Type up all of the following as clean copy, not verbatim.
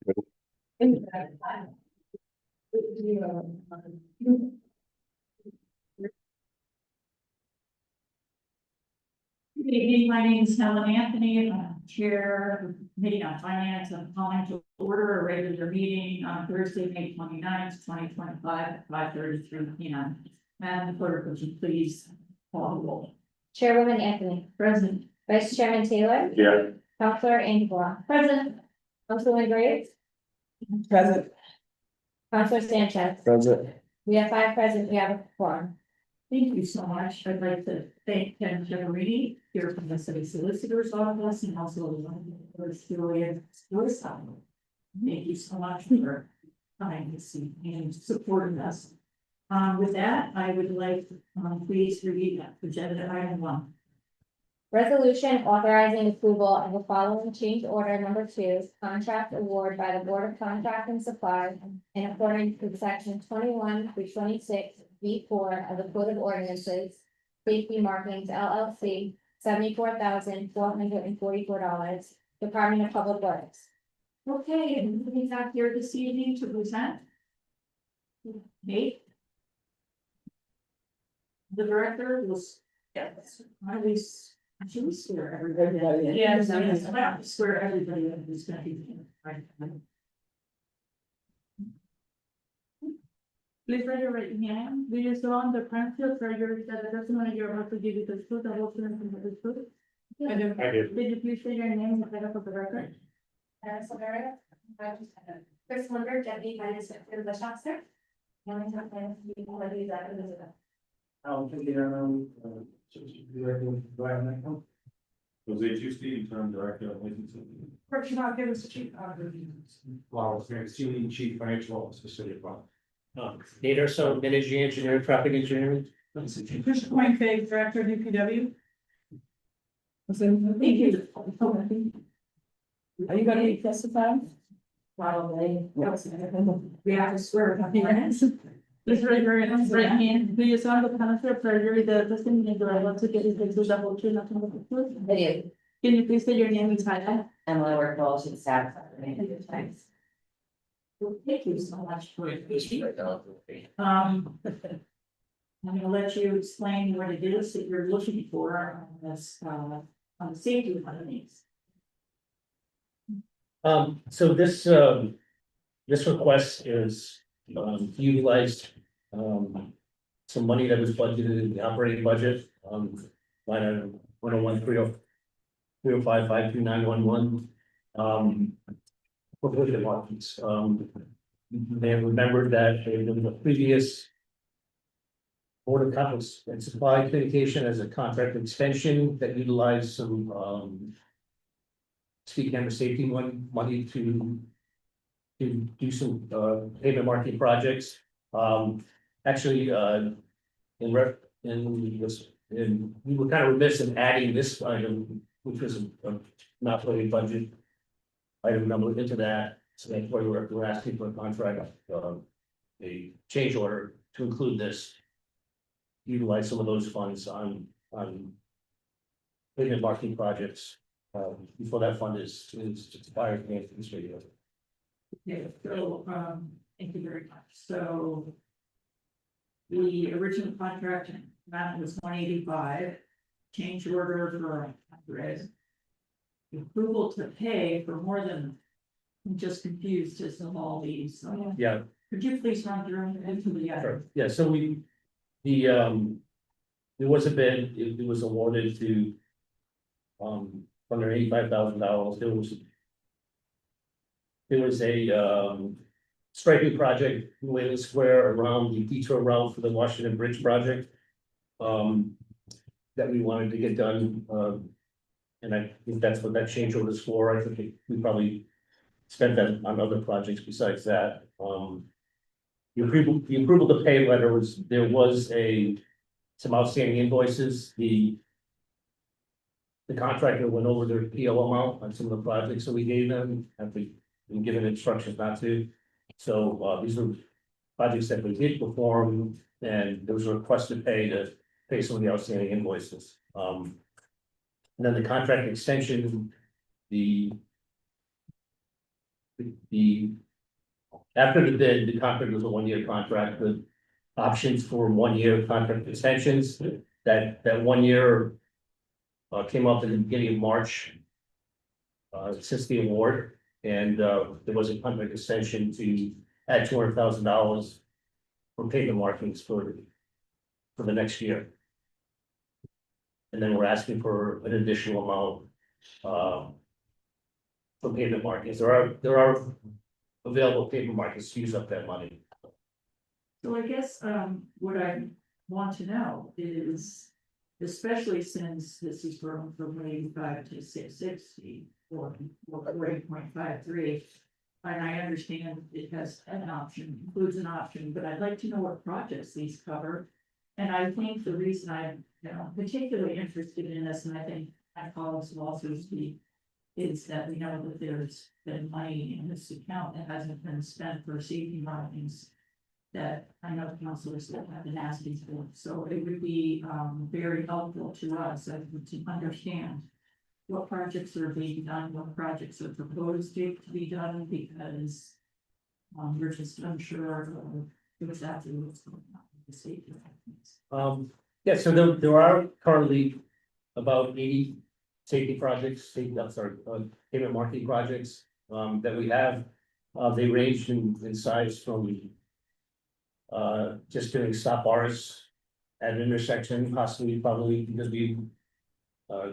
Good evening, my name is Helen Anthony, I'm Chair of the Committee on Finance. I'm calling to order a regular meeting on Thursday, May 29th, 2025 at 5:33 p.m. And the clerk, would you please call the roll? Chairwoman Anthony, Present. Vice Chairman Taylor, Yeah. Counselor Angola, present. Councilman Graves, Present. Counselor Sanchez. Present. We have 5 present, we have a quorum. Thank you so much. I'd like to thank Ken Chiaverini here from the City Solicitor's Office and also the Julian Solicitor. Thank you so much for coming this evening and supporting us. With that, I would like, please read agenda item 1. Resolution authorizing approval of the following change order number 2, contract award by the Board of Contract and Supply in accordance with section 21 through 26 B4 of the Code of Ordinances, Safety Markings LLC, $74,444, Department of Public Works. Okay, and who's not here this evening to present? Nate? The director was, yes, I should swear everybody. Yes, I swear everybody in this country. Right. Please raise your right hand. Do you swear on the principle for your that the testimony you're about to give you the truth, the whole truth, and the truth? I do. Did you please say your name and the title of the record? Chris Lumber, Deputy Finance Director of the Shopster. Jose Juicy, interim director of licensing. Correction, I'll give us a chief. Wow, Senior Chief Financial Officer, City of Providence. Nader, so energy engineering, traffic engineering. Chris Coinfig, Director of DPW. Thank you. Are you gonna be testified? Probably. We have to swear. Please raise your right hand. Do you swear the council of treasury the testimony that I want to get is the truth, the whole truth, nothing but the truth? I do. Can you please say your name and title? Emily Workwell, she's staff. Thanks. Thank you so much for it. I'm gonna let you explain what it is that you're looking for on this, on the safety findings. So this request is, utilized, some money that was budgeted in the operating budget, line item 101-305-52911. For the markets, they have remembered that in the previous Board of Contracts and Supply communication as a contract extension that utilized some, speed camera safety money to do some pavement marking projects. Actually, we were kind of remiss in adding this item, which was a not really budget item number into that. So that's why we're asking for a contract, a change order to include this. Utilize some of those funds on pavement marking projects before that fund is expired. This video. Yeah, so, thank you very much. So the original contract amount was 185, change order for 100. Approval to pay for more than, I'm just confused as to all these. So Yeah, could you please run through into the sure. Yeah, so there was a bid, it was awarded to $185,000. There was a striping project in Wayland Square around the detour route for the Washington Bridge project. That we wanted to get done, and I think that's what that change order is for. I think we probably spent that on other projects besides that. The approval to pay letter was, there was some outstanding invoices. The contractor went over their PO amount on some of the projects that we gave them, after been given instructions not to. So these were projects that we did perform, and there was a request to pay some of the outstanding invoices. And then the contract extension, the the. After the bid, the contract was a 1-year contract with options for 1-year contract extensions. That 1 year. Came up in the beginning of March. Since the award, and there was a contract extension to add $200,000. For pavement markings for the next year. And then we're asking for an additional amount. For pavement markings, there are available pavement markings to use up that money. So I guess, what I want to know is, especially since this is grown from 85 to 660 or 8.53. And I understand it has an option, includes an option, but I'd like to know what projects these cover. And I think the reason I'm, particularly interested in this, and I think my colleagues will also speak, is that we know that there's been money in this account that hasn't been spent for safety markings that I know councilors that have been asking for. So it would be very helpful to us to understand what projects are being done, what projects are proposed to be done, because we're just unsure of exactly what's going on with the safety markings. Yeah, so there are currently about 80 safety projects, pavement marking projects, that we have. They range in size from just doing stop bars at an intersection, possibly, probably because we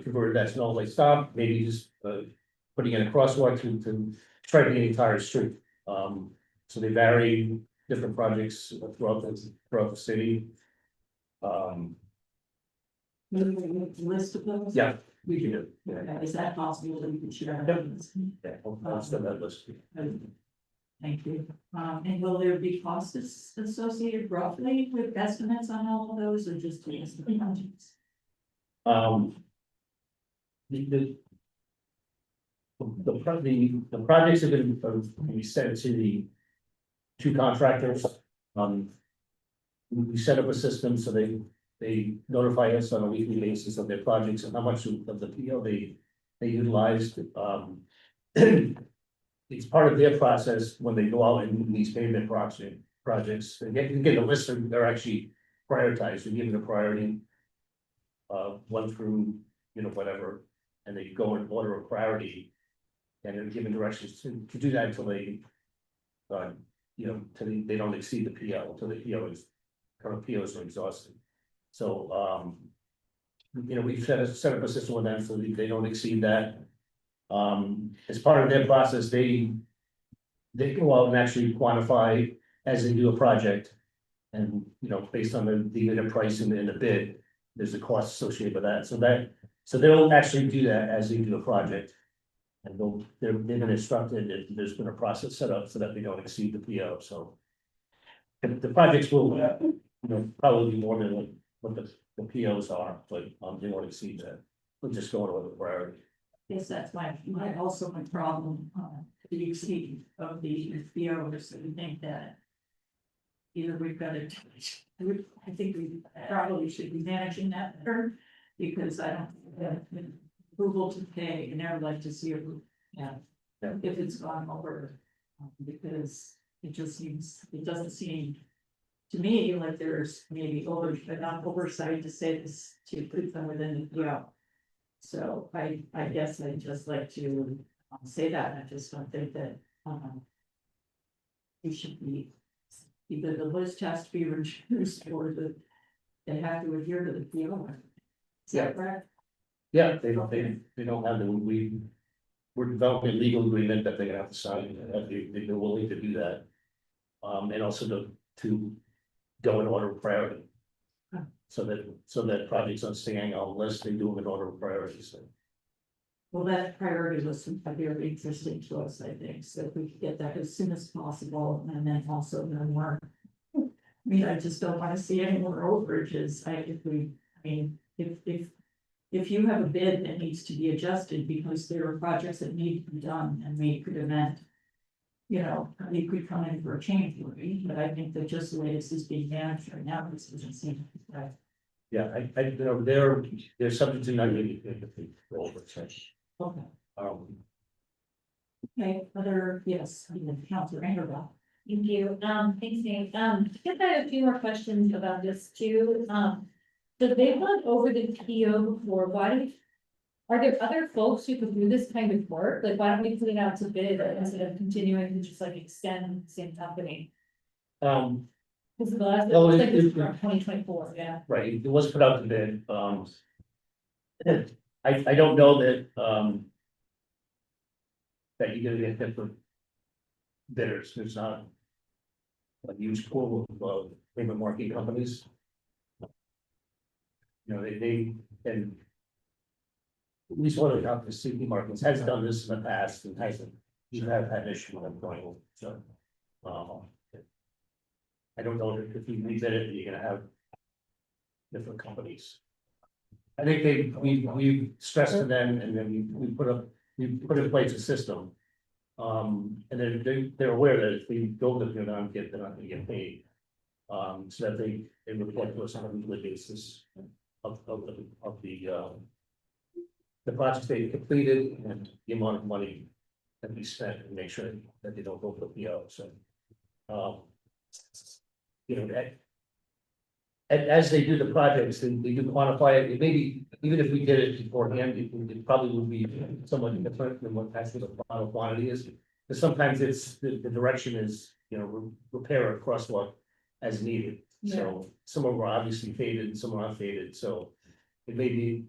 converted that to no light stop, maybe just putting in a crosswalk to striping the entire street. So they vary, different projects throughout the city. List of those? Yeah. We You do. do. Yeah. Is that possible that we could share? Yep. Yeah, I'll send that list. Thank you. And will there be costs associated roughly with estimates on all of those, or just the estimates? The projects are gonna be sent to the two contractors. We set up a system so they notify us on a weekly basis of their projects and how much of the PO they utilized. It's part of their process when they go out and do these pavement projects. They get a list of, they're actually prioritized, they're given a priority. 1 through, whatever, and they go in order of priority. And they're given directions to do that until they. Till they don't exceed the PO, until the PO is, POs are exhausted. So, we've set up a system with them so they don't exceed that. As part of their process, they go out and actually quantify as they do a project. And, based on the unit price and the bid, there's a cost associated with that, so they'll actually do that as they do a project. And they've been instructed that there's been a process set up so that they don't exceed the PO, so. The projects will, probably be more than what the POs are, but they won't exceed that. We'll just go with the priority. Yes, that's my problem, the exceed of the POs, so we think that. Either we've got to, I think we probably should be managing that better, because I don't have approval to pay, and I would like to see it, if it's gone over. Because it doesn't seem to me like there's maybe enough oversight to say this, to put them within the PO. So I guess I'd just like to say that, I just don't think that, we should be, either the list has to be reduced or they have to adhere to the PO. Is that correct? Yeah, they don't have we're developing a legal agreement that they're gonna have to sign, they're willing to do that. And also to go in order of priority. So that projects on staying on the list, they do them in order of priorities. Well, that priority list would be very interesting to us, I think, so if we could get that as soon as possible, and then also no more. I mean, I just don't want to see any more overages, if you have a bid that needs to be adjusted because there are projects that need to be done and we could amend. You could come in for a change order, but I think that just the way this is being managed right now, this doesn't seem right. Yeah, they're subject to not getting. Okay. Okay, other, yes, Counselor Angerval. Thank you. Thanks, Nate. Just had a few more questions about this too. So they've gone over the PO before. Are there other folks who could do this kind of work? Like, why don't we put it out to bid instead of continuing to just like extend the same company? Because the last, it Well, looks it- like this is it- from 2024, yeah. right, it was put out to bid, I don't know that, that you're gonna get different bidders, there's not a huge pool of payment marking companies. You know, they, and at least one of the companies, CP Markets, has done this in the past and hasn't, you have had an issue with them going, so. I don't know if you rebid it, you're gonna have different companies. I think we stressed to them and then we put in place a system. And then they're aware that if we build it, they're not gonna get paid. So that they report to us on a weekly basis of the projects they completed and the amount of money that we spent and make sure that they don't go for PO, so. You know, that. As they do the projects, they do quantify it, maybe, even if we did it beforehand, it probably would be somewhat different than what actually the final quantity is. Because sometimes it's, the direction is, you know, repair a crosswalk as needed. So some of them are obviously faded and some are not faded, so it may be,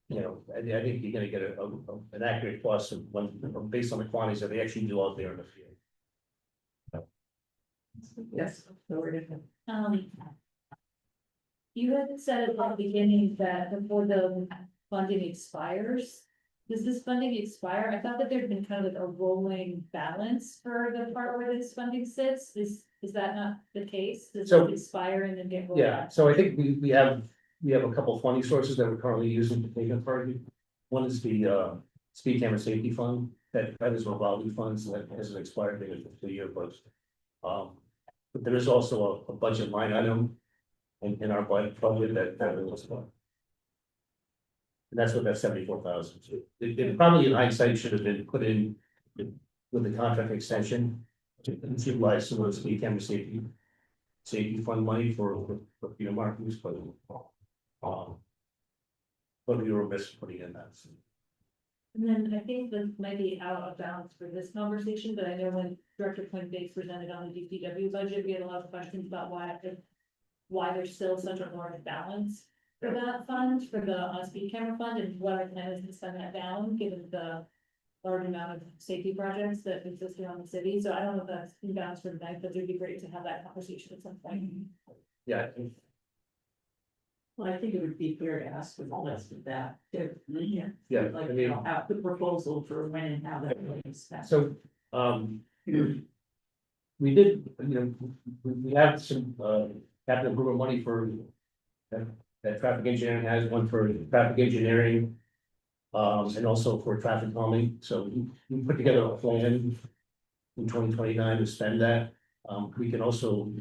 you know, I think you're gonna get an accurate cost of when, based on the quantities that they actually do out there in the field. Yes. You had said at the beginning that before the funding expires, does this funding expire? I thought that there'd been kind of like a rolling balance for the part where this funding sits. Is that not the case? Does So- it expire and then get rolled Yeah, back? so I think we have a couple of funding sources that we're currently using to pay for it. One is the speed camera safety fund, that is revolving funds that hasn't expired, maybe it's a year, but. But there is also a budget line item in our budget that was fun. And that's what that 74,000, it probably in hindsight should have been put in with the contract extension. To utilize some of the speed camera safety fund money for markings, but. But we were missing putting in that. And then I think this might be out of bounds for this conversation, but I know when Director Quinn Biggs presented on the DPW budget, we had a lot of questions about why there's still such a large balance for that fund, for the speed camera fund, and what our plan is to spend that down, given the large amount of safety projects that exist around the city. So I don't know if that's in bounds for tonight, but it'd be great to have that conversation at some point. Yeah, Well, I think it would be fair to ask for the list of that, too. Yeah. yeah, Like, I you mean, know, have the proposal for when and how that will be spent. so, we did, you know, we have some, capital improvement money for. That traffic engineering has one for traffic engineering. And also for traffic calming, so we put together a plan. In 2029 to spend that, we can also,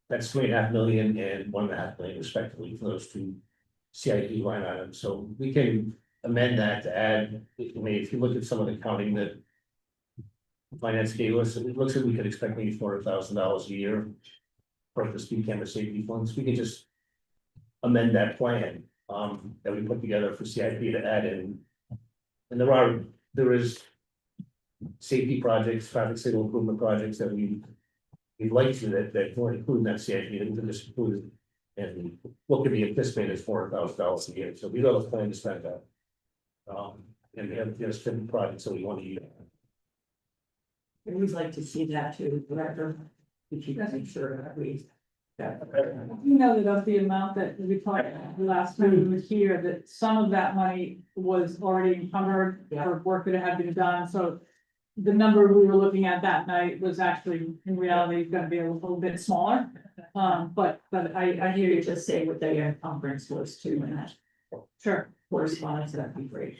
that's 3.5 million and 1.5 million respectively for those two. CIP line items, so we can amend that to add, I mean, if you look at some of the counting that. Finance gave us, it looks like we could expect maybe $400,000 a year. For the speed camera safety funds, we can just. Amend that plan, that we put together for CIP to add in. And there is. Safety projects, traffic signal improvement projects that we'd like to, that weren't included in that CIP, that we can just include. And what could be anticipated is $400,000 a year, so we don't have a plan to spend that. And we have different projects that we want to use. And we'd like to see that too, Director, if you can make sure that we. You know that of the amount that we talked about the last time we were here, that some of that money was already encumbered for work that had been done, so. The number we were looking at that night was actually, in reality, gonna be a little bit smaller. But I hear You you, just say what the conference was too, and that sure. correspondence, that'd be great.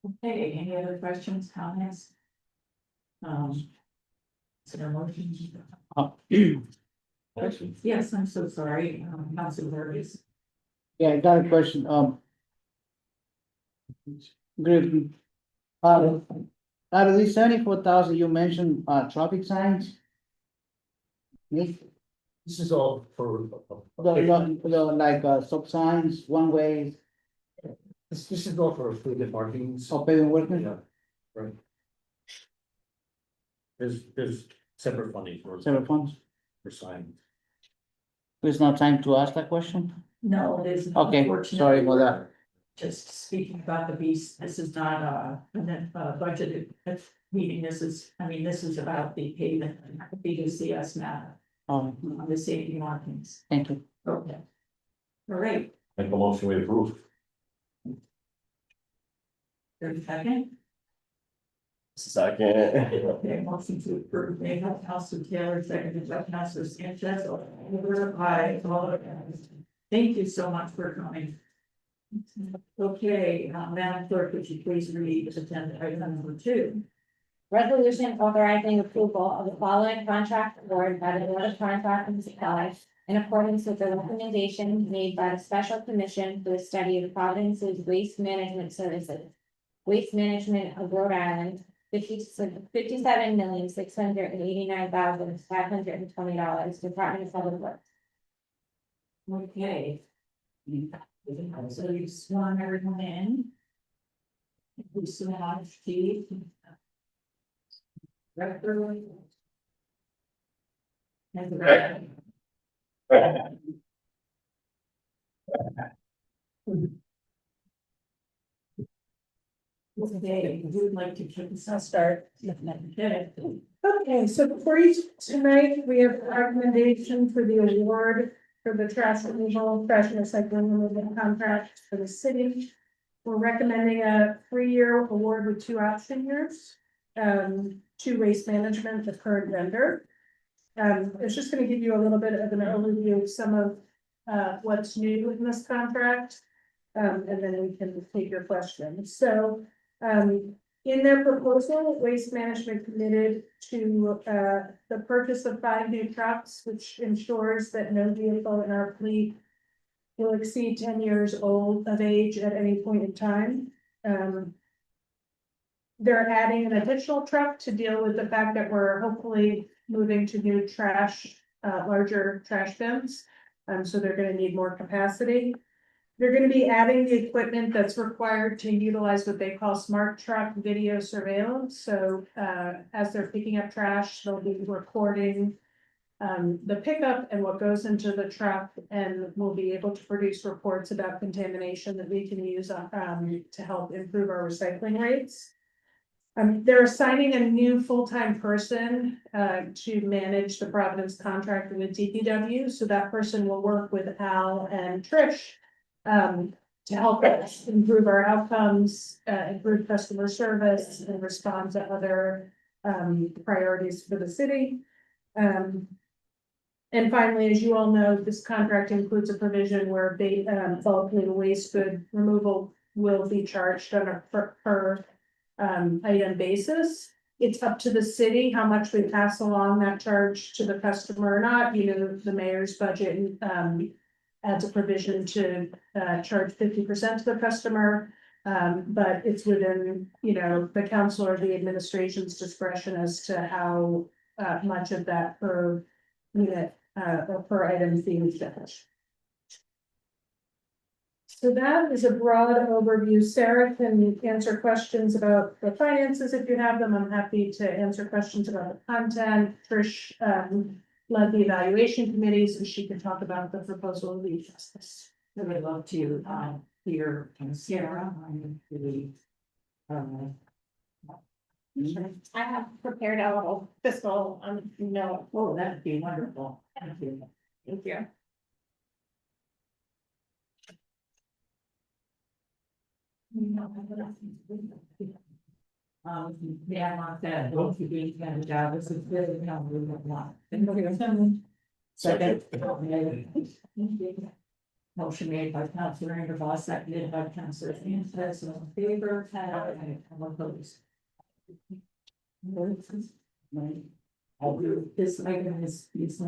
Okay, any other questions, comments? Is there a motion? Questions? Yes, I'm so sorry, Councilor Burgess. Yeah, I got a question, Great, Out of these 74,000, you mentioned, traffic signs? Yes, This is all for. like, stop signs, one way, This is all for the markings. or pavement working? Yeah, right. There's separate funding for Funds? signs. There's no time to ask that question? No, it isn't. Okay, Unfortunately, sorry about that. we're Just speaking about the beast, this is not a budgeted meeting, this is, I mean, this is about the payment, BUCS matter, Oh, on the safety markings. thank you. Okay. All right, Make a motion we approve. 32nd. Second. Okay, motion to approve, made by Councilor Taylor, seconded by Councilor Sanchez, all in favor, aye, all opposed. Thank you so much for coming. Okay, Madam Clerk, would you please read agenda item number 2? Resolution authorizing approval of the following contract award by the Board of Contract and Supply in accordance with the recommendation made by the Special Commission for the Study of Providence's Waste Management Services. Waste Management of Rhode Island, $57,689,520, Department of Public Works. Okay. So you sworn everyone in. We sworn Steve. Director. And the rest. Okay, we would like to kick this. I'll start. Okay, so before you tonight, we have a recommendation for the award for the trash removal, trash and recycling removal contract for the city. We're recommending a 3-year award with 2 option years. To Waste Management, the current vendor. It's just gonna give you a little bit of an overview of some of what's new in this contract. And then we can take your questions. So, in their proposal, Waste Management committed to the purchase of 5 new trucks, which ensures that no vehicle in our fleet will exceed 10 years old of age at any point in time. They're adding an additional truck to deal with the fact that we're hopefully moving to new trash, larger trash bins. So they're gonna need more capacity. They're gonna be adding the equipment that's required to utilize what they call smart truck video surveillance. So, as they're picking up trash, they'll be recording the pickup and what goes into the truck, and we'll be able to produce reports about contamination that we can use to help improve our recycling rates. They're assigning a new full-time person to manage the Providence contract with DPW, so that person will work with Al and Trish to help us improve our outcomes, improve customer service, and respond to other priorities for the city. And finally, as you all know, this contract includes a provision where bulk and waste good removal will be charged on a per item basis. It's up to the city how much we pass along that charge to the customer or not. You know, the mayor's budget adds a provision to charge 50% to the customer. But it's within, you know, the council or the administration's discretion as to how much of that per unit or per item fee is charged. So that is a broad overview. Sarah can answer questions about the finances if you have them. I'm happy to answer questions about the content. Trish led the evaluation committee, so she can talk about the proposal of the justice. I would love to hear from Sarah on the I have prepared a little fiscal, note. oh, that'd be wonderful. Thank you. Thank you. Yeah, like that, both of you can job, this is really, we have not. Second. Motion made by Councilor Engelbach, seconded by Councilor Sanchez, all in favor, all opposed. This item is, it's the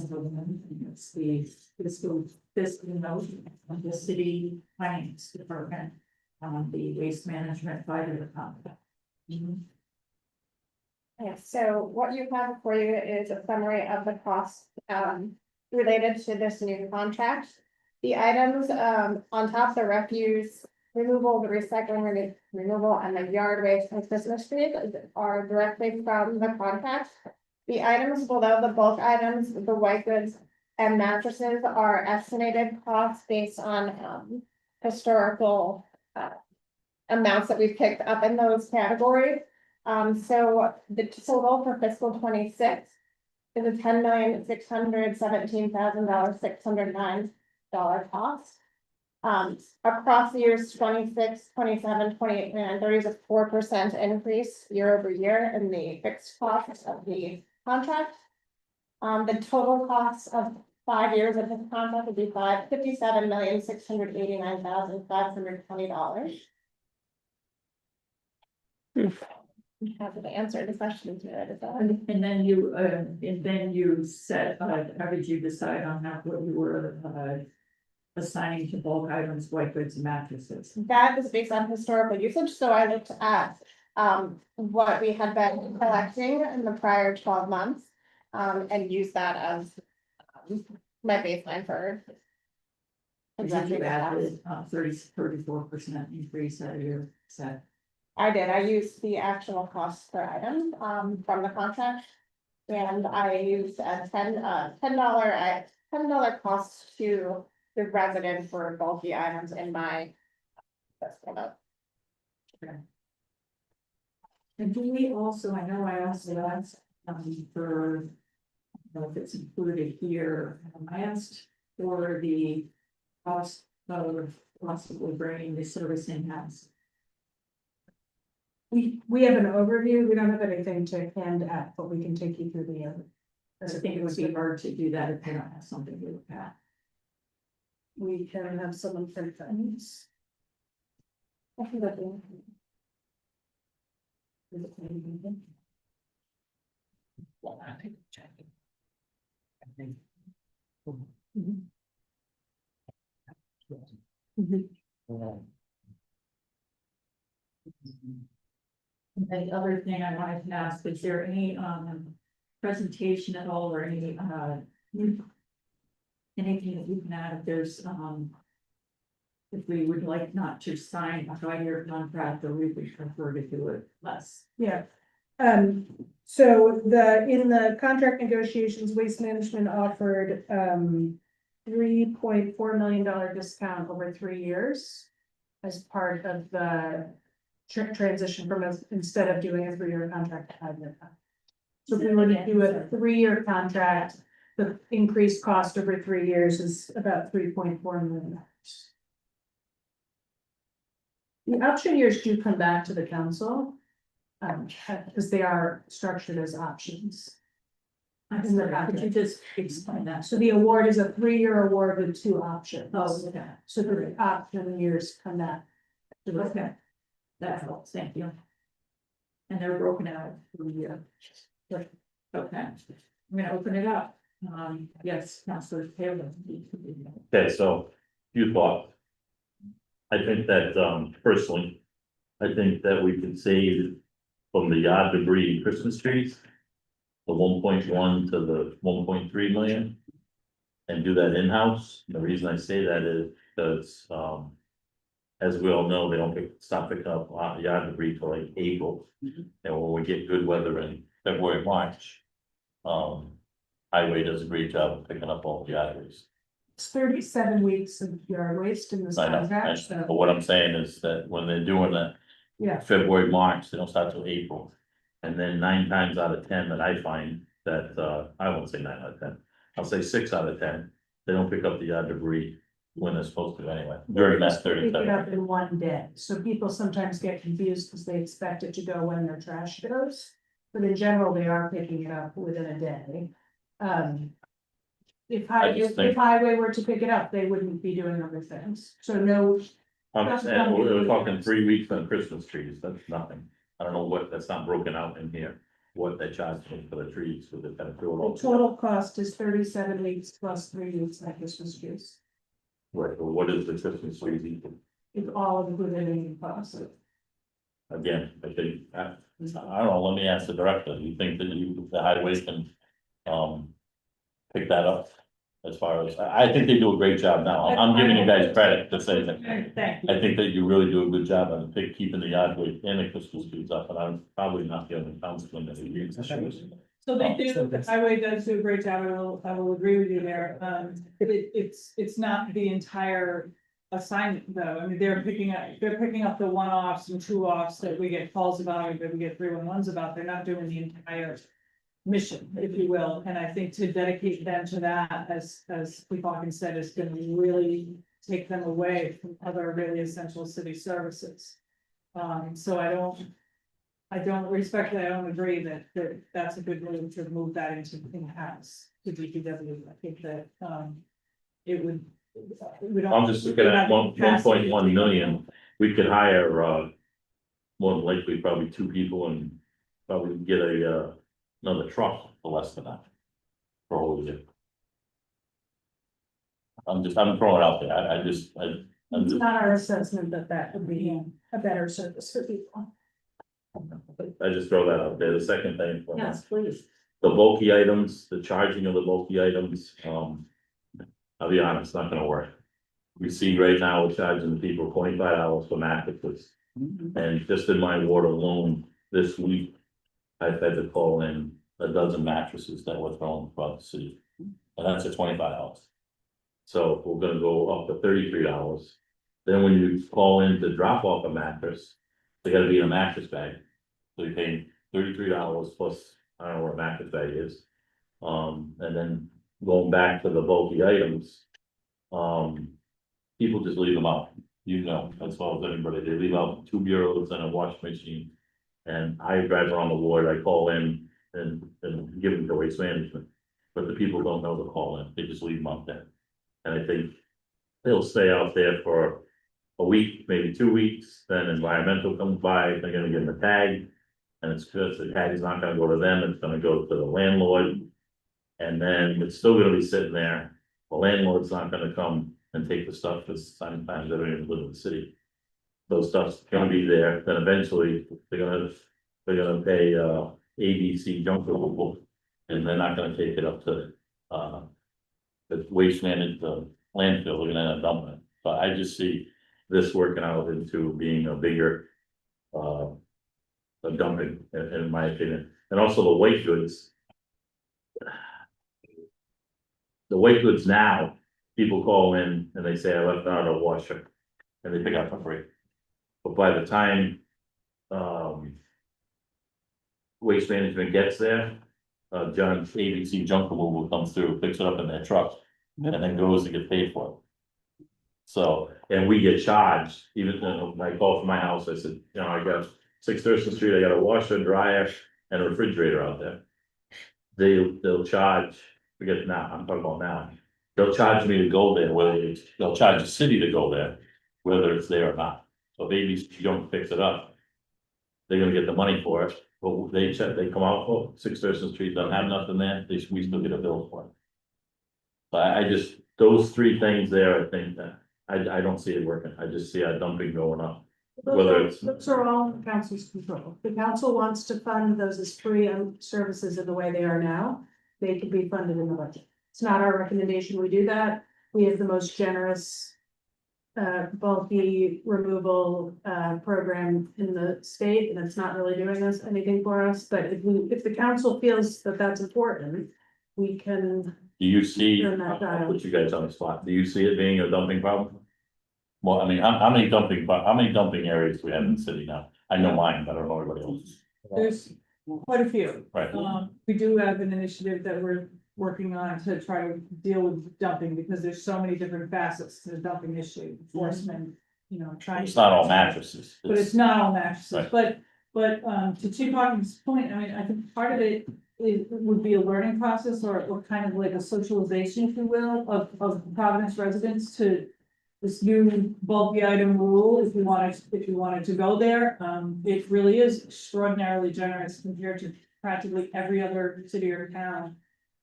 fiscal note of the city finance department on the waste management side of the contract. Yeah, so what you have for you is a summary of the costs, related to this new contract. The items, on top, the refuse removal, the recycling removal, and the yard waste and Christmas trees are directly from the contract. The items below, the bulk items, the white goods and mattresses are estimated costs based on, historical, amounts that we've picked up in those categories. So the total for fiscal 26 is a $10,617,609 cost. Across the years 26, 27, 28, 29, 30 is a 4% increase year over year in the fixed costs of the contract. The total cost of 5 years of this contract would be $57,689,520. Happy to answer the questions related to that. And then you said, how did you decide on what you were, assigning to bulk items, white goods and mattresses? That was based on historical usage, so I looked at what we had been collecting in the prior 12 months. And used that as my baseline for. Exactly, added 34% increase that you said. I did, I used the actual cost per item from the contract. And I used a $10 cost to the resident for bulky items in my. estimate. And do we also, I know I asked that, for, I don't know if it's included here, I asked for the cost of possibly bringing the service in-house. We have an overview, we don't have anything to hand out, but we can take you through the. I think it would be hard to do that if they don't have something to look at. We can have someone print things. And the other thing I wanted to ask, is there any presentation at all or any anything that you can add if there's if we would like not to sign a 5-year contract, or we would prefer to do it less? Yeah. So in the contract negotiations, Waste Management offered, $3.4 million discount over 3 years. As part of the transition from instead of doing a 3-year contract to 5-year contract. So if we were to do a 3-year contract, the increased cost over 3 years is about $3.4 million. The option years do come back to the council. Because they are structured as options. In the Could you just explain that? So the award is a 3-year award with 2 options. Oh, okay. So the option years come back. Okay. That helps, thank you. And they're broken out for the year. Okay, I'm gonna open it up. Yes, Councilor Taylor. Okay, so few thoughts. I think that personally, I think that we could save from the yard debris and Christmas trees. The 1.1 to the 1.3 million. And do that in-house. The reason I say that is because as we all know, they don't stop picking up yard debris till like April. And when we get good weather in February, March. Highway does a great job of picking up all the yard waste. It's 37 weeks of yard waste in this I know, contract, but so, what I'm saying is that when they're doing that. yeah. February, March, they don't start till April. And then 9 times out of 10 that I find that, I won't say 9 out of 10, I'll say 6 out of 10, they don't pick up the yard debris when they're supposed to anyway, during that Pick it 37. up in one day, so people sometimes get confused because they expect it to go when their trash goes. But in general, they are picking it up within a day. If highway were to pick it up, they wouldn't be doing other things, so no. I'm saying, we're talking 3 weeks on Christmas trees, that's nothing. I don't know what, that's not broken out in here, what they charge them for the trees, so they kind of do it all. The total cost is 37 weeks plus 3 weeks like Christmas trees. Right, well, what is the Christmas trees equal? It's all included in the cost. again, I think, I don't know, let me ask the director, do you think that the highway can, pick that up? As far as, I think they do a great job now, I'm giving you guys credit to say that. Thank you. I think that you really do a good job on keeping the yard waste and the Christmas trees up, and I'm probably not the only councilman that agrees. So they do, the highway does do a great job, I will agree with you there, it's not the entire assignment though, I mean, they're picking up the one-offs and two-offs that we get calls about, or that we get 311s about, they're not doing the entire mission, if you will, and I think to dedicate them to that, as Hawkins said, is gonna really take them away from other really essential city services. So I don't respectfully, I don't agree that that's a good move to move that into in-house to DPW. I think that, it would. We don't. I'm just looking at one capacity. 1.1 million, we could hire, more than likely probably 2 people and probably get another truck for less than that. For a whole year. I'm throwing it out there, I'm It's just, not our assessment that that would be a better service for people. I just throw that out there, the second thing. from Yes, please. The bulky items, the charging of the bulky items, I'll be honest, it's not gonna work. We see right now, we're charging people $25 for mattresses. And just in my ward alone, this week, I've had to call in a dozen mattresses that were thrown throughout the city. And that's at $25. So we're gonna go up to $33. Then when you call in to drop off a mattress, they gotta be in a mattress bag. So you're paying $33 plus, I don't know what a mattress bag is. And then going back to the bulky items. People just leave them out, as well as anybody, they leave out 2 bureaus and a washing machine. And I drive around the ward, I call in and give them to waste management. But the people don't know to call in, they just leave them out there. And I think they'll stay out there for a week, maybe 2 weeks, then environmental comes by, they're gonna give them a tag. And it's because the tag is not gonna go to them, it's gonna go to the landlord. And then it's still gonna be sitting there, the landlord's not gonna come and take the stuff, because sometimes they don't even live in the city. Those stuff's gonna be there, then eventually they're gonna pay ABC junk removal. And they're not gonna take it up to the waste management, the landfill, they're gonna end up dumping it. But I just see this working out into being a bigger a dumping, in my opinion, and also the white goods. The white goods now, people call in and they say, I left out a washer, and they pick up for free. But by the time, waste management gets there, John's ABC junk removal comes through, picks it up in their truck, and then goes to get paid for it. So, and we get charged, even though I call from my house, I said, I got 6 Thurston Street, I got a washer, dryer, and a refrigerator out there. They'll charge, forget now, I'm talking about now. They'll charge me to go there, they'll charge the city to go there, whether it's there or not. So if ABC don't fix it up, they're gonna get the money for it, but they come out, 6 Thurston Street doesn't have nothing there, we still get a bill for it. But I just, those 3 things there, I think that, I don't see it working, I just see our dumping going up. Whether it's, Those are all in council's control. If the council wants to fund those as free services in the way they are now, they can be funded in the budget. It's not our recommendation we do that. We have the most generous bulky removal program in the state, and it's not really doing us anything for us. But if the council feels that that's important, we can. do you see, Turn that I'll dial. put you guys on the spot, do you see it being a dumping problem? Well, I mean, how many dumping areas do we have in the city now? I know mine, but I don't know everybody else. There's quite a few. Right. We do have an initiative that we're working on to try to deal with dumping, because there's so many different facets to the dumping issue, enforcement, trying. It's not all mattresses. But it's not all mattresses, Right. but to Chief Hawkins' point, I mean, I think part of it would be a learning process, or kind of like a socialization, if you will, of Providence residents to this new bulky item rule, if you wanted to go there. It really is extraordinarily generous compared to practically every other city or town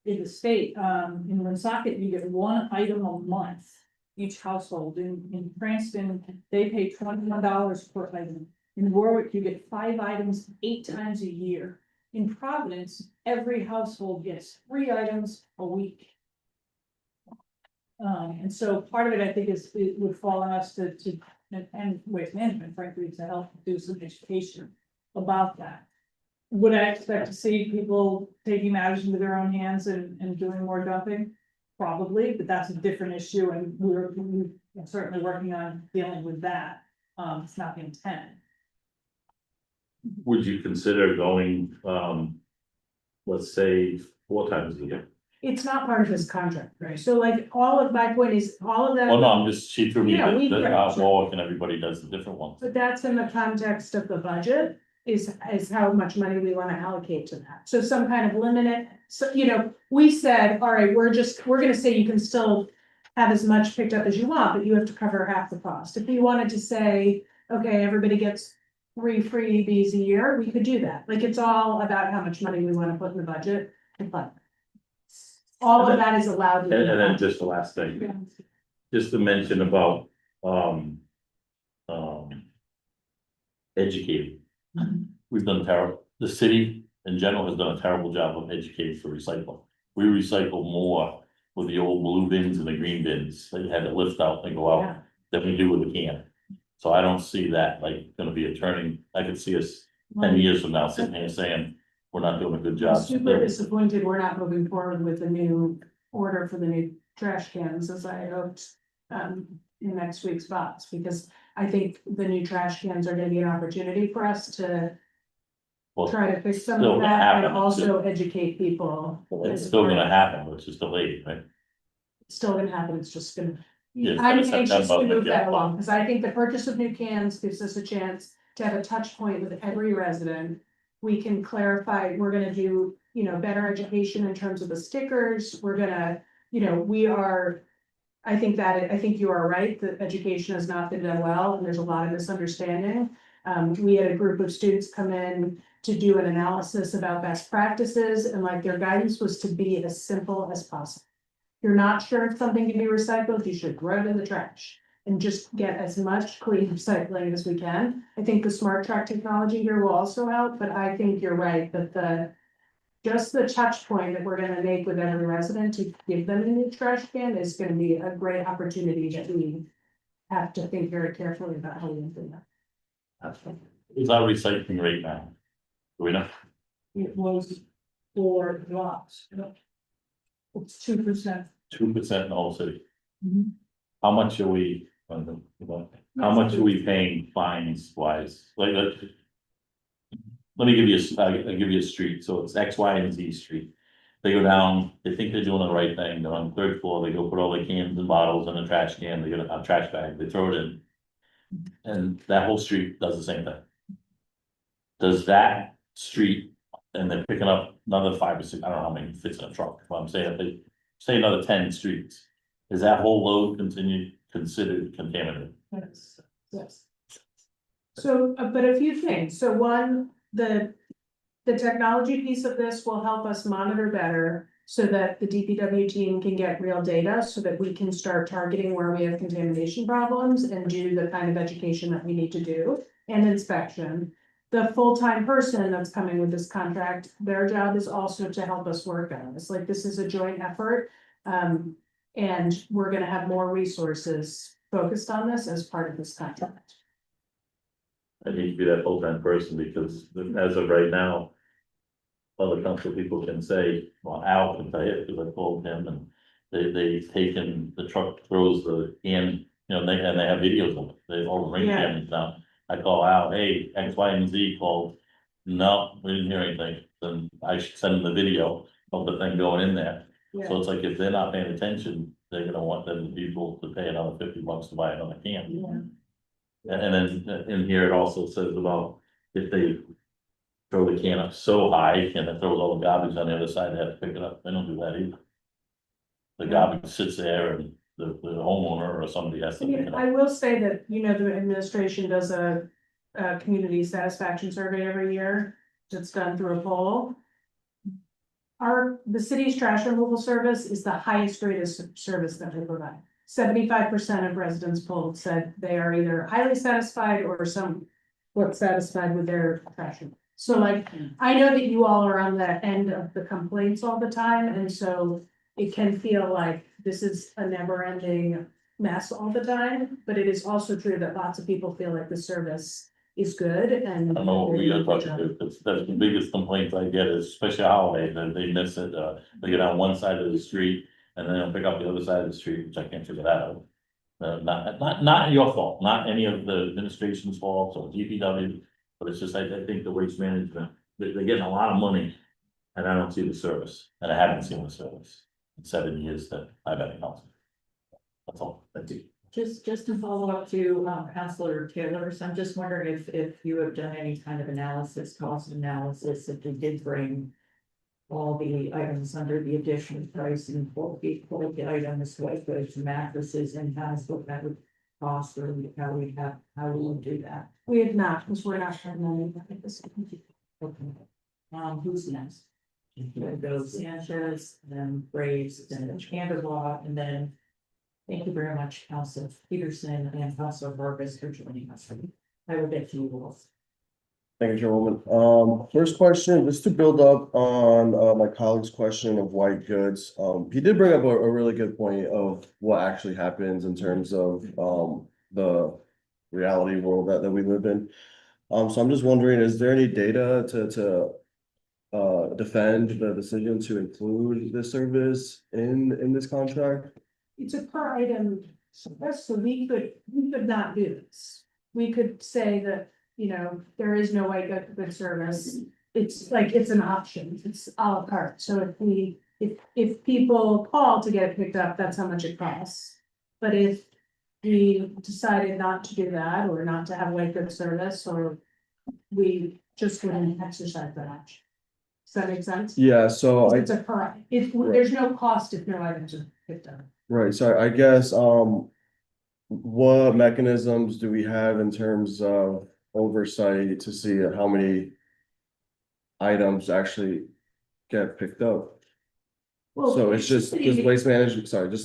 in the state. In Woonsocket, you get 1 item a month, each household. In Cranston, they pay $21 per item. In Warwick, you get 5 items 8 times a year. In Providence, every household gets 3 items a week. And so part of it, I think, it would fall on us and waste management, frankly, to help do some education about that. Would I expect to see people taking matters into their own hands and doing more dumping? Probably, but that's a different issue, and we're certainly working on dealing with that. It's not the intent. Would you consider going, let's say, 4 times a year? It's not part of this contract, right? So like, all of my point is, all of that. Well, no, I'm just, she threw me, Yeah, we- Warwick and everybody does the different ones. But that's in the context of the budget, is how much money we wanna allocate to that. So some kind of limited, so, we said, all right, we're gonna say you can still have as much picked up as you want, but you have to cover half the cost. If you wanted to say, okay, everybody gets 3 freebies a year, we could do that. Like, it's all about how much money we wanna put in the budget to fund. All of that is allowed. in And the then budget. just the last thing, just to mention about, educating. We've done terrible, the city in general has done a terrible job of educating for recycling. We recycle more with the old blue bins and the green bins, that you had to lift out and go Yeah. out, than we do with the can. So I don't see that like gonna be a turning, I could see us 10 years from now sitting here saying, we're not doing a good I'm job. super disappointed we're not moving forward with the new order for the new trash cans, as I hoped, in next week's box, because I think the new trash cans are gonna be an opportunity for us to Well, try to fix some still of gonna that and happen. also educate people. It's still gonna happen, it's just delayed, right? It's still gonna happen, it's just gonna. Yeah, I'm it's anxious to September, move that yeah. along, because I think the purchase of new cans gives us a chance to have a touch point with every resident. We can clarify, we're gonna do, better education in terms of the stickers, we're gonna, we are. I think you are right, that education has not been done well, and there's a lot of misunderstanding. We had a group of students come in to do an analysis about best practices, and like their guidance was to be as simple as possible. You're not sure if something can be recycled, you should throw it in the trash and just get as much clean recycling as we can. I think the smart track technology here will also help, but I think you're right that just the touch point that we're gonna make with every resident to give them a new trash can is gonna be a great opportunity that we have to think very carefully about how we do that. Is our recycling rate now? Do we know? It was 4 drops. It's 2%. 2% in the whole city. Mhm. How much are we, how much are we paying fines wise? Like, let me give you, I'll give you a street, so it's X, Y, and Z street. They go down, they think they're doing the right thing, they're on the 3rd floor, they go put all their cans and bottles in a trash can, they get a trash bag, they throw it in. And that whole street does the same thing. Does that street, and they're picking up another 5 or 6, I don't know how many fits in a truck, but I'm saying if they say another 10 streets. Is that whole load considered contaminated? Yes. So, but a few things, so one, the technology piece of this will help us monitor better. So that the DPW team can get real data, so that we can start targeting where we have contamination problems and do the kind of education that we need to do, and inspection. The full-time person that's coming with this contract, their job is also to help us work on this, like, this is a joint effort. And we're gonna have more resources focused on this as part of this contract. I need to be that full-time person, because as of right now. Other council people can say, well, Al can tell you, because I told him, and they've taken, the truck throws the can, and they have videos of it, they all ring Yeah. cameras now. I call Al, hey, X, Y, and Z called, no, we didn't hear anything, then I should send them the video of the thing going in there. So it's like, if they're not paying attention, they're gonna want them people to pay another $50 to buy another can. And then in here, it also says about if they throw the can up so high, and it throws all the garbage on the other side, they have to pick it up, they don't do that either. The garbage sits there and the homeowner or somebody has to pick it I up. will say that, the administration does a community satisfaction survey every year, that's done through a poll. The city's trash removal service is the highest rated service that we provide. 75% of residents polled said they are either highly satisfied or what's satisfied with their trash. So like, I know that you all are on the end of the complaints all the time, and so it can feel like this is a never ending mess all the time, but it is also true that lots of people feel like the service is good and. I don't know what we are talking about, that's the biggest complaint I get, is especially holidays, and they miss it, they get on one side of the street. And then they'll pick up the other side of the street, which I can't figure that out. Not your fault, not any of the administration's fault or DPW, but it's just, I think the waste management, they're getting a lot of money. And I don't see the service, and I haven't seen the service in 7 years that I've been in council. That's all, thank you. Just to follow up to Councilor Taylor's, I'm just wondering if you have done any kind of analysis, cost analysis, if you did bring all the items under the additional price and bulky items, white goods, mattresses, and house, what that would cost, or how we would do that. We have not, because we're not having any like this. Okay. Who's next? We'll go Sanchez, then Graves, then Canterlot, and then thank you very much, Council Peterson and Council Vargas for joining us. I will get to you all. Thank you, Chairwoman. First question, just to build up on my colleague's question of white goods. He did bring up a really good point of what actually happens in terms of the reality world that we live in. So I'm just wondering, is there any data to defend the decision to include this service in this contract? It's a per item, so we could not do this. We could say that, you know, there is no white good service. It's like, it's an option, it's a la carte. So if people call to get it picked up, that's how much it costs. But if we decided not to do that, or not to have white good service, or we just wouldn't exercise that option. Does that make sense? Yeah, so It's a per, there's no cost if no items are picked up. right, so I guess what mechanisms do we have in terms of oversight to see how many items actually get picked up? Well, So it's just waste management, sorry, Okay.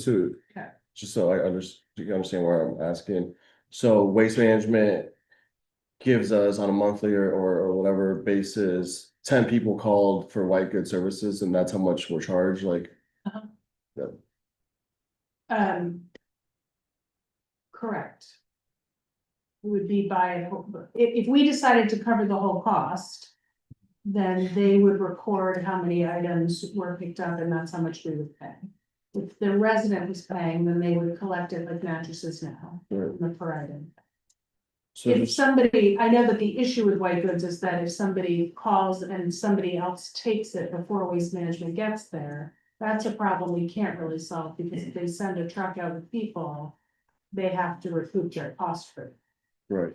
just so you understand where I'm asking. So waste management gives us on a monthly or whatever basis, 10 people called for white good services, and that's how much we're charged, like. Uh-huh. Yeah. Correct. It would be by, if we decided to cover the whole cost, then they would record how many items were picked up, and that's how much we would pay. If the resident was paying, then they would collect it like mattresses now, Right. the per item. So If somebody, I know that the issue with white goods is that if somebody calls and somebody else takes it before waste management gets there, that's a problem we can't really solve, because if they send a truck out with people, they have to recoup their cost for it. right.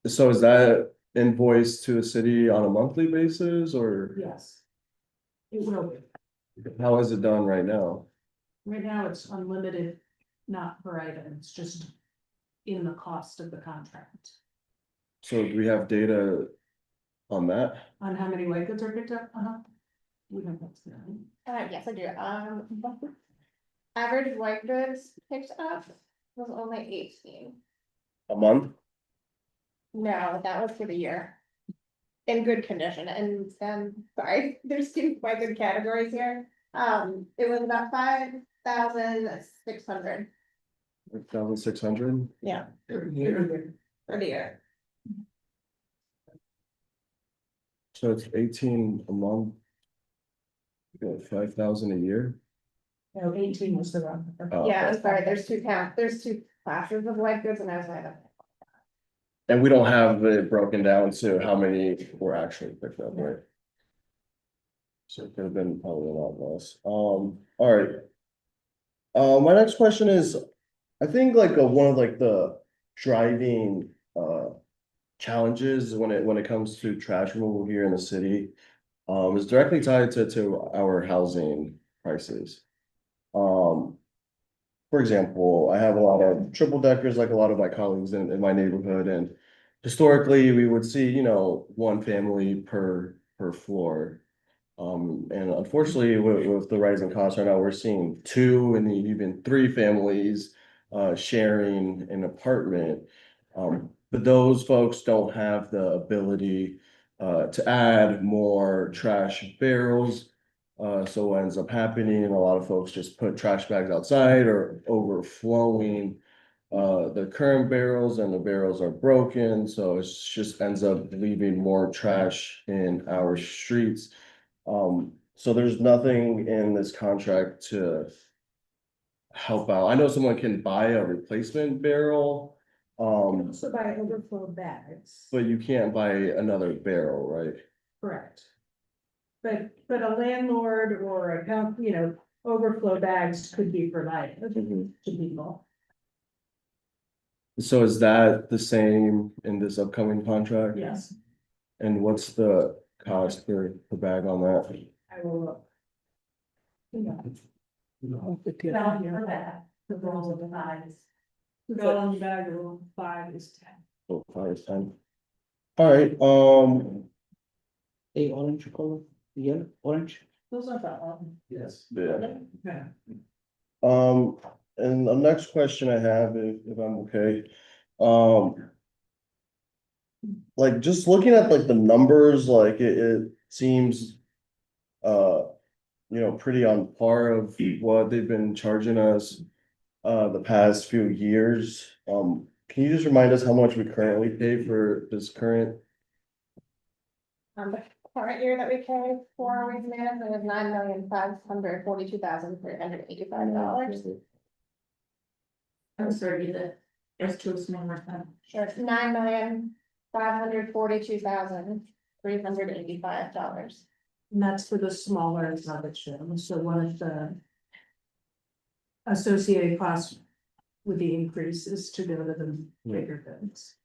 So is that invoice to the city on a monthly basis, or Yes. It will be. how is it done right now? Right now, it's unlimited, not per item, it's just in the cost of the contract. So do we have data on that? On how many white goods are picked up, we have that's good. Yes, I do, average white goods picked up was only 18. A month? No, that was for the year. In good condition, and sorry, there's two quite good categories here. It was about 5,600. 1,600? Yeah. For For the year. So it's 18 a month. You got 5,000 a year? No, 18 was the wrong. Oh, Yeah, okay. I'm sorry, there's two classes of white goods, and I was like. And we don't have it broken down to how many were actually picked up, right? So it could have been probably a lot less. All right. My next question is, I think like one of like the driving challenges when it comes to trash removal here in the city is directly tied to our housing prices. For example, I have a lot of triple deckers, like a lot of my colleagues in my neighborhood, and historically we would see, you know, one family per floor. And unfortunately, with the rising costs right now, we're seeing 2 and even 3 families sharing an apartment. but those folks don't have the ability to add more trash barrels. So what ends up happening, a lot of folks just put trash bags outside or overflowing the current barrels, and the barrels are broken, so it just ends up leaving more trash in our streets. So there's nothing in this contract to help out. I know someone can buy a replacement barrel, Also buy overflow bags. but you can't buy another barrel, right? Correct. But a landlord or a overflow bags could be provided to people. So is that the same in this upcoming contract? Yes. And what's the cost per bag on that? I will look. Value for that, the roll of the eyes. Gallon bag of 5 is 10. Oh, 5 is 10. All right, A orange color, yellow, orange. Those are that one. Yes. yeah. Yeah. And the next question I have, if I'm okay, like just looking at like the numbers, like it seems, pretty on par of what they've been charging us, the past few years. Can you just remind us how much we currently pay for this current? The current year that we carry for, we've managed, it was $9,542,385. I'm sorry, that's too small more time. Sure, it's $9,542,385. And that's for the smaller garbage bins, so one of the associated costs with the increase is to go to the bigger bins.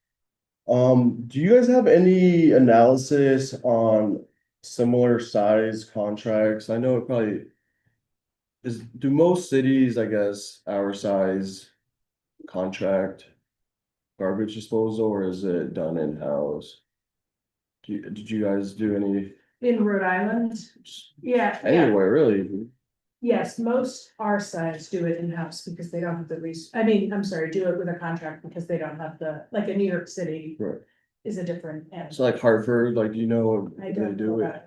Do you guys have any analysis on similar size contracts? I know it probably do most cities, I guess, our size contract garbage disposal, or is it done in-house? Did you guys do any, In Rhode Island, yeah. anywhere really? Yes, most our size do it in-house because they don't have the do it with a contract because they don't have like a New York City Right. is a different animal. So like Hartford, like, if I they don't do know it? about it.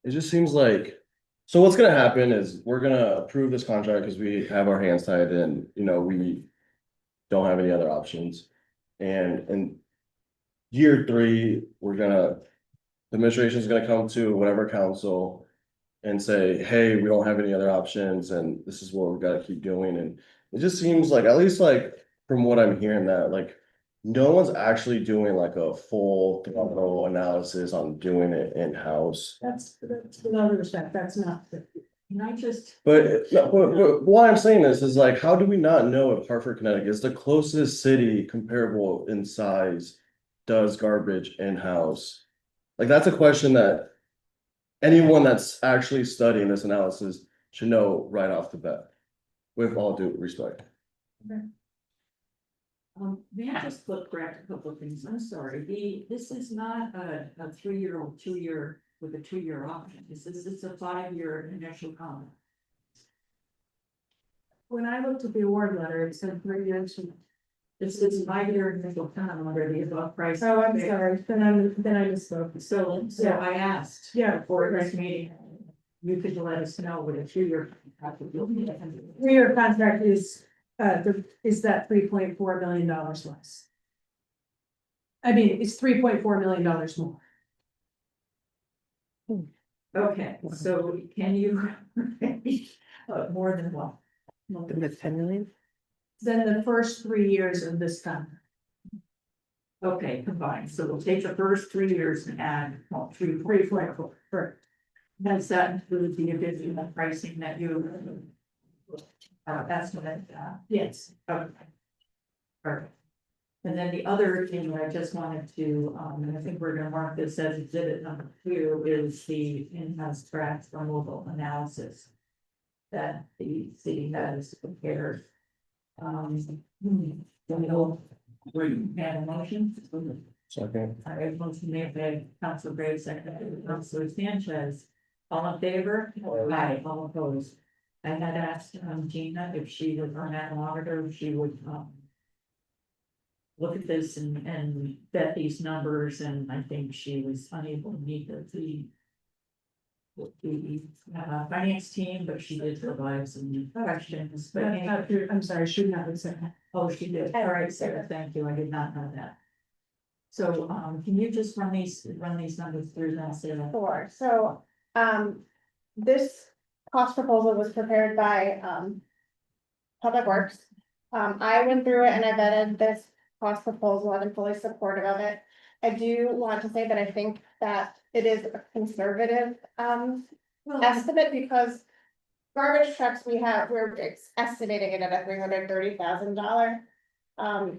It just seems like, so what's gonna happen is we're gonna approve this contract because we have our hands tied and, we don't have any other options. And in year 3, the administration is gonna come to whatever council and say, hey, we don't have any other options and this is what we've got to keep doing. And it just seems like, at least like from what I'm hearing, that like no one's actually doing like a full thorough analysis on doing it in-house. That's with all due respect, that's not. Can I just, But, no, but why I'm saying this is like, how do we not know if Hartford, Connecticut is the closest city comparable in size does garbage in-house? Like, that's a question that anyone that's actually studying this analysis should know right off the bat, with all due respect. may I just correct a couple of things? I'm sorry, this is not a 3-year or 2-year with a 2-year option. This is a 5-year initial contract. When I looked at the award letter, it said 3 years. This is 5-year initial contract under the above price. Oh, I'm sorry, then I misspoke. So I asked. Yeah. For this meeting, you could let us know what a 2-year. contract will be. 3-year contract is that $3.4 million less. I mean, it's $3.4 million more. Okay, so can you? More than one. With 10 million? Than the first 3 years of this contract. Okay, combined, so we'll take the first 3 years and add, well, 3.4, correct. does that include the additional pricing that you? Estimate, Yes. okay. Perfect. And then the other thing that I just wanted to, and I think we're gonna mark this as exhibit number 2, is the in-house tracks removal analysis. That the city has prepared. Had a motion? Second. I have motion made by Council Gray, second by Councilor Sanchez. All in favor? Aye. All opposed? I had asked Gina if she was on that auditor, if she would look at this and vet these numbers, and I think she was unable to meet the finance team, but she did provide some questions, but. I'm sorry, should not have said that. Oh, she did. All right, Sarah, thank you. I did not know that. So, can you just run these numbers through then, Sarah? Sure, so, this cost proposal was prepared by, Public Works. I went through it and I vetted this cost proposal and I'm fully supportive of it. I do want to say that I think that it is a conservative, estimate because garbage trucks we're estimating it at a $330,000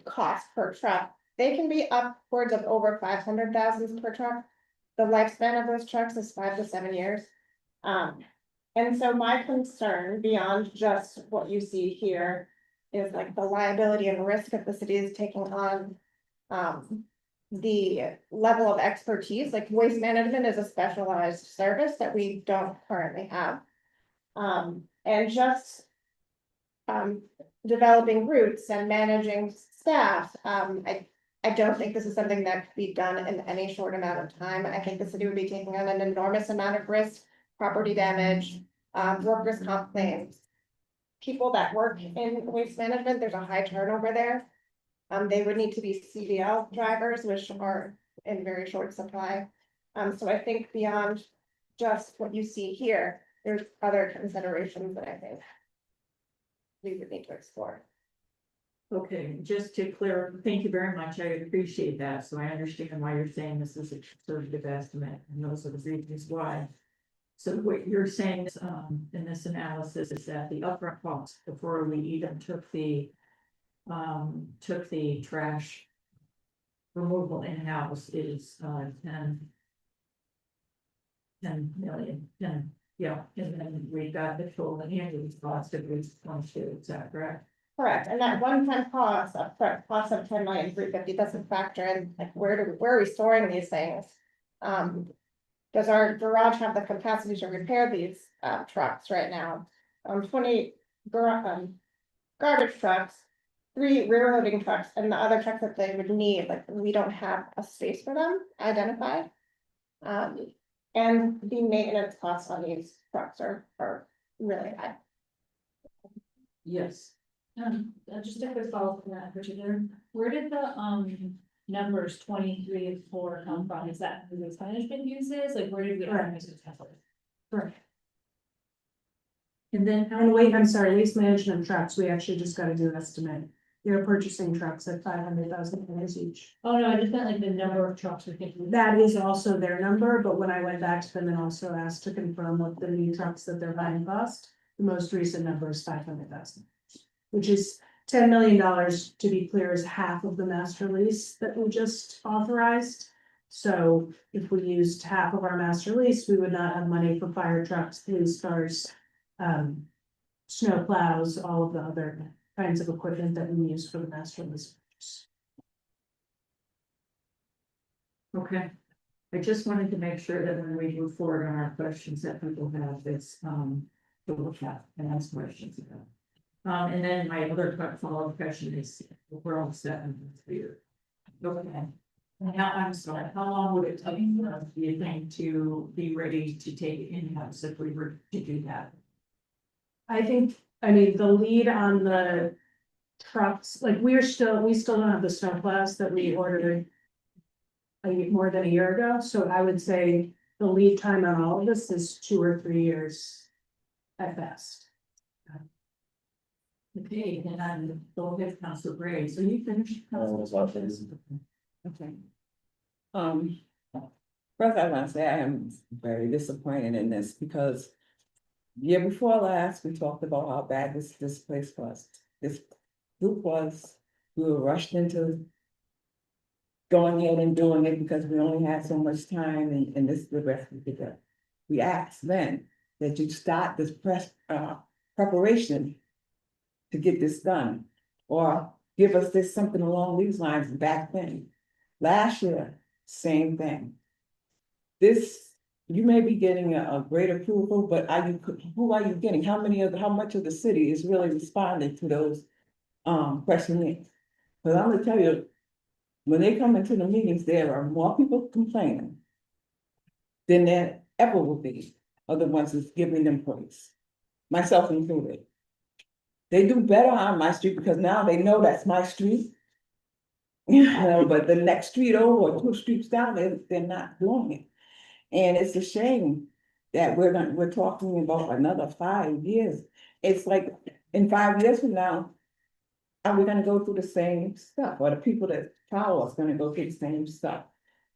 cost per truck. They can be upwards of over 500,000 per truck. The lifespan of those trucks is 5 to 7 years. And so my concern beyond just what you see here is like the liability and risk that the city is taking on. The level of expertise, like waste management is a specialized service that we don't currently have. And just developing routes and managing staff, I don't think this is something that could be done in any short amount of time. I think the city would be taking on an enormous amount of risk, property damage, workers' comp claims. People that work in waste management, there's a high turnover there. They would need to be CDL drivers, which are in very short supply. So I think beyond just what you see here, there's other considerations that I think we would need to explore. Okay, just to clear, thank you very much. I appreciate that. So I understand why you're saying this is a conservative estimate, and those are the reasons why. So what you're saying is, in this analysis is that the upfront cost before we even took the trash removal in-house is, 10 million, yeah, and then we got the total annual cost of it 22, is that correct? Correct, and that one-time cost, upfront cost of 10,350,000 doesn't factor in, like, where are we storing these things? Does our garage have the capacity to repair these, trucks right now? 20 garbage trucks, 3 rear loading trucks, and the other trucks that they would need, like, we don't have a space for them identified. And the maintenance costs on these trucks are really high. Yes. Just a quick follow up on that particular, where did the, numbers 23 and 4 come from? Is that who the management uses? Like, where did we? Correct. And then. And wait, I'm sorry, waste management trucks, we actually just gotta do an estimate. They're purchasing trucks at $500,000 each. Oh, no, I just meant like the number of trucks we're thinking. That is also their number, but when I went back to them and also asked to confirm what the new trucks that they're buying cost, the most recent number is 500,000. Which is $10 million, to be clear, is half of the master lease that we just authorized. So if we used half of our master lease, we would not have money for fire trucks, police cars, snow plows, all of the other kinds of equipment that we use for the master lease. Okay, I just wanted to make sure that when we move forward on our questions that people have this, to look at and ask questions about. And then my other follow-up question is, we're all set in here. Okay. Now, I'm sorry, how long would it take, do you think, to be ready to take it in-house if we were to do that? I think, I mean, the lead on the trucks, like we still don't have the snow plows that we ordered more than a year ago, so I would say the lead time on all of this is 2 or 3 years at best. Okay, then I'm go ahead, Council Gray. So you finished? Okay. First I want to say I am very disappointed in this because year before last, we talked about how bad this place was. This group was, we were rushed into going in and doing it because we only had so much time and this is the rest we could do. We asked then that you start this preparation to get this done, or give us this something along these lines back then. Last year, same thing. This, you may be getting a great approval, but who are you getting? How much of the city is really responding to those questionnaires? But I'm gonna tell you, when they come into the meetings, there are more people complaining than there ever will be of the ones that's giving them praise, myself included. They do better on my street because now they know that's my street. You know, but the next street over or 2 streets down, they're not doing it. And it's a shame that we're talking about another 5 years. It's like, in 5 years from now, are we gonna go through the same stuff, or the people that follow us gonna go through the same stuff?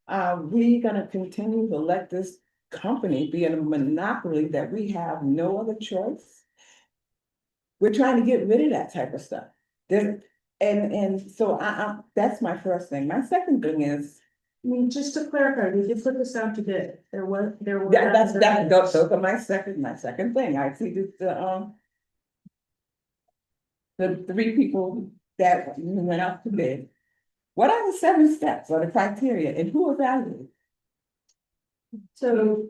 Are we gonna continue to let this company be in a monopoly that we have no other choice? We're trying to get rid of that type of stuff. And so that's my first thing. My second thing is, I mean, just to clarify, we did put this out to bid. There were. those are my second thing. I see this, the 3 people that went out to bid. What are the 7 steps or the criteria and who evaluated? So,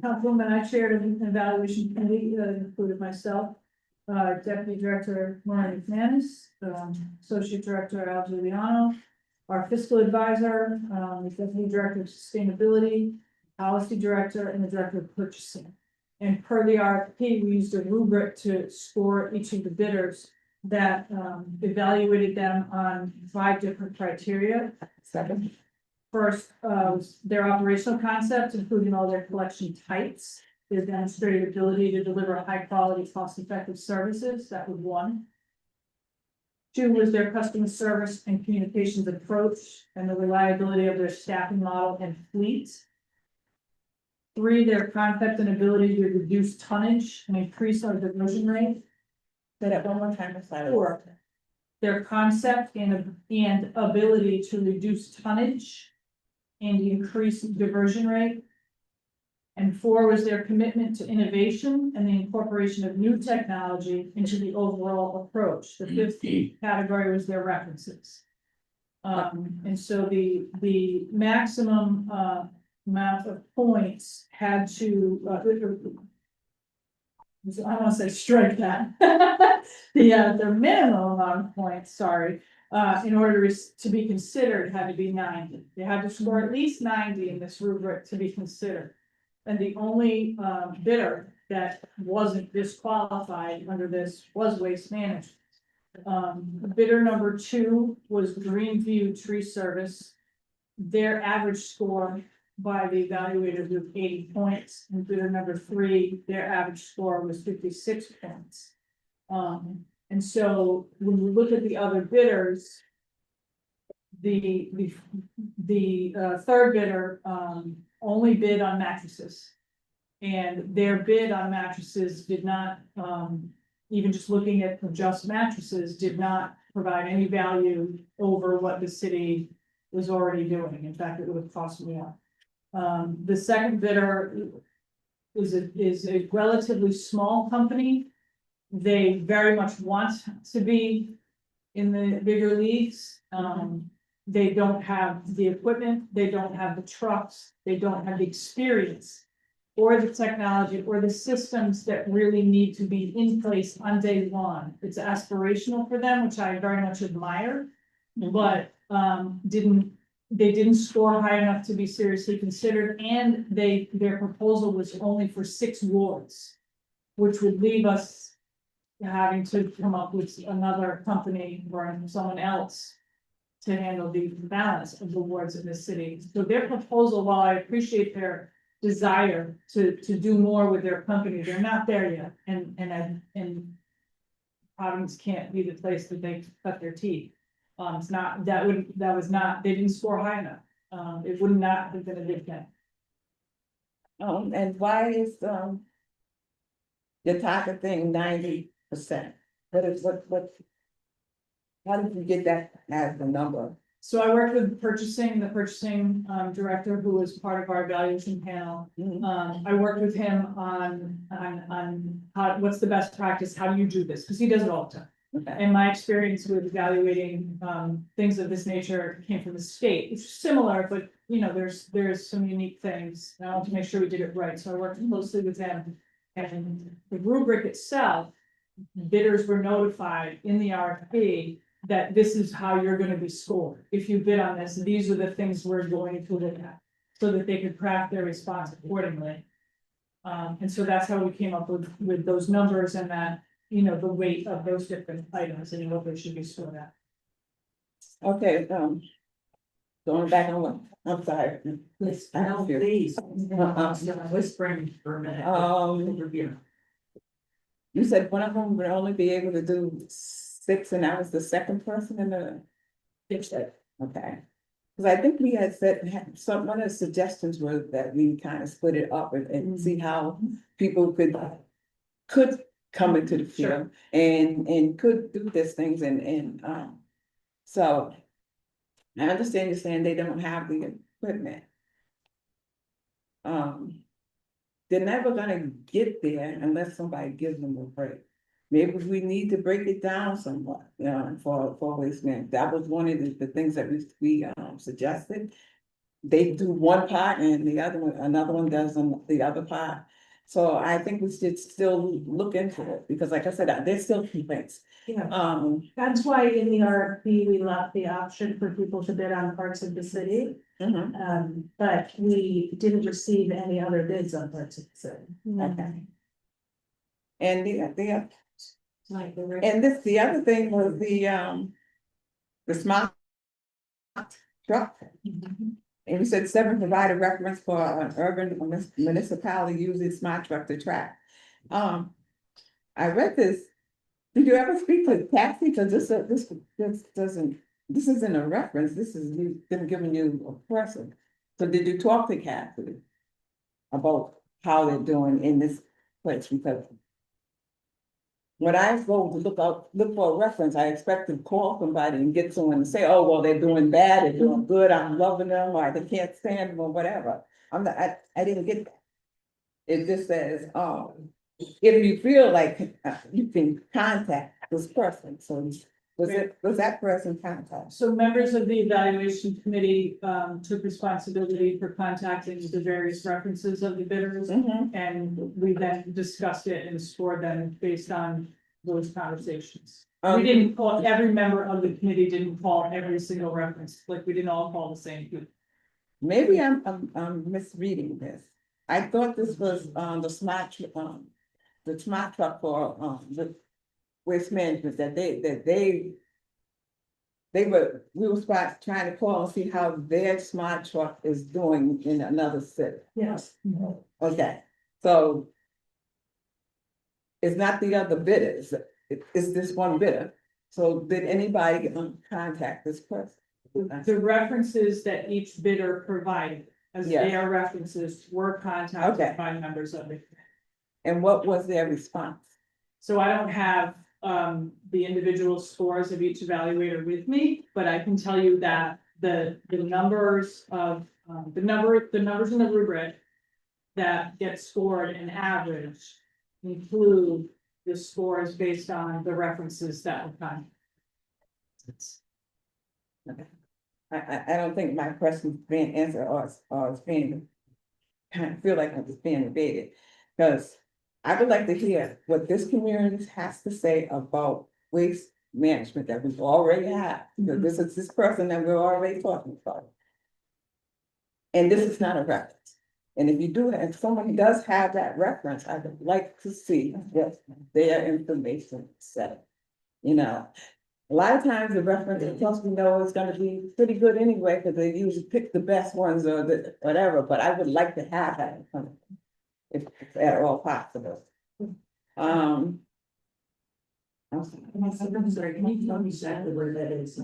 Councilwoman, I chaired an evaluation committee that included myself, Deputy Director Maureen McManus, Associate Director Al Giuliano, our Fiscal Advisor, the Deputy Director of Sustainability, Policy Director, and the Director of Purchasing. And per the RFP, we used a rubric to score each of the bidders that evaluated them on 5 different criteria. 7. First, was their operational concepts, including all their collection types, their demonstrated ability to deliver high quality, cost effective services. That was 1. 2 was their customer service and communications approach and the reliability of their staffing model and fleet. 3, their concept and ability to reduce tonnage and increase our diversion rate. Say that one more time. 4, their concept and ability to reduce tonnage and increase diversion rate. And 4 was their commitment to innovation and the incorporation of new technology into the overall approach. The 5th category was their references. And so the maximum amount of points had to, I want to say strike that. The minimum amount of points, sorry, in order to be considered had to be 90. They had to score at least 90 in this rubric to be considered. And the only bidder that wasn't disqualified under this was Waste Management. Bidder number 2 was Greenview Tree Service. Their average score by the evaluator was 80 points, and bidder number 3, their average score was 56 points. And so when we look at the other bidders, the 3rd bidder only bid on mattresses. And their bid on mattresses did not, even just looking at just mattresses, did not provide any value over what the city was already doing. In fact, it would have cost more. The second bidder is a relatively small company. They very much want to be in the bigger leagues. They don't have the equipment, they don't have the trucks, they don't have the experience or the technology or the systems that really need to be in place on day 1. It's aspirational for them, which I very much admire, but they didn't score high enough to be seriously considered, and their proposal was only for 6 wards, which would leave us having to come up with another company or someone else to handle the balance of the wards in the city. So their proposal, while I appreciate their desire to do more with their company, they're not there yet. And Providence can't be the place that they cut their teeth. It's not, they didn't score high enough. It would not have been a good thing. And why is the target thing 90%? How did you get that as the number? So I worked with the purchasing director, who was part of our evaluation panel. I worked with him on how, what's the best practice, how do you do this? Because he does it all the time. Okay. And my experience with evaluating things of this nature came from the state. It's similar, but you know, there's some unique things. And I want to make sure we did it right. So I worked closely with them. And the rubric itself, bidders were notified in the RFP that this is how you're gonna be scored. If you bid on this, these are the things we're going to look at, so that they could craft their response accordingly. And so that's how we came up with those numbers and that, you know, the weight of those different items and what they should be scored at. Okay, going back on what, I'm sorry. Please, I no, feel- please. Uh-uh. Whispering for a minute. Um, You said one of them would only be able to do 6, and I was the second person in the, Fix it. okay. Cause I think we had said, some, one of the suggestions was that we kind of split it up and see how people could come into the field and could do these things and. So I understand you're saying they don't have the equipment. They're never gonna get there unless somebody gives them a break. Maybe we need to break it down somewhat, for waste management. That was one of the things that we suggested. They do one part and the other one, another one does the other part. So I think we should still look into it, because like I said, there's still complaints. Yeah, that's why in the RFP, we left the option for people to bid on parts of the city. Mhm. But we didn't receive any other bids on parts of the city. Okay. And the Like the. and the other thing was the smart truck. And we said 7 provided reference for an urban municipality using smart truck to track. I read this. Did you ever speak to Cassie? Because this isn't a reference. This is them giving you a person. So did you talk to Cassie about how they're doing in this place? Because when I go to look for a reference, I expect to call somebody and get someone to say, oh, well, they're doing bad, they're doing good, I'm loving them, or they can't stand them, or whatever. I didn't get that. It just says, if you feel like you can contact this person, so was that person contacted? So members of the evaluation committee took responsibility for contacting the various references of the bidders. And we then discussed it and scored them based on those conversations. We didn't call, every member of the committee didn't call every single reference, like we didn't all call the same people. Maybe I'm misreading this. I thought this was the smart truck for the waste management, we were trying to call and see how their smart truck is doing in another city. Yes. Okay, so it's not the other bidders, it's this one bidder. So did anybody contact this person? The references that each bidder provided as Yes. their references were contacted Okay. by members of it. And what was their response? So I don't have the individual scores of each evaluator with me, but I can tell you that the numbers of the numbers in the rubric that get scored and average include the scores based on the references that were done. I don't think my question's being answered or it's being, kind of feel like it's being debated. Because I would like to hear what this community has to say about waste management that we've already had. Because this is this person that we're already talking about. And this is not a reference. And if you do that, if someone does have that reference, I would like to see what their information said. You know, a lot of times the reference, of course, we know it's gonna be pretty good anyway, because they usually pick the best ones or the whatever, but I would like to have that in front of me, if at all possible. I'm sorry, can you tell me exactly where that is?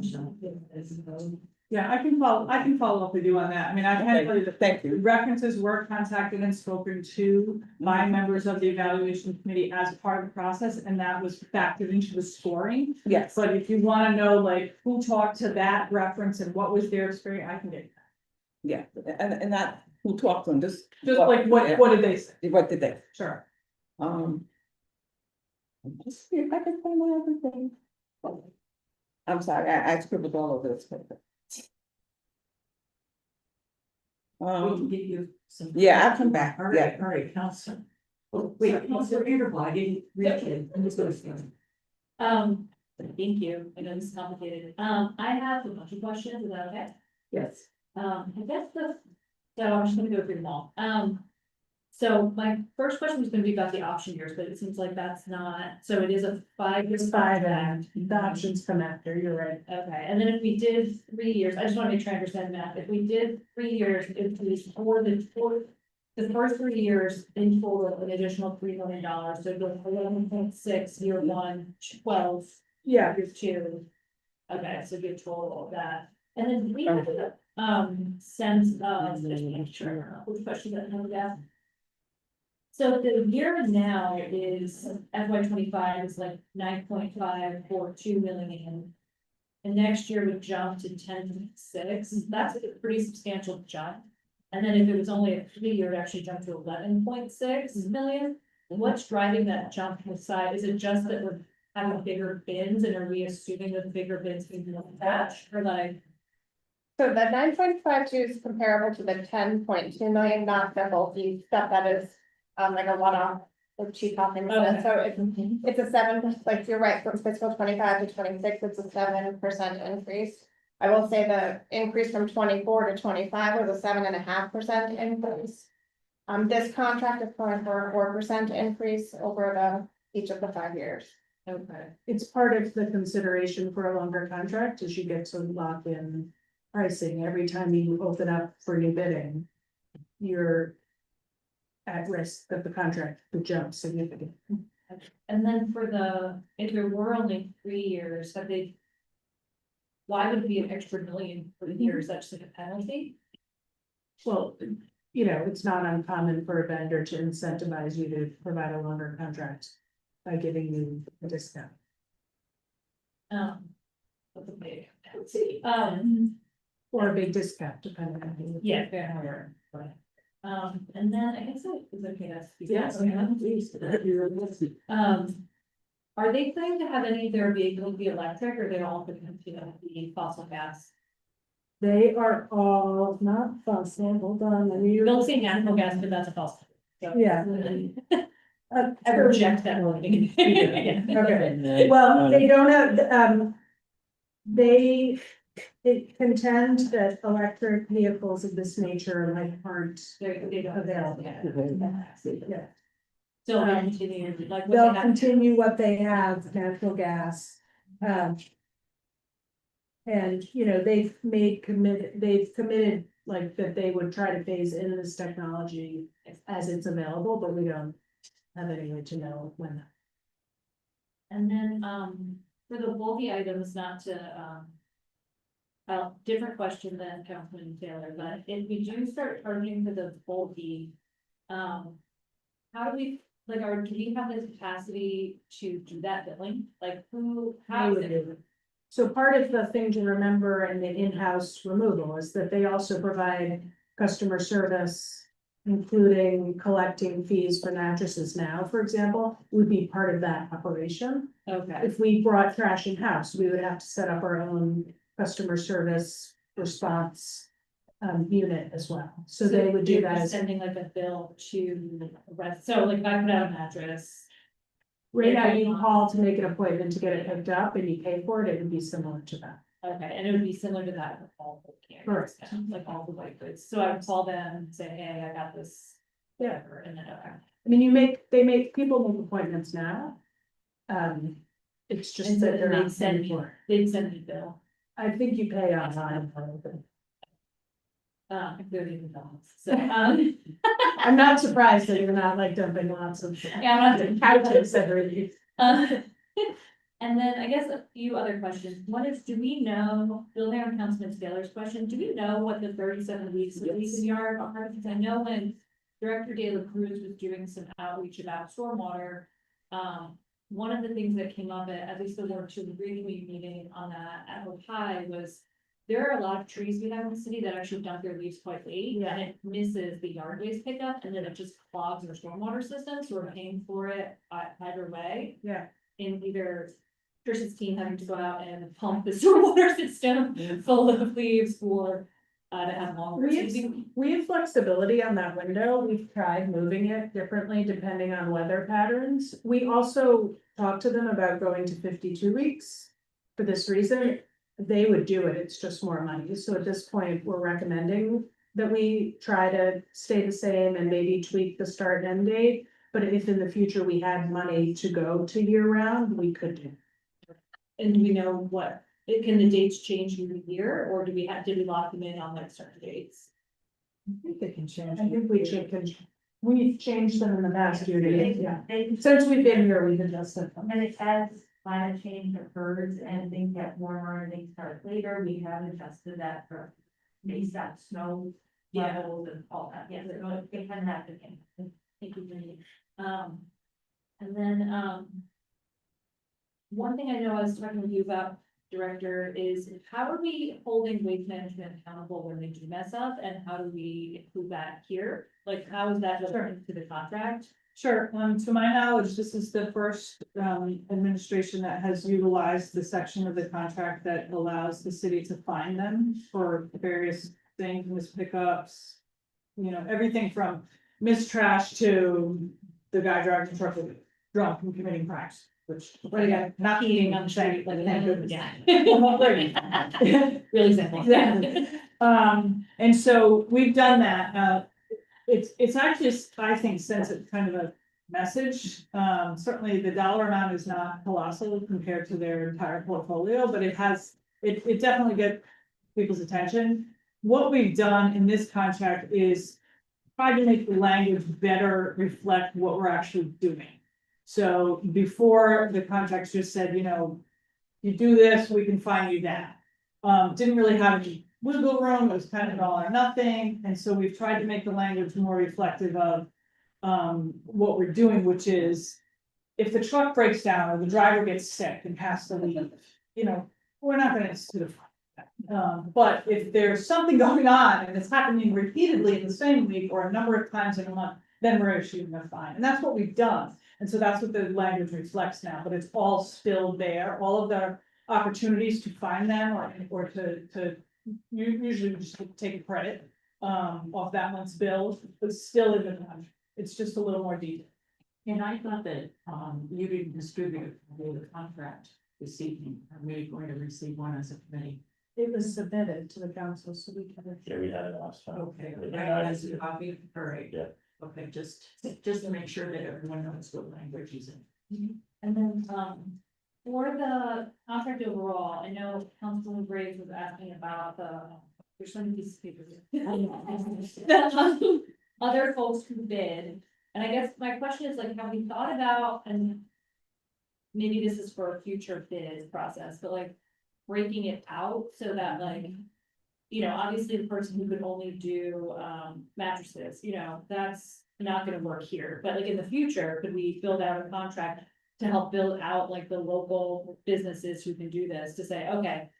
Yeah, I can follow up with you on that. I mean, I can tell you that Thank the you. references were contacted and spoken to by members of the evaluation committee as part of the process, and that was factored into the scoring. Yes, But if you wanna know like who talked to that reference and what was their experience, I can get that. yeah, and not who talked to them, just. Just like what did they say? What did they? Sure. Let's see if I can find everything. I'm sorry, I scribbled all over this paper. We can give you some. Yeah, I'll come back. All right, Counselor. Oh, wait, Counselor Ingervall, I didn't read it. I'm just gonna say. Thank you. I know this is complicated. I have a bunch of questions. Is that okay? Yes. I guess so I'm just gonna go through them all. So my first question was gonna be about the option years, but it seems like that's not, so it is a 5 year. It's 5 and the options come after, you're right. Okay, and then if we did 3 years, I just wanna make sure I understand the math. If we did 3 years, it was the first 3 years in total, an additional $3 million, so it goes 11.6, year 1, 12, Yeah, year 2. Okay, so good total of that. And then we have sense of, just make sure, which question that I have. So the year now is FY 25 is like 9.542 million. And next year would jump to 10.6. That's a pretty substantial jump. And then if it was only a 3 year, it actually jumped to 11.6 million. What's driving that jump to the side? Is it just that we're having bigger bins, and are we assuming that the bigger bins can be attached, or like? So the 9.52 is comparable to the 10.2 million, not the multi stuff that is, like a one-off, the chief talking about. So it's a 7%, like you're right, from fiscal 25 to 26, it's a 7% increase. I will say the increase from 24 to 25 was a 7.5% increase. This contract is going for a 4% increase over each of the 5 years. Okay. it's part of the consideration for a longer contract, is you get to lock in pricing every time you open up for new bidding. You're at risk that the contract could jump significantly. And then if there were only 3 years, why would it be an extra million for the year? Is that just like a penalty? Well, you know, it's not uncommon for a vendor to incentivize you to provide a longer contract by giving you a discount. That's a big penalty. Or a big discount, depending on who. Yeah, fair. And then I guess it was okay to speak. Are they planning to have any of their vehicles be electric, or they're all going to continue to be fossil gas? They are all not fossil, hold on, let me. Don't say natural gas, but that's a fossil. So- Yeah. I reject that one. Yeah. Okay, well, they don't have, they contend that electric vehicles of this nature aren't They don't. available. Yeah. So they'll continue, like. what They'll they have- continue what they have, natural gas. And, you know, they've committed like that they would try to phase in this technology as it's available, but we don't have any way to know when. And then, for the bulky items, not to, different question than Councilman Taylor, but if we do start charging for the bulky, how do we, like, do we have the capacity to do that billing? Like, how would is do it? it. So part of the thing to remember in the in-house removal is that they also provide customer service, including collecting fees for mattresses now, for example, would be part of that operation. Okay. If we brought trash in-house, we would have to set up our own customer service response unit as well. So they would do you're that just as, sending like a bill to the rest, so like if I put out a mattress. right now you call to make an appointment to get it picked up and you pay for it, it would be similar to that. Okay, and it would be similar to that with all the carriers, like all the white goods, so I would call them and say, hey, I got this. Yeah. Whatever, and then, okay. I mean, people make appointments now. It's just And that then they're they'd not send sending me, for. they'd send me a bill, I think you pay online. including the dogs, so, I'm not surprised that you're not like dumping lots of. Yeah, I'm not- Couches every. And then I guess a few other questions. One is, do we know, building on Councilman Taylor's question, do we know what the 37 weeks of lease in yard are? Because I know when Director De La Cruz was doing some outreach about stormwater, one of the things that came up at least the Ward 2 Green meeting on that at Hope High was there are a lot of trees we have in the city that actually dump their leaves quite late, and it misses the yard waste pickup, and then it just clogs our stormwater system, so we're paying for it either way. Yeah. In either Trish's team having to go out and pump the stormwater system full of leaves, or to have longer. We have flexibility on that window. We've tried moving it differently depending on weather patterns. We also talked to them about going to 52 weeks. For this reason, they would do it, it's just more money, so at this point, we're recommending that we try to stay the same and maybe tweak the start and end date. But if in the future we had money to go to year round, we could do. And do we know what, can the dates change in the year, or do we have, did we lock them in on like certain dates? I think they can change. I think we've changed them in the past year, yeah. They- Since we've been here, we've adjusted them. And it has climate change occurs and things get warmer and they start later, we have adjusted that for based on snow levels and all that, yes, it can happen. Thank you, Jenny. And then, one thing I know I was talking with you about, Director, is how are we holding waste management accountable when they do mess up, and how do we include that here? Like, how is that built into the contract? Sure, to my knowledge, this is the first administration that has utilized the section of the contract that allows the city to fine them for various things, missed pickups. You know, everything from missed trash to the guy driving the truck with drunk and committing crimes, which, but again, not Peeing on the street, like, thank goodness. Yeah. Really simple. Exactly. And so we've done that, it's actually, I think, sends it kind of a message. Certainly the dollar amount is not colossal compared to their entire portfolio, but it definitely gets people's attention. What we've done in this contract is try to make the language better reflect what we're actually doing. So before, the contracts just said, you know, you do this, we can fine you that. Didn't really have any wiggle room, it was kind of all or nothing, and so we've tried to make the language more reflective of what we're doing, which is if the truck breaks down or the driver gets sick and has to leave, you know, we're not gonna institute a fine. But if there's something going on and it's happening repeatedly in the same week or a number of times in a month, then we're issuing a fine, and that's what we've done. And so that's what the language reflects now, but it's all still there, all of the opportunities to find them or to usually we just take a credit off that month's bill, but still in the contract. It's just a little more detailed. And I thought that, you didn't distribute the contract this evening, are we going to receive one as a committee? It was submitted to the council, so we can. Yeah, we had it last time. Okay, Yeah, as a copy, all right. Yeah. Okay, just to make sure that everyone knows what language is in. And then, for the contract overall, I know Councilman Graves was asking about there's so many pieces of paper. The other folks who bid, and I guess my question is like, have we thought about, and maybe this is for a future bid process, but like breaking it out so that like, you know, obviously the person who could only do mattresses, you know, that's not gonna work here, but like in the future, could we build out a contract to help build out like the local businesses who can do this, to say, okay.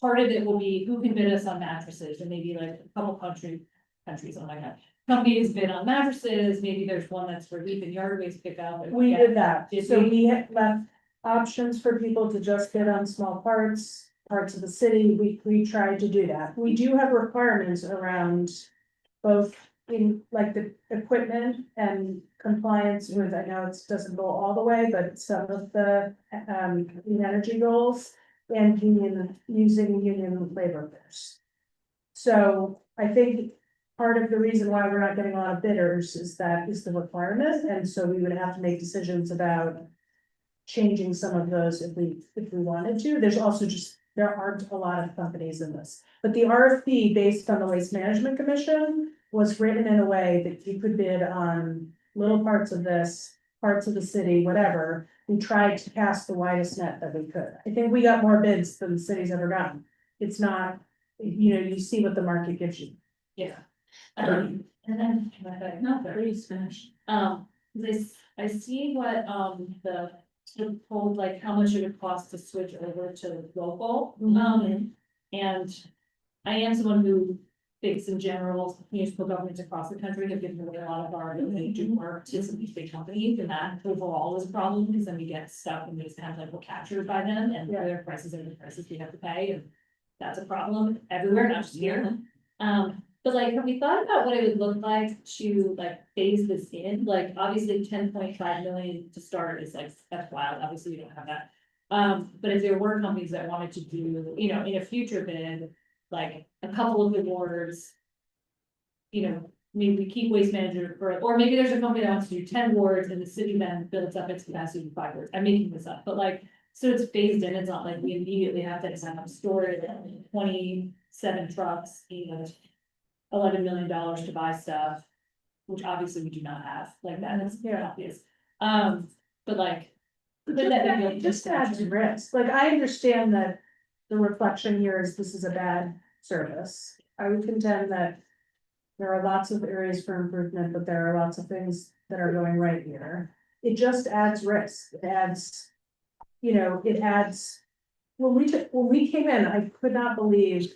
Part of it will be who can bid us on mattresses, and maybe like a couple countries, oh my god. Companies bid on mattresses, maybe there's one that's for leaf and yard waste pickup. We did that, Did so we? we had left options for people to just bid on small parts of the city, we tried to do that. We do have requirements around both in like the equipment and compliance with, I know it doesn't go all the way, but some of the clean energy goals and using union labor force. So I think part of the reason why we're not getting a lot of bidders is the requirement, and so we would have to make decisions about changing some of those if we wanted to. There's also there aren't a lot of companies in this, but the RFP based on the Waste Management Commission was written in a way that you could bid on little parts of this, parts of the city, whatever. We tried to cast the widest net that we could. I think we got more bids than the city's ever gotten. It's not, you know, you see what the market gives you. Yeah. And then, No, please finish. I see what, the told like how much it would cost to switch over to local. And I am someone who thinks in general, municipal governments across the country have given away a lot of our ability to do work to some of these big companies, and that overall is a problem, because then we get stuff and we just have like we're captured by them, and their prices are the prices we have to pay, and that's a problem everywhere, not just here. But like, have we thought about what it would look like to like phase this in? Like, obviously 10.5 million to start is like, that's wild, obviously we don't have that. But if there were companies that wanted to do, you know, in a future bid, like a couple of awards. You know, maybe we keep waste management for, or maybe there's a company that wants to do 10 wards and the city then builds up its capacity to 5 wards. I'm making this up, but like, so it's phased in, it's not like we immediately have to sign up storage, 27 trucks, you know, $11 million to buy stuff. Which obviously we do not have, like that is obvious. But like. It just adds risk, like I understand that the reflection here is this is a bad service. I would contend that. There are lots of areas for improvement, but there are lots of things that are going right here. It just adds risk, it adds. You know, it adds. When we came in, I could not believe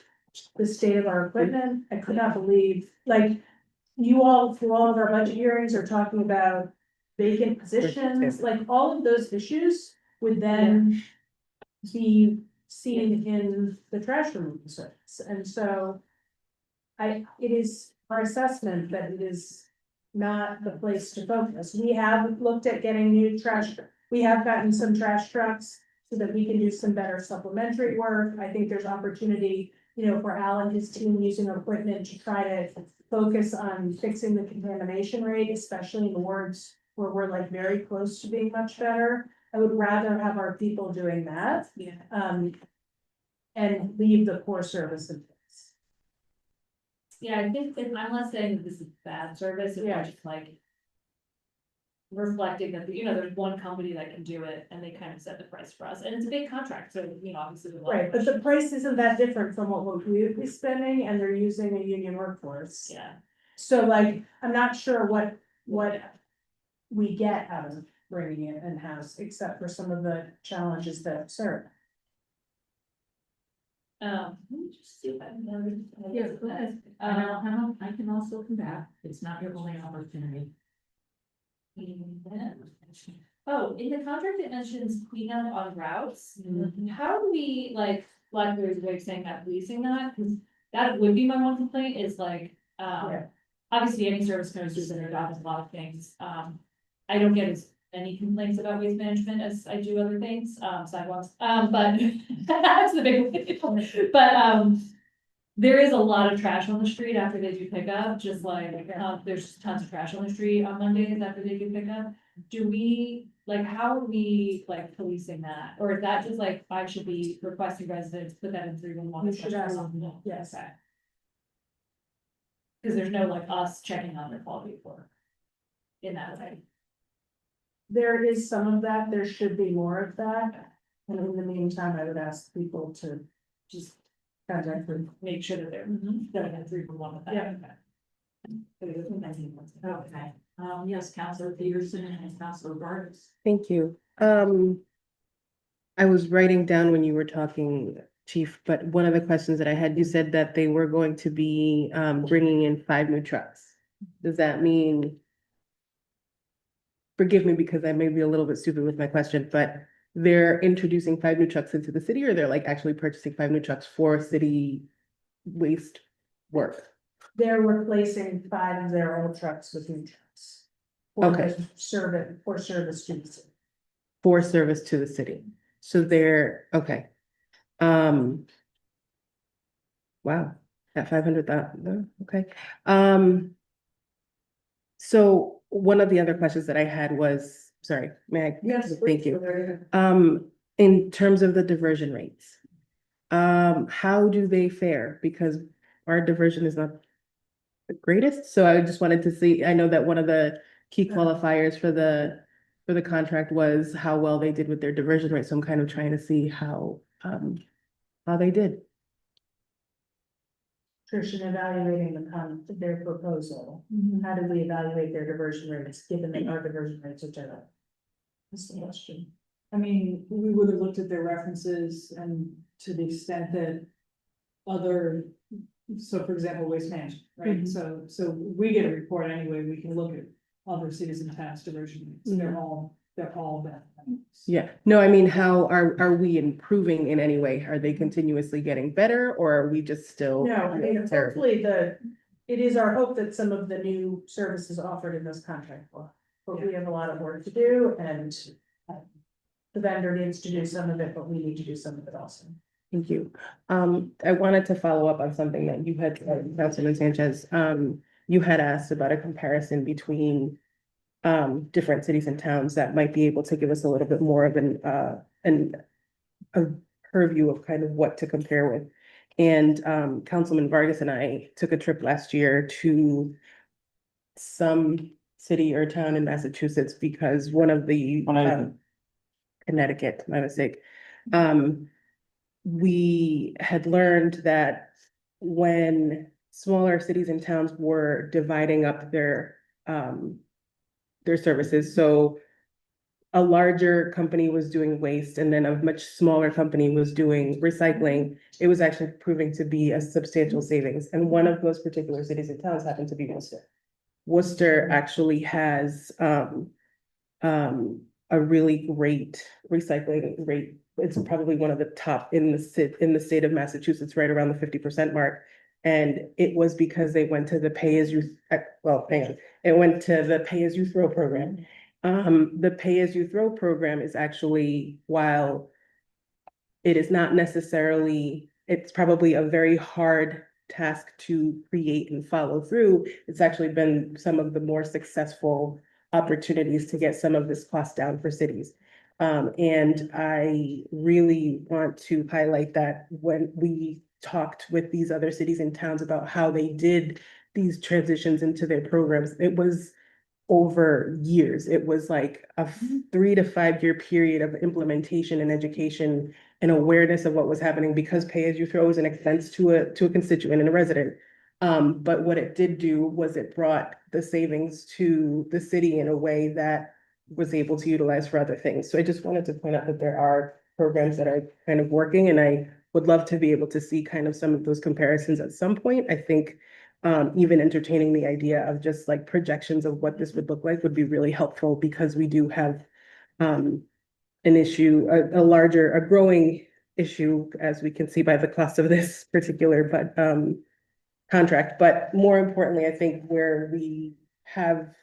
the state of our equipment, I could not believe, like. You all, through all of our budget hearings are talking about vacant positions, like all of those issues would then. Be seen in the trash removal service, and so. It is our assessment that it is not the place to focus. We have looked at getting new trash, we have gotten some trash trucks. So that we can do some better supplementary work. I think there's opportunity, you know, for Al and his team using equipment to try to focus on fixing the contamination rate, especially in the wards where we're like very close to being much better. I would rather have our people doing that. Yeah. And leave the core service in place. Yeah, I think that I'm not saying that this is bad service, it's Yeah. just like. Reflecting that, you know, there's one company that can do it and they kind of set the price for us, and it's a big contract, so, you know, obviously. there's a lot of Right, but the price isn't that different from what we would be spending, and they're using a union workforce. Yeah, So like, I'm not sure what we get out of bringing it in-house, except for some of the challenges that serve. let me just see if I can. Yeah, go ahead. I can also come back, it's not your only opportunity. Oh, in the contract it mentions cleanup on routes, Mhm. how do we like there's a way of saying that, policing that, because that would be my one complaint is like, Yeah. obviously any service knows does their job with a lot of things, I don't get as many complaints about waste management as I do other things, sidewalks, but that's the big one. But, there is a lot of trash on the street after they do pickup, just like, there's tons of trash on the street on Mondays after they do pickup. Do we, like, how are we, like, policing that, or is that just like, I should be requesting residents put that in 311? You should ask them, yes. Okay. Cause there's no like us checking on their quality of work. In that way. There is some of that, there should be more of that, and in the meantime, I would ask people to just contact them. Make sure that they're, that I 311 with that. Yeah. Okay, yes, Councilor Peterson and Councilor Vargas. Thank you. I was writing down when you were talking, Chief, but one of the questions that I had, you said that they were going to be bringing in 5 new trucks. Does that mean? Forgive me because I may be a little bit stupid with my question, but they're introducing 5 new trucks into the city, or they're like actually purchasing 5 new trucks for city waste work? They're replacing 5 of their old trucks with new trucks. Okay. For service to the city. For service to the city. So they're, okay. Wow, at 500,000, okay. So one of the other questions that I had was, sorry, may I? Yes, Thank please. you. In terms of the diversion rates, how do they fare? Because our diversion is not the greatest, so I just wanted to see, I know that one of the key qualifiers for the contract was how well they did with their diversion rate, so I'm kind of trying to see how they did. Trish, in evaluating their proposal, how do we evaluate their diversion rates, given that our diversion rates are general? That's the question. I mean, we would have looked at their references and to the extent that other, so for example, waste management, right? So we get a report anyway, we can look at other cities and towns diversion rates, they're all bad. Yeah, no, I mean, how are we improving in any way? Are they continuously getting better, or are we just still? No, I mean, terrible? hopefully It is our hope that some of the new services offered in this contract will, but we have a lot of work to do and. The vendor needs to do some of it, but we need to do some of it also. Thank you. I wanted to follow up on something that you had, Councilman Sanchez, you had asked about a comparison between different cities and towns that might be able to give us a little bit more of a purview of kind of what to compare with. And Councilman Vargas and I took a trip last year to some city or town in Massachusetts because one of the Connecticut, my mistake. We had learned that when smaller cities and towns were dividing up their services, so a larger company was doing waste and then a much smaller company was doing recycling, it was actually proving to be a substantial savings. And one of those particular cities and towns happened to be Worcester. Worcester actually has a really great recycling rate. It's probably one of the top in the state of Massachusetts, right around the 50% mark. And it was because they went to the it went to the pay as you throw program. The pay as you throw program is actually, while it is not necessarily, it's probably a very hard task to create and follow through. It's actually been some of the more successful opportunities to get some of this cost down for cities. And I really want to highlight that when we talked with these other cities and towns about how they did these transitions into their programs, it was over years. It was like a 3 to 5 year period of implementation and education and awareness of what was happening, because pay as you throw is an expense to a constituent and a resident. But what it did do was it brought the savings to the city in a way that was able to utilize for other things. So I just wanted to point out that there are programs that are kind of working, and I would love to be able to see kind of some of those comparisons at some point. I think even entertaining the idea of just like projections of what this would look like would be really helpful, because we do have an issue, a growing issue, as we can see by the cost of this particular contract. But more importantly, I think where we have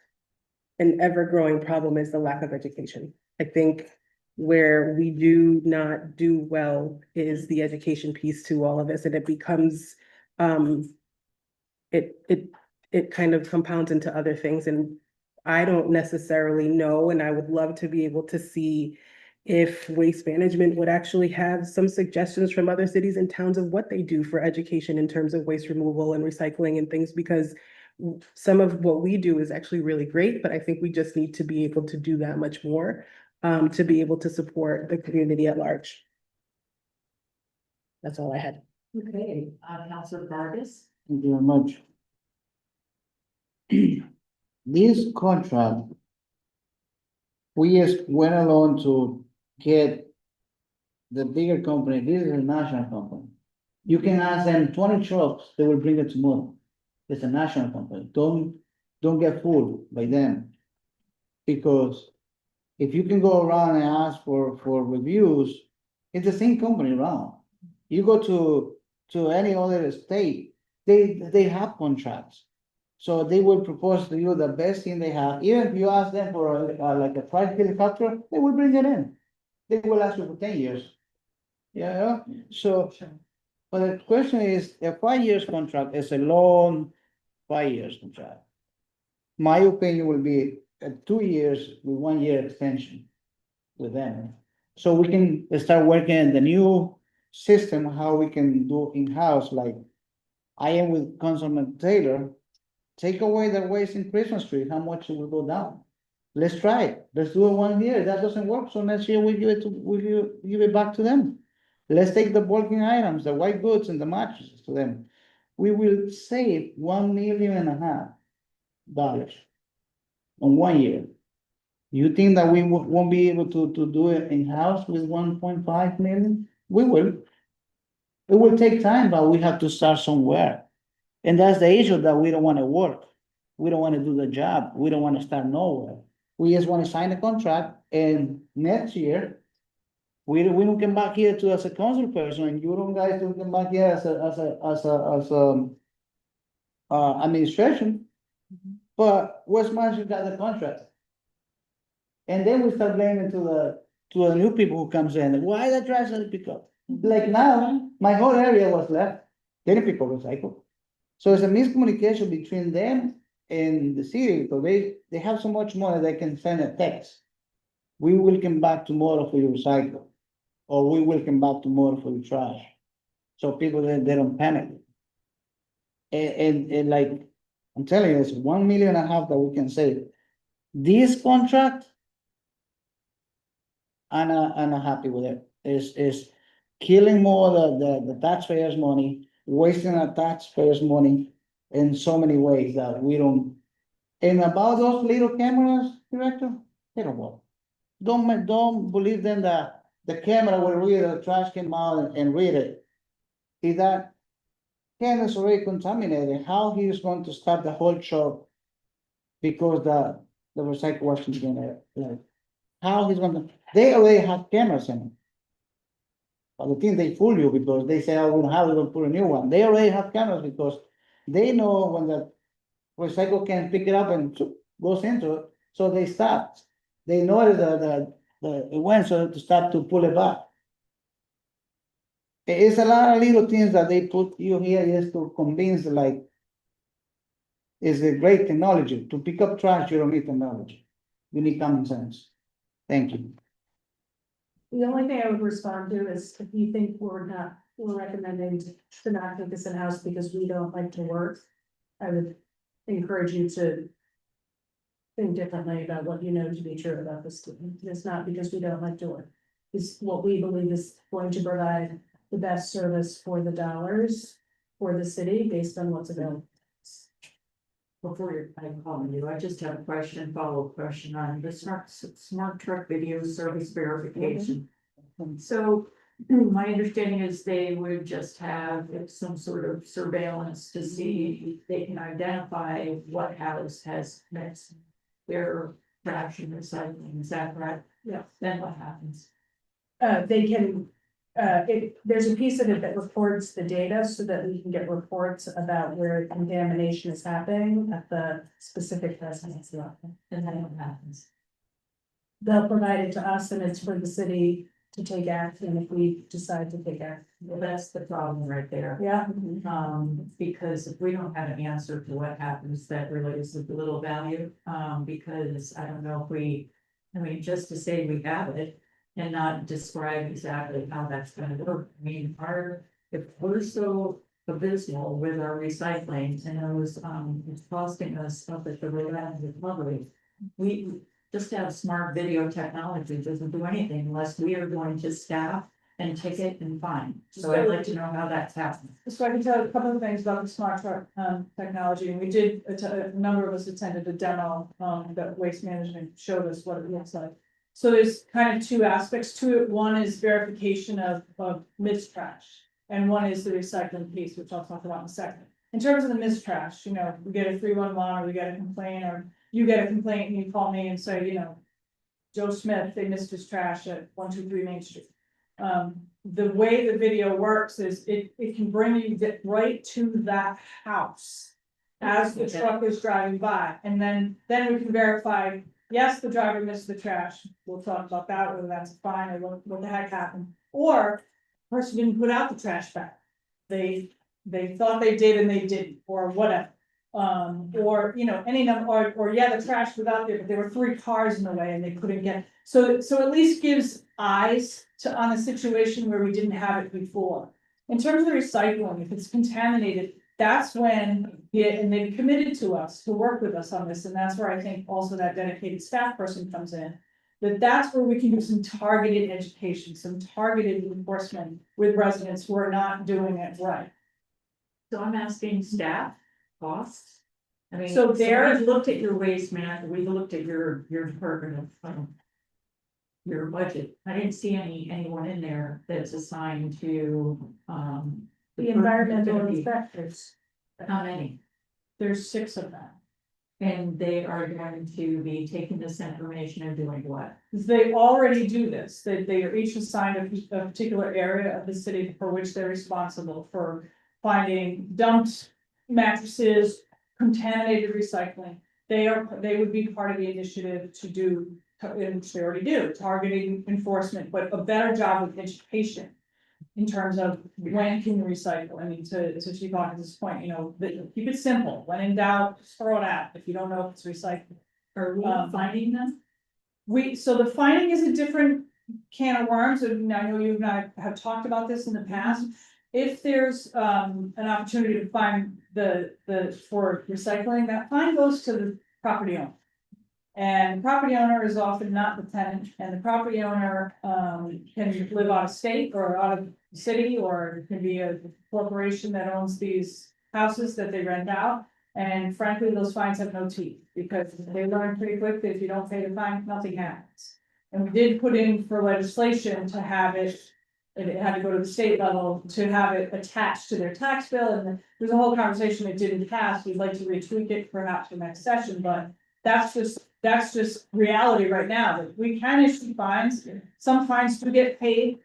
an ever-growing problem is the lack of education. I think where we do not do well is the education piece to all of this, and it becomes it kind of compounds into other things. And I don't necessarily know, and I would love to be able to see if Waste Management would actually have some suggestions from other cities and towns of what they do for education in terms of waste removal and recycling and things, because some of what we do is actually really great, but I think we just need to be able to do that much more to be able to support the community at large. That's all I had. Okay, Councilor Vargas. Thank you very much. This contract, we just went along to get the bigger company. This is a national company. You can ask them 20 trucks, they will bring it tomorrow. It's a national company. Don't get fooled by them. Because if you can go around and ask for reviews, it's the same company around. You go to any other state, they have contracts. So they will propose to you the best thing they have. Even if you ask them for like a private helicopter, they will bring it in. They will ask you for 10 years. Yeah, so, but the question is, a 5 years contract is a long 5 years contract. My opinion will be 2 years with 1 year extension with them. So we can start working on the new system, how we can do in-house, like I am with Councilman Taylor. Take away the waste in Christmas tree, how much it will go down? Let's try it. Let's do it 1 year. If that doesn't work, so next year we give it back to them. Let's take the bulking items, the white goods and the mattresses to them. We will save $1.5 million on 1 year. You think that we won't be able to do it in-house with 1.5 million? We will. It will take time, but we have to start somewhere. And that's the issue, that we don't want to work. We don't want to do the job. We don't want to start nowhere. We just want to sign a contract, and next year, we don't come back here to as a council person, and you don't guys don't come back here as administration. But West Manchester got the contract. And then we start blaming to the new people who comes in, why the trash doesn't pick up? Like now, my whole area was left, then people recycle. So it's a miscommunication between them and the city, because they have so much money, they can send a text. We will come back tomorrow for your recycle, or we will come back tomorrow for your trash. So people, they don't panic. And like, I'm telling you, it's 1.5 million that we can save. This contract, I'm not happy with it. It's killing more the taxpayers' money, wasting our taxpayers' money in so many ways that we don't. And about those little cameras, director, they don't work. Don't believe them that the camera will read the trash came out and read it. If that can is already contaminated, how he is going to start the whole show? Because the recycle wasn't gonna, like, how he's gonna, they already have cameras in it. But the thing, they fool you because they say, oh, we don't have, we're gonna put a new one. They already have cameras because they know when the recycle can pick it up and goes into it, so they stop. They know it went, so to stop to pull it back. It's a lot of little things that they put you here just to convince, like, it's a great technology. To pick up trash, you don't need technology. You need common sense. Thank you. The only thing I would respond to is if you think we're recommending to not take this in-house because we don't like to work. I would encourage you to think differently about what you know to be true about this team. It's not because we don't like to work. It's what we believe is going to provide the best service for the dollars for the city based on what's available. Before I call you, I just have a question, follow-up question on the smart truck video service verification. So my understanding is they would just have some sort of surveillance to see if they can identify what house has mixed their trash and recycling, is that right? Yeah. Then what happens? They can, there's a piece of it that records the data so that we can get reports about where contamination is happening at the specific residence level. And then what happens? They'll provide it to us and it's for the city to take action if we decide to take action. Well, that's the problem right there. Yeah. Because if we don't have an answer to what happens, that really is of little value, because I don't know if I mean, just to say we have it and not describe exactly how that's gonna work. I mean, if we're so abysmal with our recycling and those, it's costing us up at the Rhode Island Republic, we just have smart video technology doesn't do anything unless we are going to staff and ticket and fine. So I'd like to know how that's happening. So I can tell a couple of things about the smart truck technology, and we did, a number of us attended a demo that Waste Management showed us what it looks like. So there's kind of two aspects to it. One is verification of mixed trash, and one is the recycling piece, which I'll talk about in a second. In terms of the mixed trash, we get a 311 or we get a complaint, or you get a complaint and you call me and say, Joe Smith, they missed his trash at 123 Main Street. The way the video works is it can bring you right to that house as the truck is driving by, and then we can verify, yes, the driver missed the trash. We'll talk about that, whether that's fine or what the heck happened, or the person didn't put out the trash bag. They thought they did and they didn't, or whatever. Or, any number, or yeah, the trash was out there, but there were 3 cars in the way and they couldn't get. So at least gives eyes on a situation where we didn't have it before. In terms of the recycling, if it's contaminated, that's when, and they've committed to us to work with us on this, and that's where I think also that dedicated staff person comes in. That's where we can do some targeted education, some targeted enforcement with residents who are not doing it right. So I'm asking staff costs. I mean, So we've looked at your waste man, we've looked at your department of, your budget. I didn't see anyone in there that's assigned to, The environmental inspectors, How many? there's 6 of them. And they are going to be taking this information and doing what? They already do this, they are each assigned a particular area of the city for which they're responsible for finding dumped mattresses, contaminated recycling. They would be part of the initiative to do, and they already do, targeting enforcement, but a better job with education. In terms of when can you recycle, I mean, to Chief Hawkins' point, you know, keep it simple, when in doubt, just throw it out, if you don't know if it's recyclable. Are we finding them? So the finding is a different can of worms, and I know you and I have talked about this in the past. If there's an opportunity to find for recycling, that fine goes to the property owner. And the property owner is often not the tenant, and the property owner can live out of state or out of the city, or it can be a corporation that owns these houses that they rent out. And frankly, those fines have no teeth, because they learn pretty quickly, if you don't pay the fine, nothing happens. And we did put in for legislation to have it, and it had to go to the state level, to have it attached to their tax bill, and there's a whole conversation that didn't pass, we'd like to retweak it perhaps for next session, but that's just reality right now, that we can issue fines, some fines do get paid.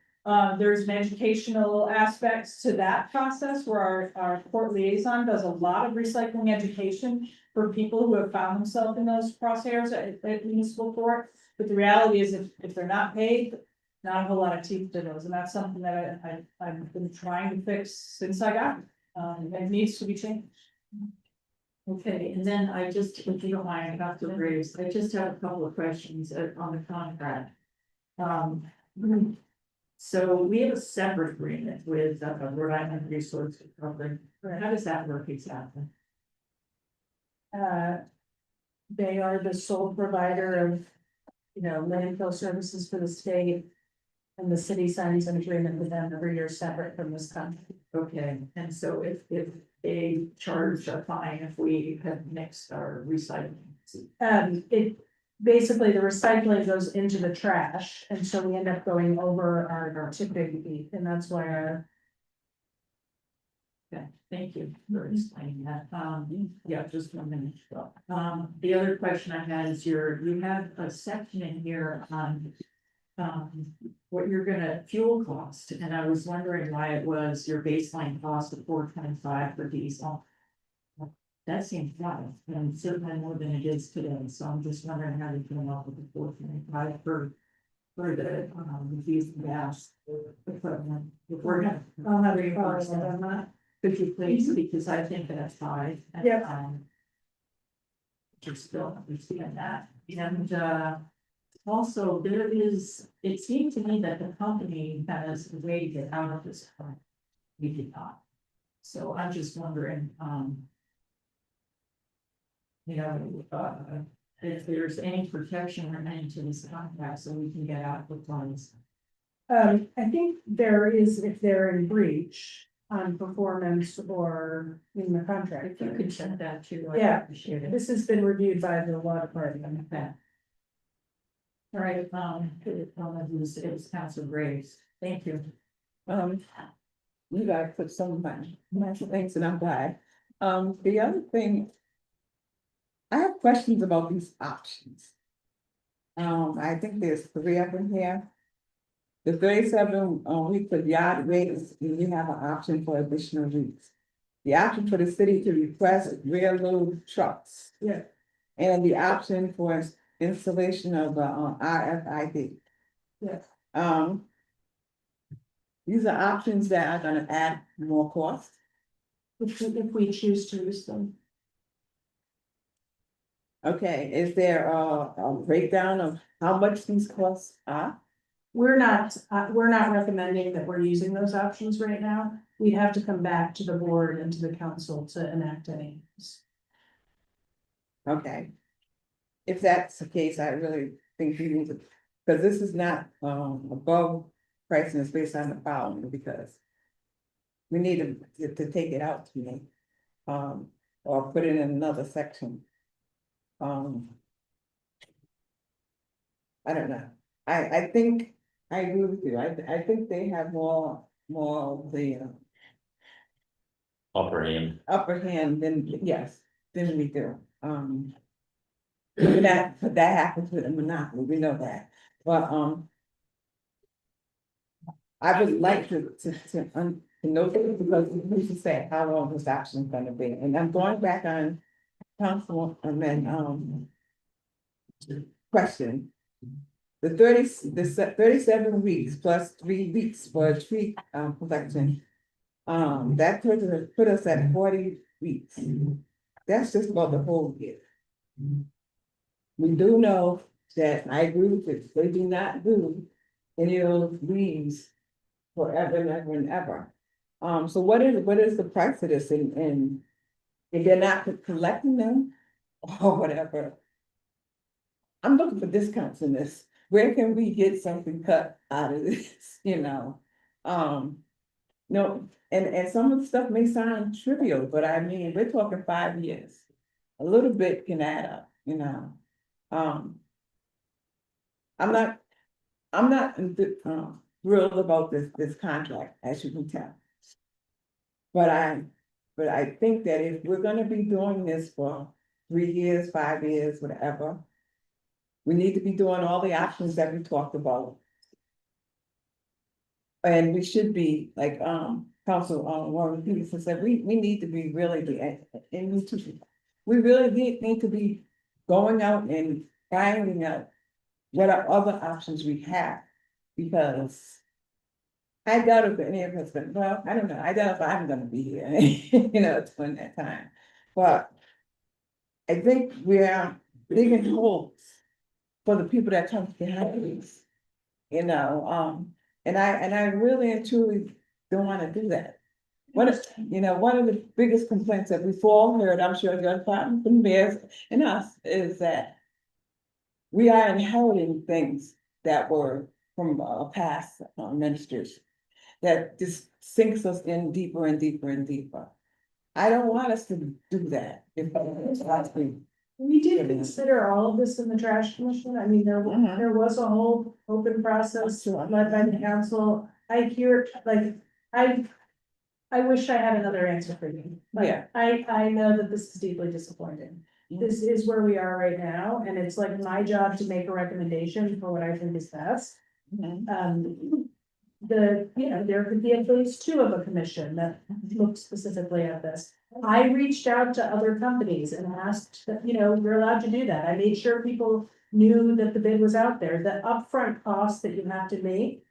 There's an educational aspects to that process, where our court liaison does a lot of recycling education for people who have found themselves in those crosshairs at municipal court. But the reality is, if they're not paid, not a whole lot of teeth to those, and that's something that I've been trying to fix since I got it. It needs to be changed. Okay, and then I just, if you don't mind, Dr. Graves, I just have a couple of questions on the contract. So we have a separate agreement with Rhode Island Resource Recovery. How does that work exactly? They are the sole provider of, you know, landfill services for the state. And the city signs an agreement with them every year separate from this contract. Okay, and so if they charge a fine if we have mixed our recycling. It, basically, the recycling goes into the trash, and so we end up going over our tipping fee, and that's why our. Okay, thank you for explaining that. Yeah, just 1 minute. The other question I had is you have a section in here on what you're gonna fuel cost, and I was wondering why it was your baseline cost of $4.25 for diesel. That seems high, and certainly more than it is today, so I'm just wondering how you came up with the $4.25 for the diesel gas equipment. If we're gonna, I'll have you a follow up on that. could you please, because I think that's high. And, Yeah. Just still understand that, and also there is, it seemed to me that the company has a way to get out of this. We did not. So I'm just wondering, you know, if there's any protection remaining to this contract, so we can get out the funds. I think there is, if they're in breach on performance or in the contract. If you could send that to. Yeah. I appreciate it. This has been reviewed by the law department. Okay. All right, it was Council Graves. Thank you. You guys put some of my things, and I'm glad. The other thing, I have questions about these options. I think there's 3 of them here. The 37 weeks of yard rates, and you have an option for additional weeks. The option for the city to request rear load trucks. Yeah. And the option for installation of RFID. Yes. These are options that are gonna add more cost. If we choose to use them. Okay, is there a breakdown of how much these costs are? We're not recommending that we're using those options right now. We'd have to come back to the board and to the council to enact any. Okay. If that's the case, I really think we need to, because this is not above pricing, it's based on the following, because we need to take it out to me, or put it in another section. I don't know. I think I agree with you. I think they have more of the Upper hand. upper hand than, yes, than we do. That happens with a monopoly, we know that, but I would like to And those, because we used to say, how long this action is gonna be, and I'm going back on Councilman, question. The 37 weeks plus 3 weeks for tree, collection. That put us at 40 weeks. That's just about the whole year. We do know that I agree with it, they do not do any of those leaves forever and ever and ever. So what is the price of this, and if they're not collecting them or whatever? I'm looking for discounts in this. Where can we get something cut out of this, you know? No, and some of the stuff may sound trivial, but I mean, we're talking 5 years. A little bit can add up, you know? I'm not thrilled about this contract, as you can tell. But I think that if we're gonna be doing this for 3 years, 5 years, whatever, we need to be doing all the options that we talked about. And we should be, like, Warren Peterson said, we need to be really we really need to be going out and finding out what are other options we have, because I doubt if any of us, well, I don't know, I doubt if I'm gonna be here, you know, during that time. But I think we are digging holes for the people that come behind us, you know, and I really and truly don't wanna do that. One of the biggest complaints that we've all heard, I'm sure the department, from mayors and us, is that we are inheriting things that were from past ministers, that just sinks us in deeper and deeper and deeper. I don't want us to do that. We did consider all of this in the trash commission. I mean, there was a whole open process led by the council. I hear, like, I wish I had another answer for you. But Yeah. I know that this is deeply disappointing. This is where we are right now, and it's like my job to make a recommendation for what I think is best. There could be at least 2 of a commission that look specifically at this. I reached out to other companies and asked that, we're allowed to do that. I made sure people knew that the bid was out there. The upfront cost that you have to make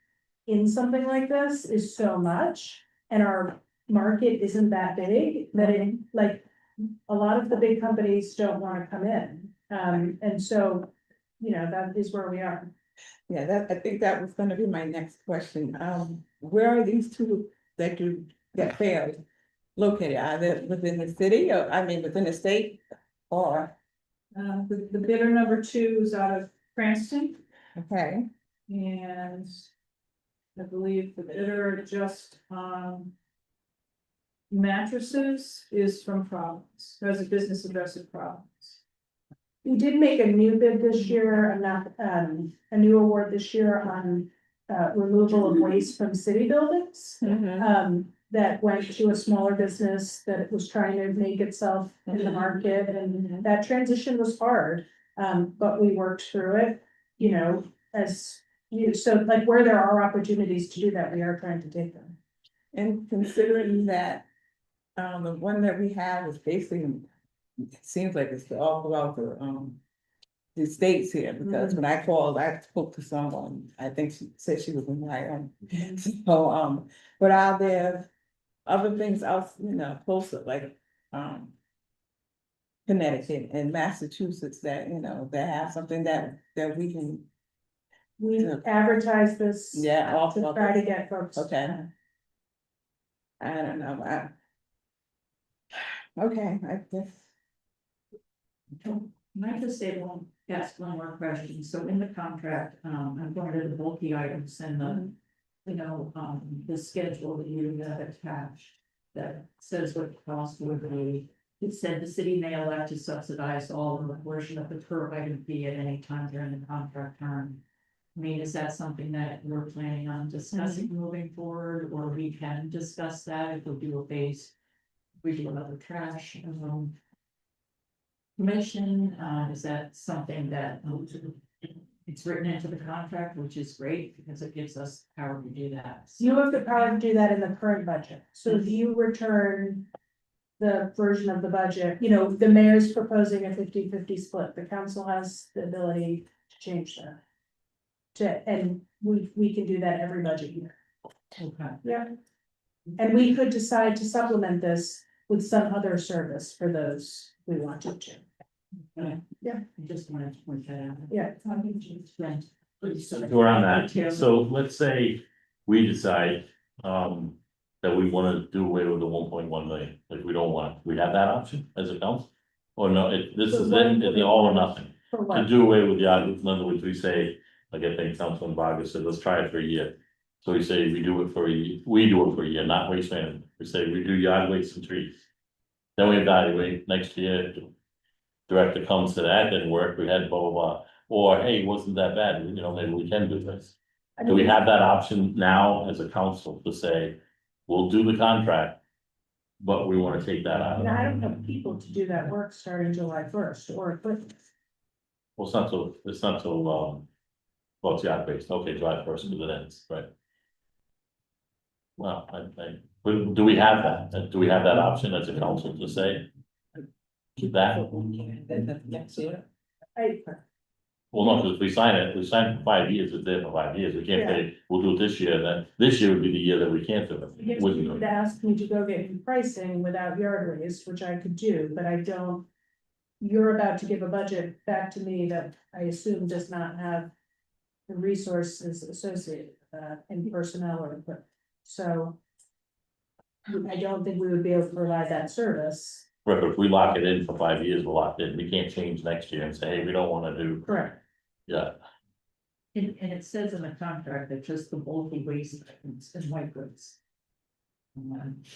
in something like this is so much, and our market isn't that big, that a lot of the big companies don't want to come in. And so, that is where we are. Yeah, I think that was gonna be my next question. Where are these 2 that failed located? Are they within the city, or, I mean, within the state, or? The bidder number 2 is out of Cranston, Okay, and I believe the bidder just mattresses is from Providence, has a business address in Providence. We did make a new bid this year, a new award this year on removal of waste from city buildings. That went to a smaller business that was trying to make itself in the market, and that transition was hard. But we worked through it, so like where there are opportunities to do that, we are trying to take them. and considering that, the one that we have is basically, it seems like it's all throughout the states here, because when I called, I spoke to someone, I think she said she was in Wyoming. So, but are there other things else, closer, like, Connecticut and Massachusetts that, that have something that we can, We advertise this. Yeah, To try to get folks. okay. I don't know, okay, I guess. Can I just ask one more question? So in the contract, I'm going to the bulky items and the schedule that you have attached that says what the cost would be. It said the city may elect to subsidize all or a portion of the per item fee at any time during the contract term. I mean, is that something that we're planning on discussing moving forward, or we can discuss that if we do a base? We do another trash commission, is that something that It's written into the contract, which is great because it gives us power to do that. You have the power to do that in the current budget, so if you return the version of the budget, you know, the mayor's proposing a 50-50 split, the council has the ability to change that. And we can do that every budget year. Okay. Yeah. And we could decide to supplement this with some other service for those we wanted to. Yeah. I just wanted to point that out. Yeah. So around that, so let's say we decide, that we wanna do away with the 1.1 million, like we don't want, we have that option as a council? Or no, this is then, it's all or nothing, For to what? do away with the odd, in other words, we say, like I think Councilman Vargas said, let's try it for a year. So we say we do it for a year, not waste management, we say we do yard waste and trees. Then we evaluate next year, director comes to that, didn't work, we had blah, blah, blah, or hey, wasn't that bad, you know, maybe we can do this. Do we have that option now as a council to say, we'll do the contract, but we wanna take that out? And I don't have people to do that work starting July 1st or equipment. Well, it's not till, well, it's yard based, okay, July 1st, because it ends, right? Well, but do we have that? Do we have that option as a council to say? Keep that? Next year. Well, no, because we sign it for 5 years, it's there for 5 years, we can't say, we'll do it this year, then this year would be the year that we can't do it. Yes, Wouldn't you do could it. ask me to go get you pricing without yard waste, which I could do, but I don't. You're about to give a budget back to me that I assume does not have the resources associated with that in personnel or equipment, so. I don't think we would be able to provide that service. Right, but if we lock it in for 5 years, we're locked in, we can't change next year and say, hey, we don't wanna do, Correct. yeah. And it says in the contract that just the bulky waste items and white goods.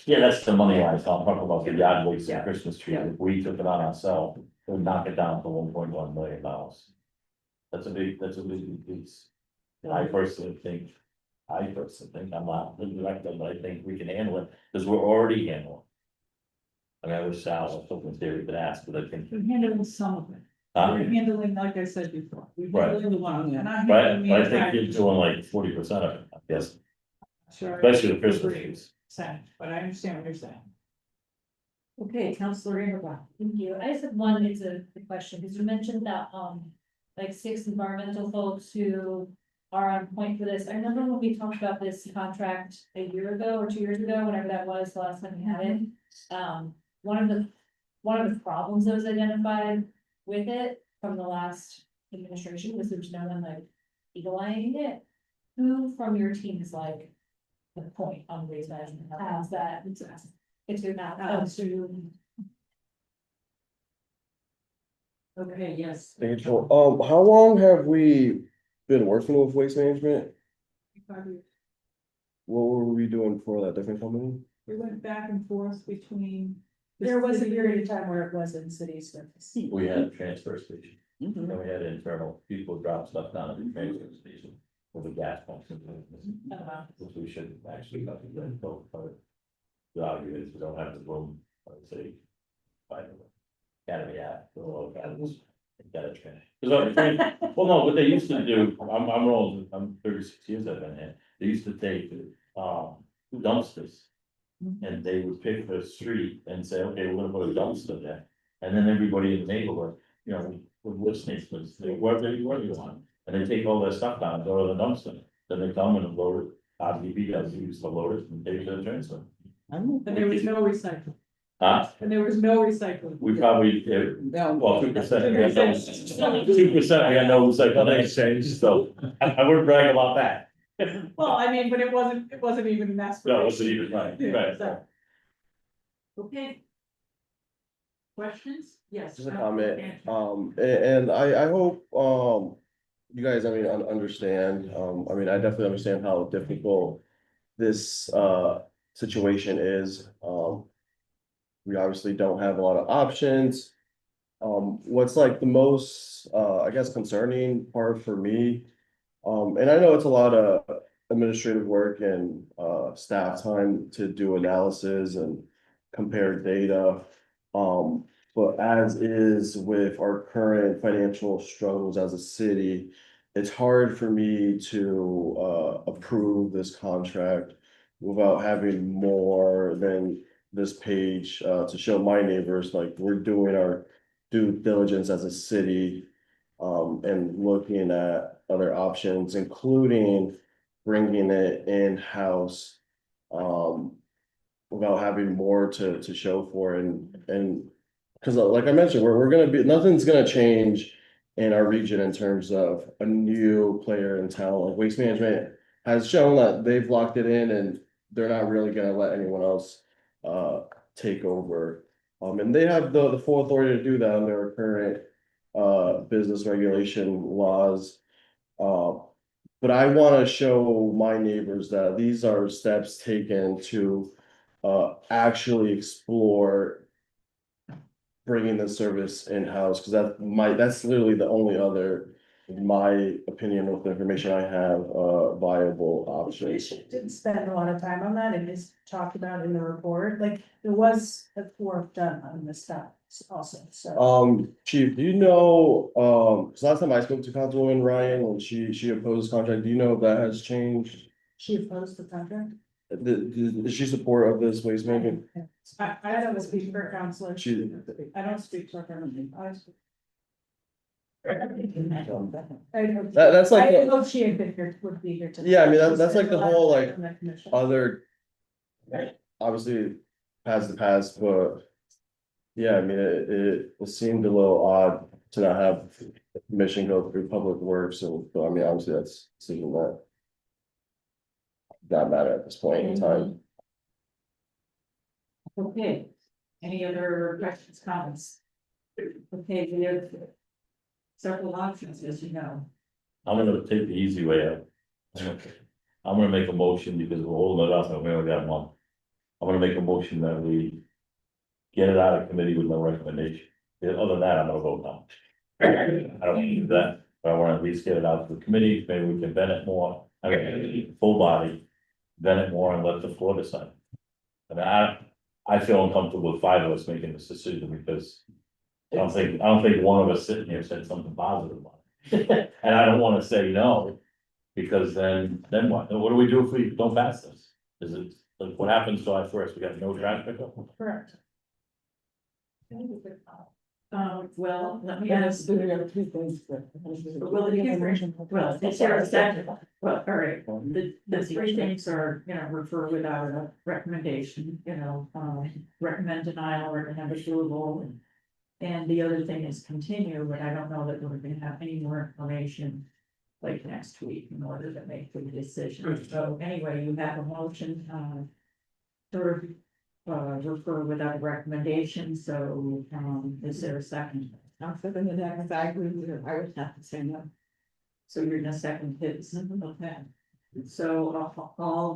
Yeah, that's the money I was talking about, the yard waste and Yeah. Christmas tree, Yeah. if we took it on ourselves, it would knock it down to $1.1 million. That's a big piece. And I personally think, I'm not the director, but I think we can handle it, because we're already handling. I mean, I wish Sal was something there we could ask, but I think, We're handling some of it. huh? We're handling, like I said before, we're Right. handling the one, and I'm But handling but I the think you're entire. doing like 40% of it, I guess, Sure. especially the Christmas trees. But I understand what you're saying. Okay, Counselor Ingerbach. Thank you. I just have one, it's a question, because you mentioned that, like 6 environmental folks who are on point for this. I remember when we talked about this contract a year ago or 2 years ago, whenever that was, the last time we had it. One of the problems that was identified with it from the last administration was there's no one like eagle-eyeing it. Who from your team is like the point on waste management? How's that? It's your mouth. Okay, yes. Thank you. How long have we been working with waste management? What were we doing for that different company? We went back and forth between. the There was a city- period of time where it was in city service. We had a transfer station, Mhm. and we had internal people drop stuff down at the transfer station with the gas pumps and things. Which we should actually have to do, but the argument is we don't have the room, I would say. By the way, Academy Act, or Academy, gotta train. Well, no, what they used to do, I'm old, I'm 36 years I've been here, they used to take, dumpsters. And they would pick the street and say, okay, we're gonna put a dumpster there, and then everybody in the neighborhood, you know, would listen, wherever you want. And they take all their stuff down, and go to the dumpster, then they come and load it, RDP does, used to load it and take it to the transfer. And there was no recycling, And and there was no recycling. we probably, No. well, 2%, we had no, 2%, we had no recycling exchange, so I wouldn't brag about that. Well, I mean, but it wasn't even an aspiration. No, it wasn't even right, Yeah, right. so- Okay. Questions? Yes. Just a comment, and I hope, you guys, I mean, understand, I mean, I definitely understand how difficult this, situation is, we obviously don't have a lot of options. What's like the most, I guess concerning part for me, and I know it's a lot of administrative work and, staff time to do analysis and compare data. But as is with our current financial struggles as a city, it's hard for me to approve this contract without having more than this page to show my neighbors, like, we're doing our due diligence as a city. And looking at other options, including bringing it in-house. Without having more to show for and. Cause like I mentioned, we're gonna be, nothing's gonna change in our region in terms of a new player in town. Like Waste Management has shown that they've locked it in and they're not really gonna let anyone else take over. And they have the full authority to do that under our current business regulation laws. But I wanna show my neighbors that these are steps taken to actually explore bringing the service in-house, because that's literally the only other, in my opinion, with the information I have, viable option. Didn't spend a lot of time on that and just talked about in the report, like, there was a work done on this stuff also, so. Chief, do you know, cause last time I spoke to Councilwoman Ryan, when she opposed contract, do you know if that has changed? She opposed the contract? Is she support of this waste management? I don't speak for counselor. She, I don't speak for her. that's like, I didn't know she had been here, would be here tonight. Yeah, I mean, that's like the whole, like, On that commission. other. Obviously, has the past, but. Yeah, I mean, it seemed a little odd to not have the commission go through public works, and, but I mean, obviously, that's a decision that. Not matter at this point in time. Okay, any other questions, comments? Okay, we have several options, as you know. I'm gonna take the easy way out. I'm gonna make a motion because we're holding it up and we only got one. I'm gonna make a motion that we get it out of committee with no recommendation. Other than that, I'm gonna vote no. I don't want to do that, but I wanna at least get it out to the committee, maybe we can vent it more, I mean, full body. Vent it more and let the floor decide. And I feel uncomfortable with five of us making this decision because. I don't think one of us sitting here said something positive about it. And I don't wanna say no, because then what? What do we do if we don't pass this? Is it, like, what happens July 1st? We got no trash pickup? Correct. Well, let me Yeah, ask. so there are two things. Well, is there a second? Well, all right, the three things are, refer without a recommendation, recommend denial, recommend approval. And the other thing is continue, but I don't know that we're gonna have any more information. Like next week in order to make the decision. So anyway, you have a motion, refer without a recommendation, so, is there a second? I'm second to that, because I agree with her, I would have to say no. So you're gonna second his, okay. So,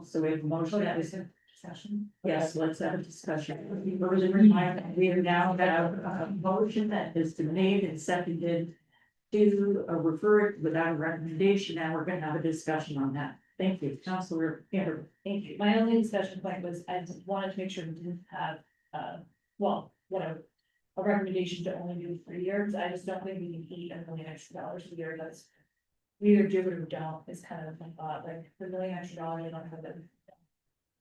so we have a motion, that is discussion? Yes, let's have a discussion. We now have a motion that has been made and seconded to refer it without a recommendation, now we're gonna have a discussion on that. Thank you, Councilor Campbell. Thank you. My only discussion point was I just wanted to make sure we didn't have, whatever. A recommendation to only do 3 years. I just don't think we can eat $1 million extra a year. That's. We either do it or don't, is kind of my thought, like $1 million extra, I don't have it.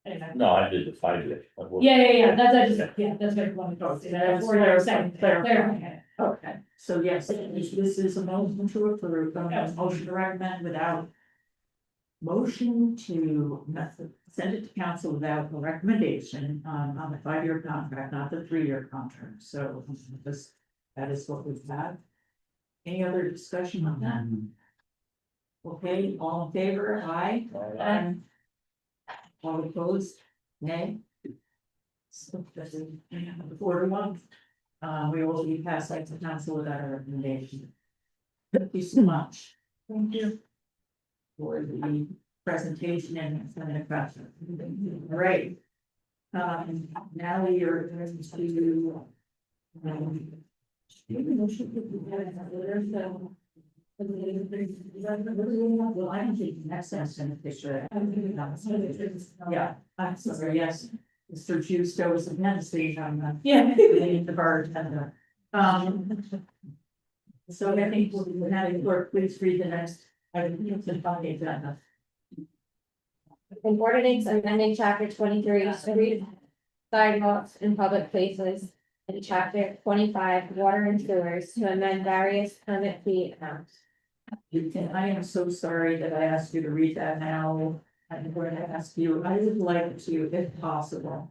Anyway. No, I did the 5 years. Yeah, that's what I wanted to say. That's what I was saying. Clarify. Okay, so yes, this is a motion to approve, a motion to recommend without. Motion to send it to council without a recommendation on the 5-year contract, not the 3-year contract, so that is what we've had. Any other discussion on that? Okay, all in favor, aye. All opposed, nay. So that's 4-1. We will be passed like the council without a recommendation. Thank you so much. Thank you. For the presentation and the question. All right. Now we are going to. Well, I don't think that's in the picture. Yeah, I'm sorry, yes. Mr. Justo is again saying the bartender. So I think we'll have a clerk, please read the next I think it's on the agenda. An ordinance amending chapter 23 street sidewalks in public places. And chapter 25 water and sewers to amend various permit fee amounts. And I am so sorry that I asked you to read that now. I'm going to ask you, I would like to, if possible,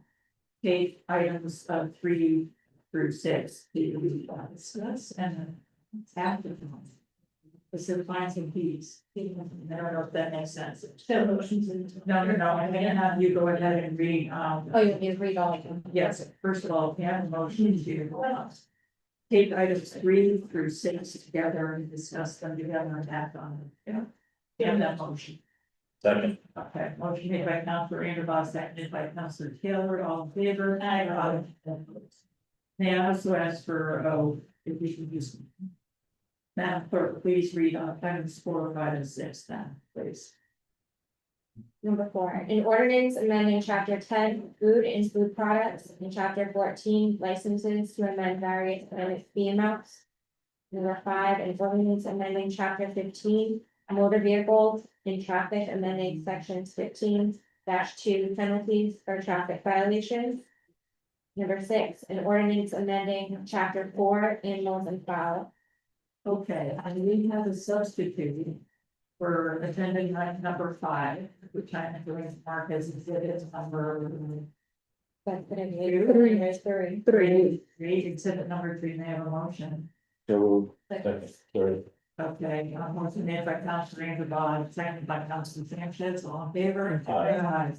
take items 3 through 6 to discuss and after. The fines and fees. I don't know if that makes sense. No, I'm gonna have you go ahead and read, Oh, you want me to read all of them? yes, first of all, we have a motion to take items 3 through 6 together and discuss them together and act on them. Yeah, that motion. Second. Okay, motion made by Councilor Anderson, seconded by Councilor Taylor, all in favor? Aye. May I also ask for, if we can use. Madam Clerk, please read on items 4, 5, and 6 then, please. Number 4, an ordinance amending chapter 10 food and food products and chapter 14 licenses to amend various permit fee amounts. Number 5, an ordinance amending chapter 15 motor vehicles in traffic amending sections 15-2 penalties for traffic violations. Number 6, an ordinance amending chapter 4 animals and fowl. Okay, and we have a substitute for agenda item number 5, which I am going to mark as exhibit number That's gonna be Three. 3. Exhibit number 3, may I have a motion? So, Second. sorry. Okay, motion made by Councilor Anderson, seconded by Councilor Sanchez, all in favor? Aye.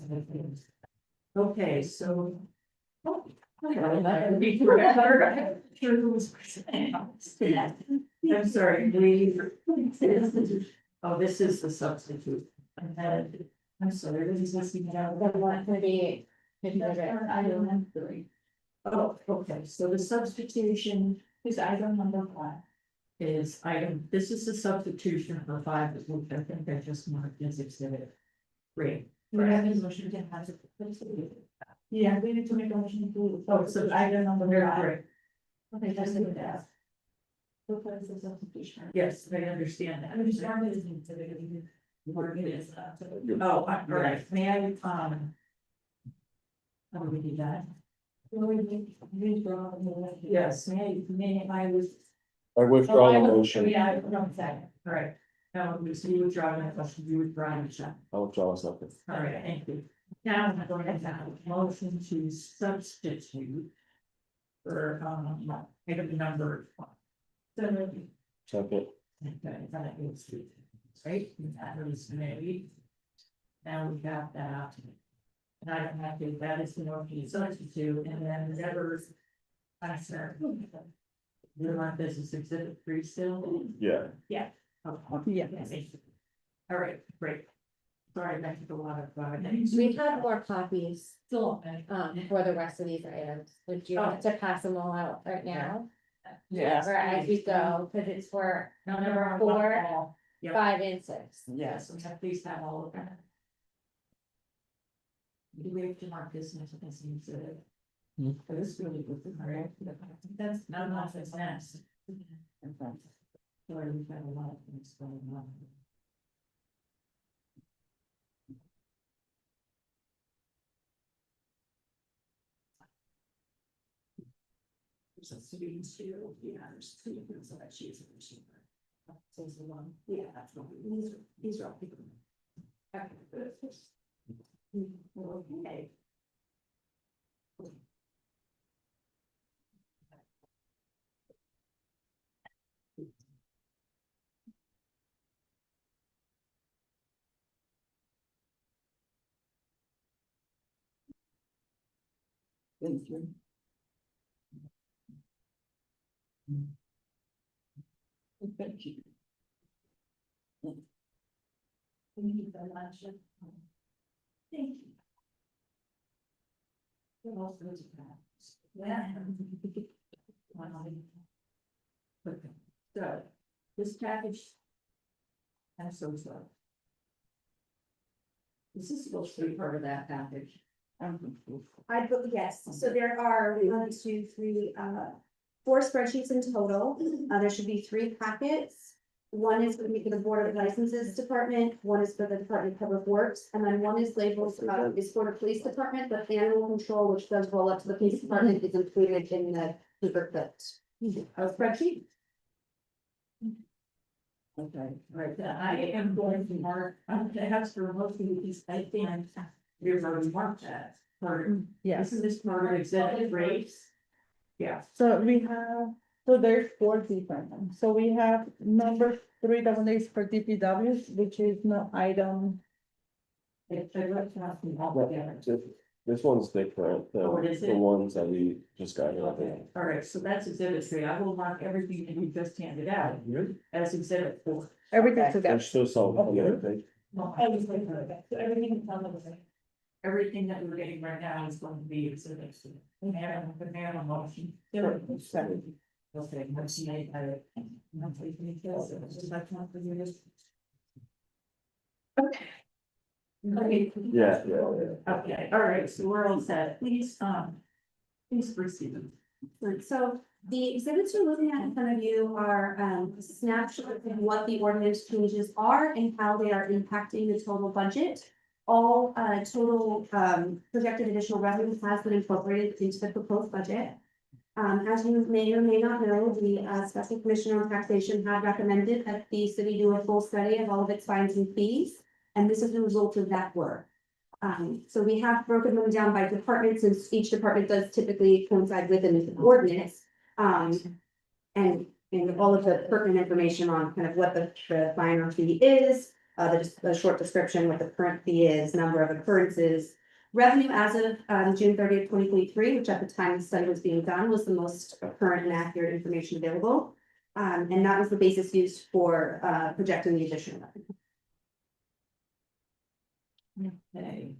Okay, so. I'm sorry, oh, this is the substitute. I'm sorry, this is listening down. Then what's gonna be? Oh, okay, so the substitution is item number 5. Is item, this is the substitution for 5, which I think I just marked as exhibit 3. motion to have it. Yeah, we need to make a motion to. Oh, so item number 3. Okay, just leave it as. Because the substitution. Yes, I understand that. I mean, just mark it as an exhibit, because you can mark it as, Oh, all right, may I, how do we do that? Yes, may I was. I withdraw the motion. Yeah, no, second, all right. Now, so you withdraw that question, you withdraw your second. I'll withdraw a second. All right, thank you. Now I'm going to have a motion to substitute for, item number 1. Second. Okay, that is, right, that is made. Now we got that. And I don't have to, that is the motion to substitute, and then whatever. I said. You want this as exhibit 3 still? Yeah. Okay. Yeah. All right, great. Sorry, that took a lot of, We have more copies, Still, for the rest of these items. Would you want to pass them all out right now? Yeah. Or as we go, because it's for number 4, Yep. 5, and 6. Yes, we have, please have all of that. Do we have to mark this as an exhibit? This really good, all right? That's not enough, it's next. Sorry, we've got a lot of things going on. There's a students too, yeah, there's students that she's a machine. So it's the one, yeah, that's one, these are all people. Okay. Thank you. Thank you. Thank you very much. Thank you. What else is that? Yeah. Okay, so this package. I'm so sorry. This is supposed to be part of that package. Yes, so there are 1, 2, 3, 4 spreadsheets in total. There should be 3 packets. One is gonna be for the Board of Licenses Department, one is for the Department of Public Works, and then one is labeled, is for the Police Department, but animal control, which does roll up to the Police Department, is included in the paper clip. Spreadsheet. Okay. Right, I am going to mark, I have to most of these, I think, we've already marked that. For, Yes. this is for executive rates. Yeah. So we have, so there's four different ones. So we have number 3, the one is for DPWs, which is no item. If I wrote something all together. This one's different Oh, than it is the it? ones that we just got. Okay, all right, so that's exhibit 3. I will mark everything that you just handed out as exhibit 4. Everything's together. There's still some, on there, I think. No, I was like, okay, so everything is on the same. Everything that we're getting right now is going to be exhibit 3. The motion. Okay, let's see, Okay. Yeah. Okay, all right, so we're all set. Please proceed. Right, so the exhibits you're looking at in front of you are snapshots of what the ordinance changes are and how they are impacting the total budget. All total projected additional revenue has been incorporated into the proposed budget. As you may or may not know, the Special Commissioner on Taxation had recommended that the city do a full study of all of its fines and fees, and this is the result of that work. So we have broken them down by department, since each department does typically coincide with an ordinance. And all of the pertinent information on kind of what the fine or fee is, the short description, what the current fee is, number of occurrences. Revenue as of June 30th, 2023, which at the time the study was being done, was the most current and accurate information available. And that was the basis used for projecting the additional revenue. Okay.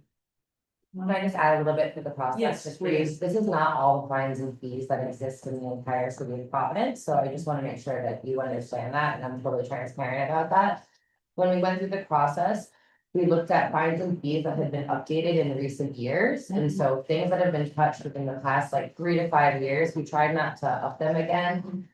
Can I just add a little bit to the process? Yes, Just for you? please. This is not all the fines and fees that exist in the entire city of Providence, so I just want to make sure that you understand that, and I'm totally transparent about that. When we went through the process, we looked at fines and fees that had been updated in recent years, and so things that have been touched within the past like 3 to 5 years, we tried not to up them again.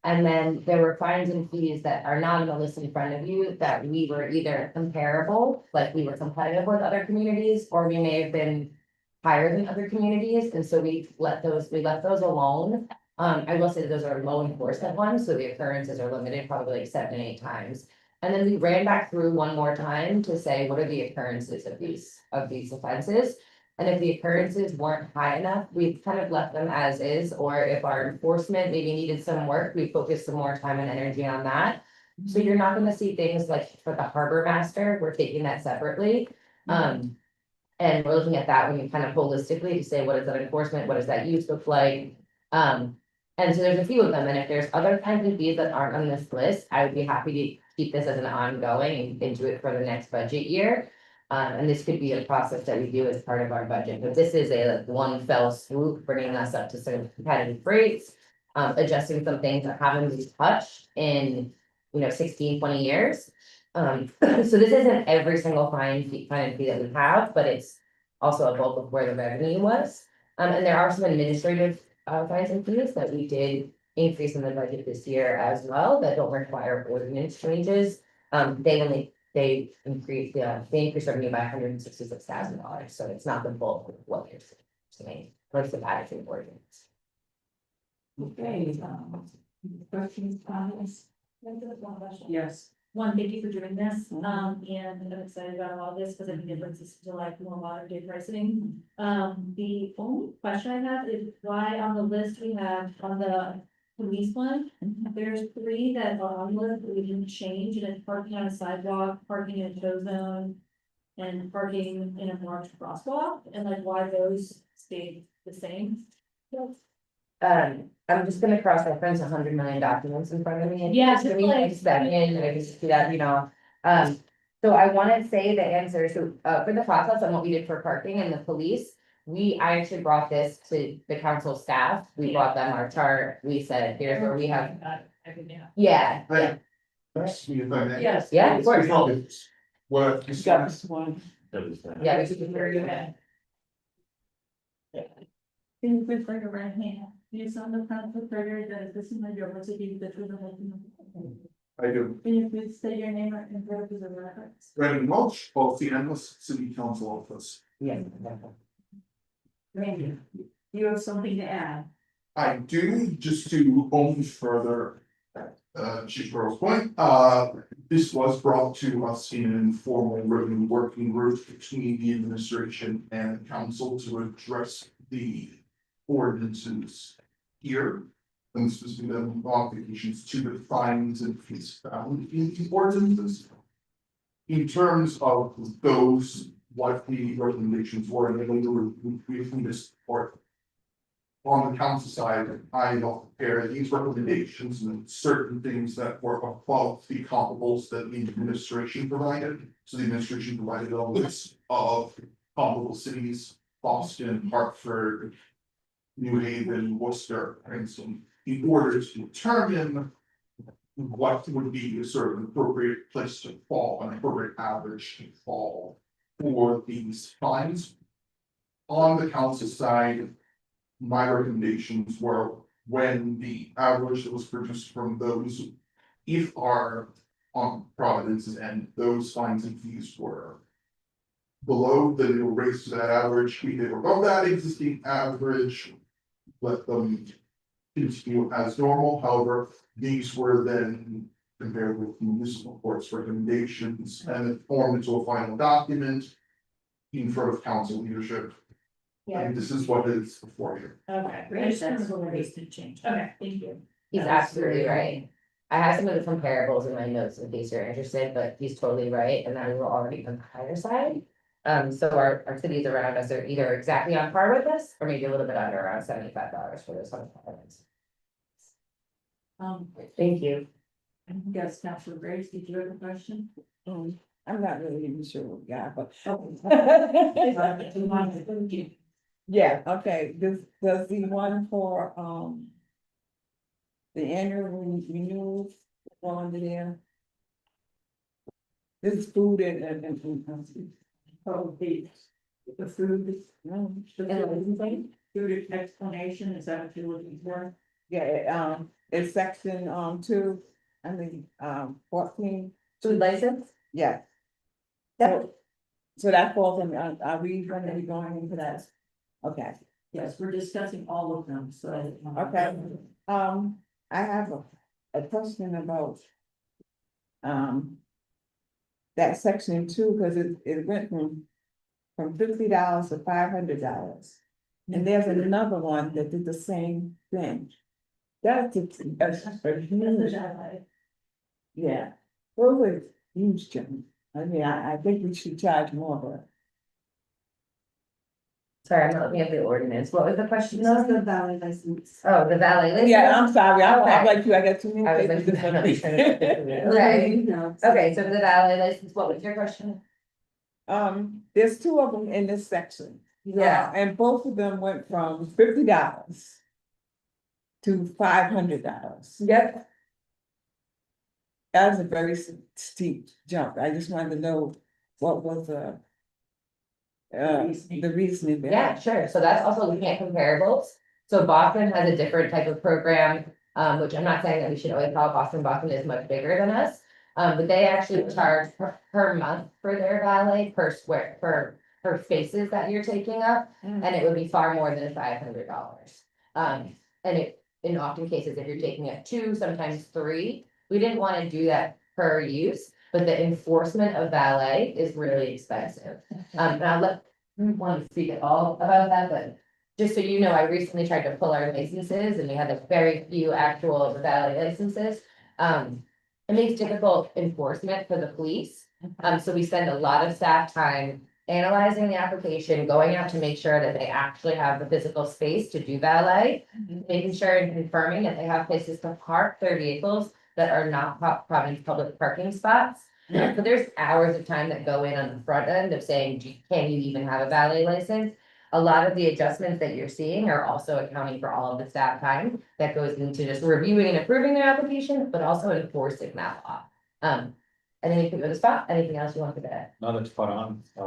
And then there were fines and fees that are not on the list in front of you that we were either comparable, like we were competitive with other communities, or we may have been higher than other communities, and so we left those alone. I will say that those are low enforcement ones, so the occurrences are limited probably like 7 to 8 times. And then we ran back through one more time to say, what are the occurrences of these offenses? And if the occurrences weren't high enough, we kind of left them as is, or if our enforcement maybe needed some work, we focused some more time and energy on that. So you're not gonna see things like for the harbor master, we're taking that separately. And we're looking at that when you kind of holistically to say, what is that enforcement, what does that use look like? And so there's a few of them, and if there's other kinds of fees that aren't on this list, I would be happy to keep this as an ongoing and do it for the next budget year. And this could be a process that we do as part of our budget, but this is a like one fell swoop, bringing us up to some competitive rates. Adjusting some things that haven't been touched in, 16, 20 years. So this isn't every single fine and fee that we have, but it's also a bulk of where the revenue was. And there are some administrative fines and fees that we did increase in the budget this year as well, that don't require ordinance changes. They increased revenue by $166,000, so it's not the bulk of what you're saying, what's the attitude ordinance. Okay, questions, comments? Yes. One, thank you for doing this, and I'm excited about all this, because I think it brings us to like more modern day pricing. The only question I have is why on the list we have on the police one, there's 3 that are on the list that we didn't change, and it's parking on a sidewalk, parking in a tow zone, and parking in a marked crosswalk, and like why those stayed the same. I'm just gonna cross reference 100 million documents in front of me. Yeah, Just give me a second, and I can see that, so I wanna say the answer, so, for the process on what we did for parking and the police. I actually brought this to the council staff, we brought them our chart, we said, here's where we have. Yeah. Yes. Yeah, of course. What? You got this one. Yeah, we should just hear you. Can you please raise your right hand? Do you solemnly promise to further that this is your message the truth of I do. Can you please say your name and purpose of reference? Brendan Welch, Los Angeles City Council Office. Yeah. Randy, you have something to add? I do, just to only further Chief Earl's point, this was brought to us in an informal written working group between the administration and the council to address the ordinances here. And specifically the modifications to the fines and fees found in the ordinances. In terms of those, what the recommendations were, and then we were briefly this report. On the council side, I don't prepare these recommendations and certain things that were above the comparables that the administration provided. So the administration provided a list of comparable cities, Boston, Hartford, New Haven, Worcester, and some, in order to determine what would be a sort of an appropriate place to fall, an appropriate average to fall for these fines. On the council side, my recommendations were when the average that was produced from those, if our on Providence's end, those fines and fees were below, then they were raised to that average. If they were above that existing average, let them continue as normal. However, these were then compared with municipal court's recommendations and formed into a final document in front of council leadership. And this is what is before you. Okay, Great, that's what it is to change. okay, thank you. He's absolutely right. I have some of the comparables in my notes in case you're interested, but he's totally right, and then we were already on the higher side. So our cities around us are either exactly on par with us, or maybe a little bit under, around $75 for those 100 items. Thank you. Yes, Councilor Grace, did you have a question? I'm not really even sure what we got, but. Yeah, okay, does the one for, the annual renewals go under there? This is food and. Oh, the food, food explanation, is that what you're looking for? Yeah, it's section, 2, I mean, 14, Food license? yeah. So that falls in, are we gonna be going into that? Okay, Yes, we're discussing all of them, so. okay, I have a question about. That section 2, because it went from $50 to $500. And there's another one that did the same thing. That's a huge, yeah, those are huge jump. I mean, I think we should charge more, but. Sorry, I'm not looking at the ordinance. What was the question? This is the valet license. Oh, the valet license? Yeah, I'm sorry, I'm Okay. like you, I got too I many was like, papers in front of me. Okay, No. okay, so for the valet license, what was your question? There's 2 of them in this section. Yeah. And both of them went from $50 to $500. Yep. That was a very steep jump. I just wanted to know what was the reasoning behind. Yeah, sure. So that's also looking at comparables. So Boston has a different type of program, which I'm not saying that we should always call Boston. Boston is much bigger than us. But they actually charge per month for their valet per square, per spaces that you're taking up. And it would be far more than $500. And in often cases, if you're taking up 2, sometimes 3, we didn't want to do that per use, but the enforcement of valet is really expensive. And I'll let one speak at all about that, but just so you know, I recently tried to pull our licenses and we had a very few actual valet licenses. It makes difficult enforcement for the police. So we spend a lot of staff time analyzing the application, going out to make sure that they actually have the physical space to do valet, making sure and confirming that they have places to park their vehicles that are not Providence public parking spots. So there's hours of time that go in on the front end of saying, can you even have a valet license? A lot of the adjustments that you're seeing are also accounting for all of the staff time that goes into just reviewing and approving their application, but also enforcing that law. And anything with a spot, anything else you wanted to add? No, that's spot on. That's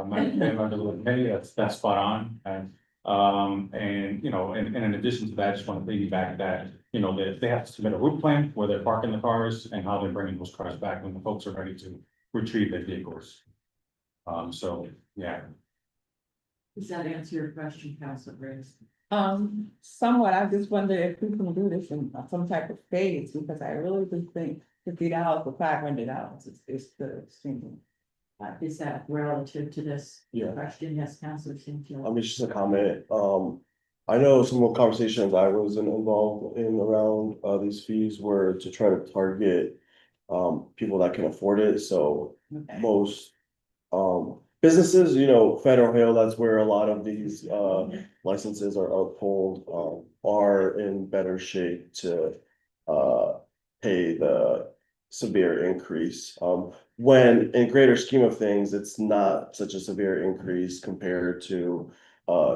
spot on. And, you know, and in addition to that, I just want to piggyback that, you know, they have to submit a route plan where they're parking the cars and how they're bringing those cars back when the folks are ready to retrieve their vehicles. So, yeah, Does that answer your question, Councilor Briggs? Somewhat, I just wonder if we can do this in some type of phase, because I really do think $50 for $500 is the extreme. Is that relative to this Yeah. question? Yes, Councilor Cynthia. It's just a comment. I know some of the conversations I was involved in around these fees were to try to target people that can afford it. So Okay. most businesses, Federal Hill, that's where a lot of these licenses are pulled, are in better shape to pay the severe increase. When in greater scheme of things, it's not such a severe increase compared to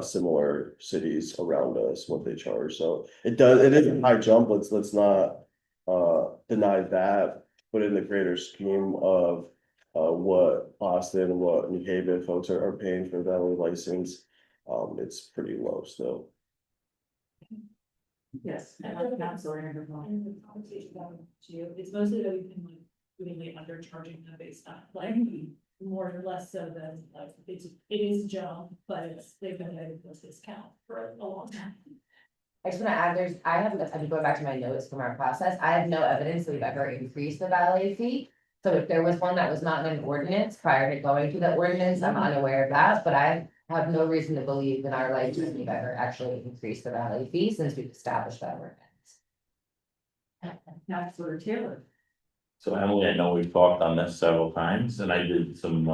similar cities around us, what they charge. So it is a high jump. Let's not deny that, but in the greater scheme of what Boston, what New Haven folks are paying for that license, it's pretty low still. Yes, and Councilor Anderson. In the conversation about you, it's mostly that we've been like really undercharging them based on like more or less so than like it is a jump, but they've been getting this discount for a long time. I just wanna add, I'm going back to my notes from our process, I have no evidence that we've ever increased the valet fee. So if there was one that was not in an ordinance prior to going through that ordinance, I'm unaware of that, but I have no reason to believe in our life we've ever actually increased the valet fee since we've established that ordinance. Councilor Taylor. So Emily, I know we've talked on this several times, and I did some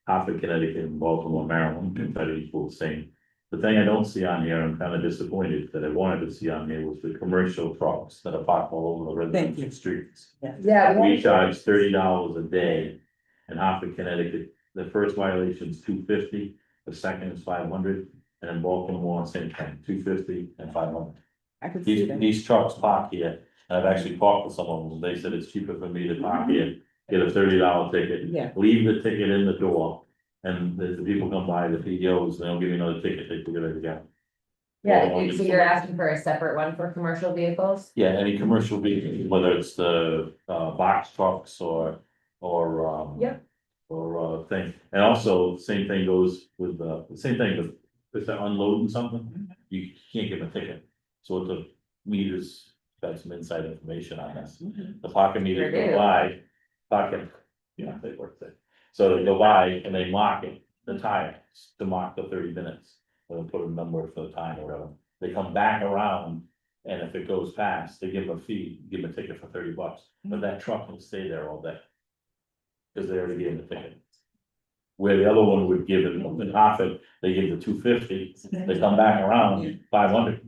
Hartford, Connecticut, and Baltimore, Maryland, and try to equal the same. The thing I don't see on here, I'm kind of disappointed that I wanted to see on here was the commercial trucks that are parked all over the Thank residential streets. Yeah. We charge $30 a day in Hartford, Connecticut. The first violation is $250, the second is $500, and in Baltimore, same thing, $250 and $500. I could see that. These trucks park here, and I've actually talked to some of them, they said it's cheaper for me to park here, get a $30 ticket. Yeah. Leave the ticket in the door, and the people come by, the PDOs, and they'll give you another ticket, they figure it again. Yeah, so you're asking for a separate one for commercial vehicles? Yeah, any commercial vehicle, whether it's the box trucks or Yep. or thing, and also same thing goes with the same thing with if they're unloading something, you can't give a ticket. So the meters got some inside information on this. The pocket meters Sure do. go by, they work there. So they go by and they mark it, the tire, to mark the 30 minutes. They'll put a number for the time or whatever. They come back around, and if it goes past, they give them a fee, give them a ticket for $30, but that truck will stay there all day. Cause they already gave them the ticket. Where the other one would give it, in Hartford, they give the $250, they come back around, $500.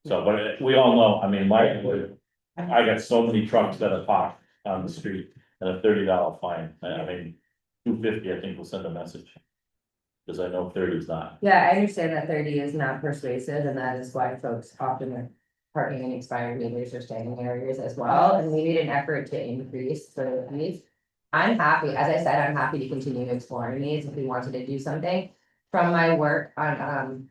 So, but we all know, I mean, I got so many trucks that are parked on the street and a $30 fine, I mean, $250, I think will send a message. Cause I know 30 is not. Yeah, I understand that 30 is not persuasive, and that is why folks often are parking in expired meters or standing areas as well, and we made an effort to increase the fees. I'm happy, as I said, I'm happy to continue exploring these if we wanted to do something. From my work on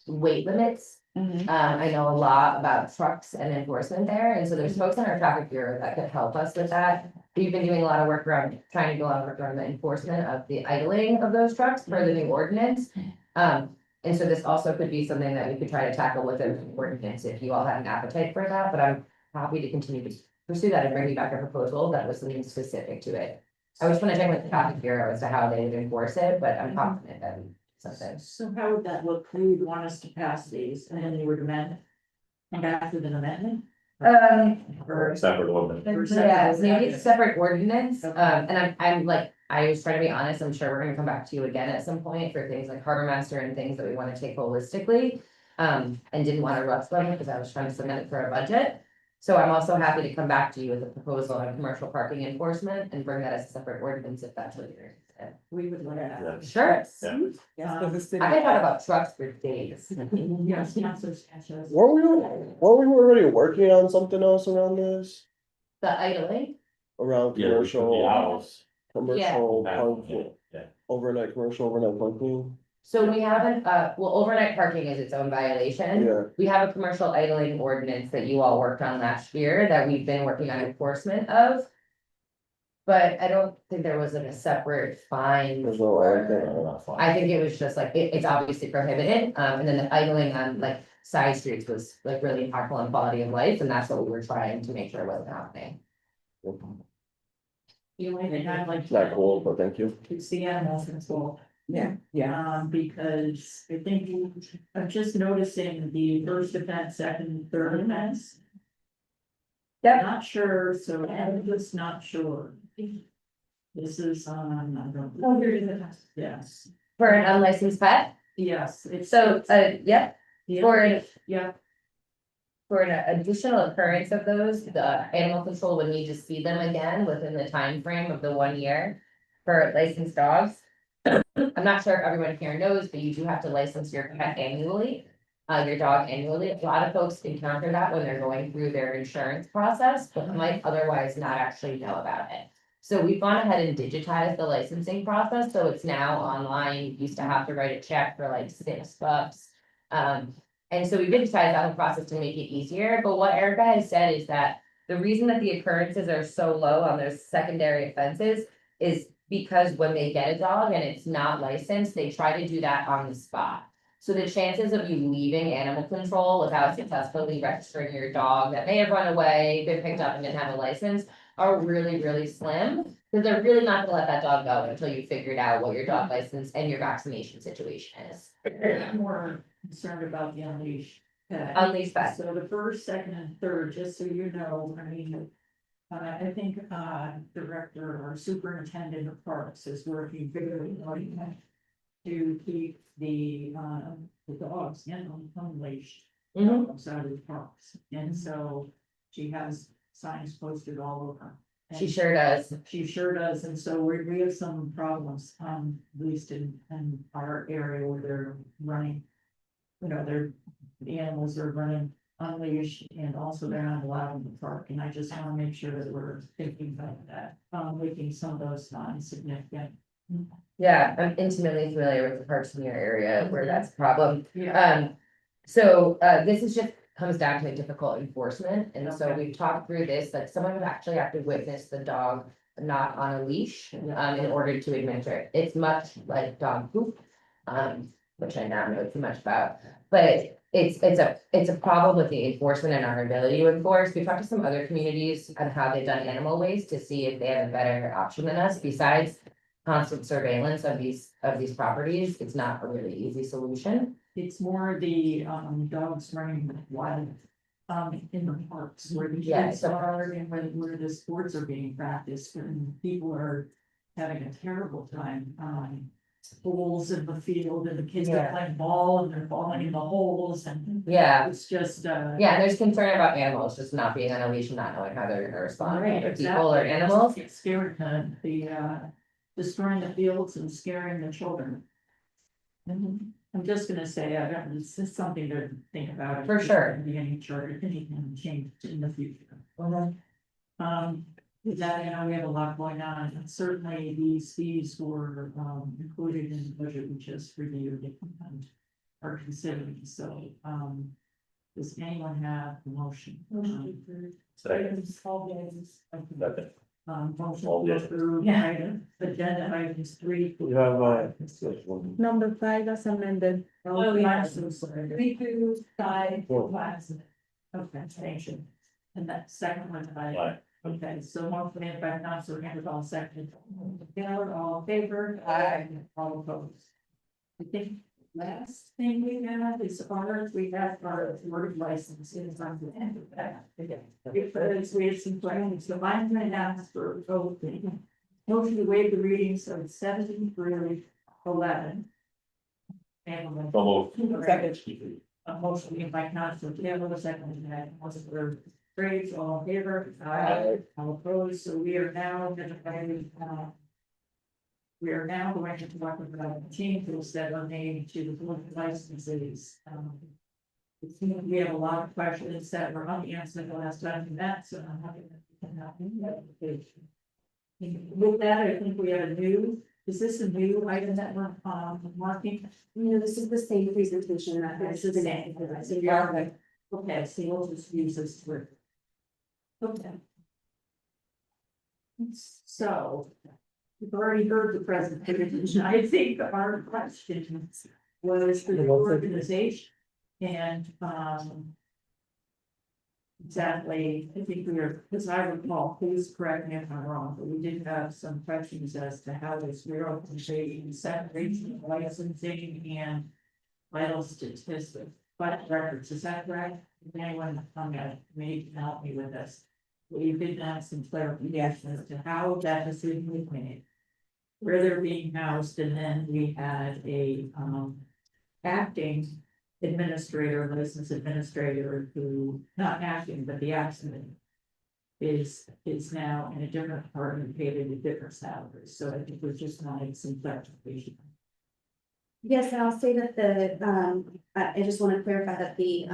weight limits, I know a lot about trucks and enforcement there, and so there's folks in our traffic bureau that could help us with that. We've been doing a lot of work around, trying to do a lot of work around the enforcement of the idling of those trucks per the new ordinance. And so this also could be something that we could try to tackle with an ordinance if you all have an appetite for that, but I'm happy to continue to pursue that and bring you back a proposal that was something specific to it. I was gonna check with the traffic bureau as to how they would enforce it, but I'm confident that something. So how would that look? Who would want us to pass these and then you would amend? And after the amendment? Or Separate ordinance. Yeah, maybe it's a separate ordinance, and I'm like, I was trying to be honest, I'm sure we're gonna come back to you again at some point for things like harbor master and things that we wanna take holistically. And didn't wanna rush them because I was trying to submit it for a budget. So I'm also happy to come back to you with a proposal on commercial parking enforcement and bring that as a separate ordinance if that's what you're interested in. we would let Yeah. it. Sure, Yeah. Yes, 'cause the city. I could talk about trucks for days. Yes, Councilor Sanchez. Were we already working on something else around this? The idling, Around Yeah, the hours. commercial parking, Yeah. overnight commercial, overnight parking? So we haven't, well, overnight parking is its own violation. Yeah. We have a commercial idling ordinance that you all worked on last year that we've been working on enforcement of. But I don't think there was like a separate fine. There's no anything, I'm not fine. I think it was just like, it's obviously prohibited, and then the idling on like side streets was like really impactful on quality of life, and that's what we were trying to make sure wasn't happening. You only had like. It's not cool, but thank you. It's the animal control. Yeah, yeah. Because I think I'm just noticing the first offense, second, third offense. Yep. Not sure, so I'm just not sure. This is, I don't. Oh, here it is. Yes, For an unlicensed pet, yes, it's. so, yep, Yeah, for an yeah, For an additional occurrence of those, the animal control would need to see them again within the time frame of the 1 year for licensed dogs. I'm not sure if everyone here knows, but you do have to license your pet annually, your dog annually. A lot of folks encounter that when they're going through their insurance process, but might otherwise not actually know about it. So we've gone ahead and digitized the licensing process, so it's now online. You used to have to write a check for like $6. And so we digitized that whole process to make it easier, but what Erica has said is that the reason that the occurrences are so low on those secondary offenses is because when they get a dog and it's not licensed, they try to do that on the spot. So the chances of you leaving animal control without successfully registering your dog that may have run away, been picked up and didn't have a license are really, really slim. Because they're really not gonna let that dog go until you figured out what your dog license and your vaccination situation is. I'm more concerned about the unleash. Unleashed pet. So the first, second, and third, just so you know, I mean. I think, director or superintendent of parks is working very hard to keep the dogs in unleashed. Outside of the parks, and so she has signs posted all over. She sure does. She sure does, and so we have some problems, at least in our area where they're running. You know, the animals are running unleashed and also they're not allowed in the park, and I just wanna make sure that we're thinking about that, making some of those signs significant. Yeah, I'm intimately familiar with the parks in your area where that's a problem. Yeah. So this is just comes down to difficult enforcement, and so Okay. we've talked through this, like someone would actually have to witness the dog not on a leash. In order to administer it. It's much like dog poop, which I now know too much about, but it's a problem with the enforcement and our ability to enforce. We've talked to some other communities on how they've done animal waste to see if they have a better option than us, besides constant surveillance of these properties. It's not a really easy solution. It's more the dogs running wild in the parks where the Yeah, kids are and where the sports are being practiced and people are having a terrible time. Holes in the field and the kids are Yeah. playing ball and they're falling in the holes and Yeah, it's just yeah, there's concern about animals just not being on a leash and not knowing how they're gonna respond to Right, other exactly. people or animals. It's scaring the destroying the fields and scaring the children. I'm just gonna say, it's just something to think about. For sure. Be any charter, if anything changed in the future. With that, you know, we have a lot going on, and certainly these fees were included in the budget we just reviewed and are considering, so does anyone have a motion? Second. Second. Motion All to yes. approve item, agenda items 3. You have, Number 5 as amended. Oh, yeah, so sorry. 3 through 5, 4, 5. Okay, thank you. And that second one, Aye. okay, so motion made by Councilor Handerville, second. Taylor, all in favor? All opposed. I think last thing we have is ours, we have our word licenses on the end of that. Because we have some plans, so I'm going to ask for voting. Motion to waive the readings of 7 through 11. And So second. A motion made by Councilor Taylor, second by Councilor Graves, all in favor? All opposed, so we are now going to we are now going to talk about changes that are made to the board licenses. It seems we have a lot of questions that were unanswered the last time we met, so I'm happy that we can have an application. With that, I think we have a new Is this a new item that we're, marking? No, this is the same presentation that It's there's the the same. name. So you're, okay, so we'll just use this for. Okay. So, we've already heard the presentation. I think our question was for the organization and, exactly, I think we were, as I recall, please correct me if I'm wrong, but we did have some questions as to how this reorganization, separation, licensing and vital statistics, vital records, is that right? If anyone on that may help me with this. We did have some clarification as to how that decision was made. Where they're being housed, and then we had a, acting administrator, licensed administrator who, not acting, but the accident is now in a different department, paid at a different salary. So I think we just wanted some clarification. Yes, and I'll say that I just want to clarify that the,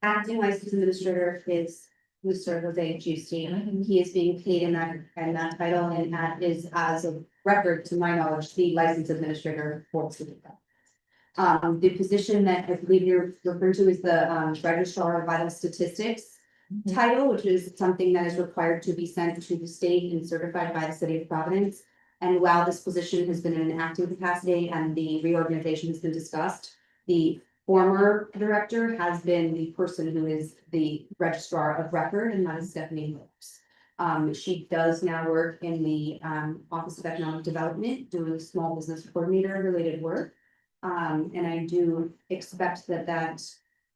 acting license administrator is Mr. Jose Giusti. He is being paid in that title, and that is as a record, to my knowledge, the license administrator for the. The position that I believe you're referring to is the registrar of vital statistics title, which is something that is required to be sent to the state and certified by the city of Providence. And while this position has been in an active capacity and the reorganization has been discussed, the former director has been the person who is the registrar of record, and that is Stephanie Lopes. She does now work in the Office of Economic Development, doing small business coordinator related work. And I do expect that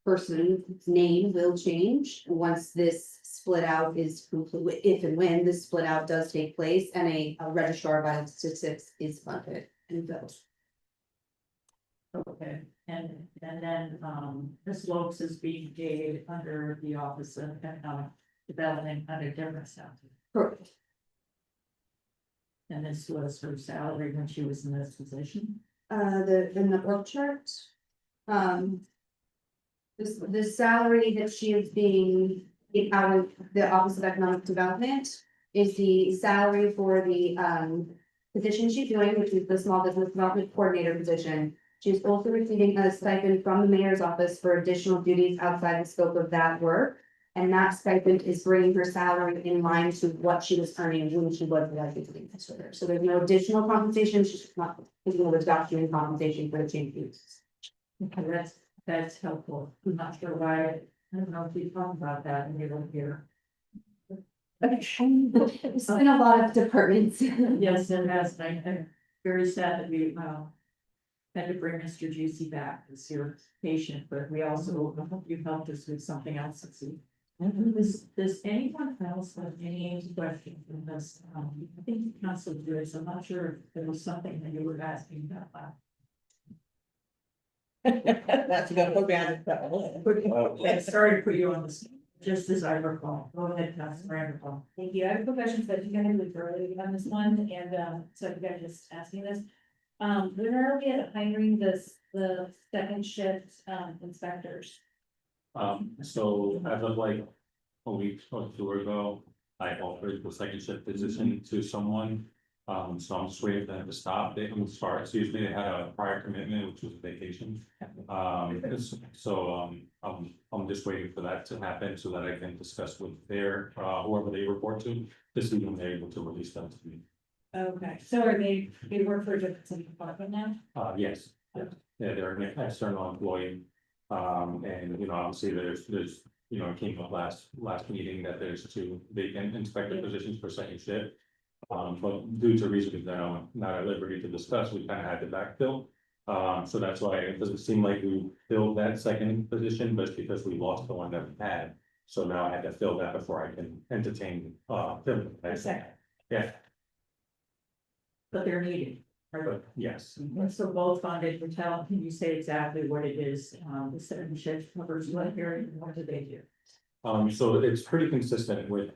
person's name will change once this split out is complete, if and when this split out does take place and a registrar of vital statistics is funded and built. Okay, and then, Ms. Lopes is being paid under the Office of Economic Development under different salary. Correct. And this was her salary when she was in this position. In the org chart. The salary that she is being out of the Office of Economic Development is the salary for the position she's doing, which is the Small Business Development Coordinator position. She's also receiving a stipend from the mayor's office for additional duties outside the scope of that work. And that stipend is bringing her salary in line to what she was earning when she was the licensing administrator. So there's no additional compensation, she's not taking over document compensation for the change fees. Okay, that's helpful. I'm not sure why, I don't know if we talked about that and we were here. It's been a lot of departments. Yes, it has, I'm very sad that we, had to bring Mr. Juicy back as your patient, but we also hope you helped us with something else this week. Does anyone else have any questions from this? I think the council did, so I'm not sure if there was something that you were asking about. That's gonna put me on the. Sorry to put you on this, just as I recall. Go ahead, Councilor Randall. Thank you. I have a questions that you kind of moved early on this one, and so you guys just asking this. When are we at hiring the second shift inspectors? So as of like a week or two ago, I offered the second shift position to someone. So I'm just waiting for them to stop. They can start, excuse me, they had a prior commitment, which was vacation. I'm just waiting for that to happen so that I can discuss with their, whoever they report to see when they're able to release them to me. Okay, so are they work for a different city department now? Yes, yeah, they're an external employee. And, you know, obviously there's, you know, it came up last meeting that there's 2 vacant inspector positions for second shift. But due to reasons that I'm not at liberty to discuss, we kind of had to backfill. So that's why it doesn't seem like we filled that second position, but it's because we lost the one that we had. So now I had to fill that before I can entertain, filling that second. Yeah, But they're needed. but yes. And so both funded, can you say exactly what it is, the second shift covers what area, and what do they do? So it's pretty consistent with,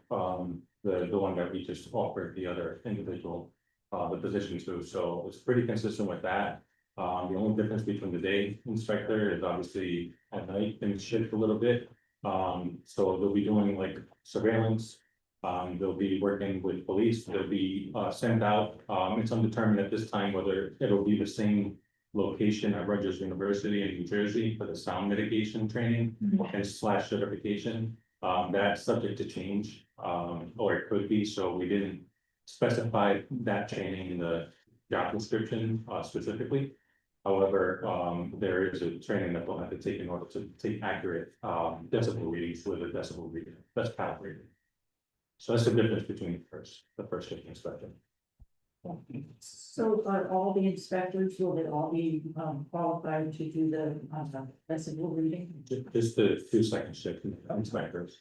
the one that we just offered the other individual, the position to, so it's pretty consistent with that. The only difference between the day inspector is obviously at night things shift a little bit. So they'll be doing like surveillance, They'll be working with police, they'll be sent out, it's undetermined at this time whether it'll be the same location at Rutgers University in New Jersey for the sound mitigation training and slash certification. That's subject to change, or it could be, so we didn't specify that training in the job description, specifically. However, there is a training that they'll have to take in order to take accurate, decibel readings with a decibel reader, that's calibrated. So that's the difference between the first shift inspection. So are all the inspectors, will they all be qualified to do the decibel reading? Just the 2 second shift inspectors.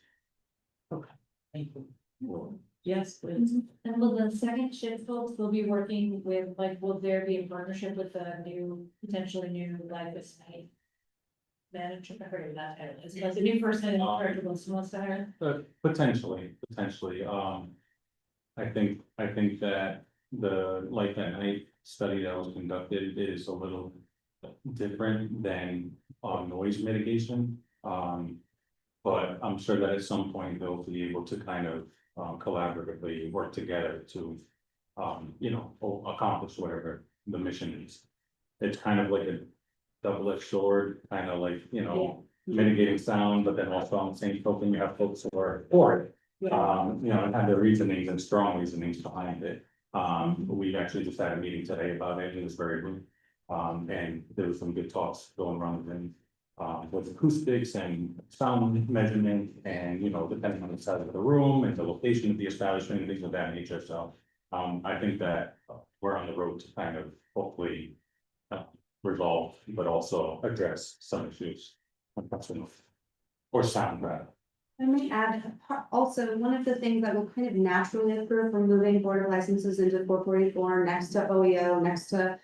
Thank you. Yes, please. And will the second shift folks will be working with, like, will there be a partnership with the new, potentially new, like, this night? Manager, I heard of that title, is it like the new person in charge of those most higher? Potentially, I think that the light at night study that was conducted is a little different than noise mitigation. But I'm sure that at some point they'll be able to kind of collaboratively work together to accomplish whatever the mission is. It's kind of like a double-edged sword, kind of like, mitigating sound, but then also on the same token, you have folks who are for it. And have their reasonings and strong reasonings behind it. We actually just had a meeting today about it, it was very good. And there was some good talks going around with acoustics and sound measurement and, depending on the size of the room and the location of the establishment and things of that nature. So, I think that we're on the road to kind of hopefully resolve, but also address some issues. Or sound rather. Let me add, also, one of the things that will kind of naturally occur from moving board of licenses into 444 next to OEO, next to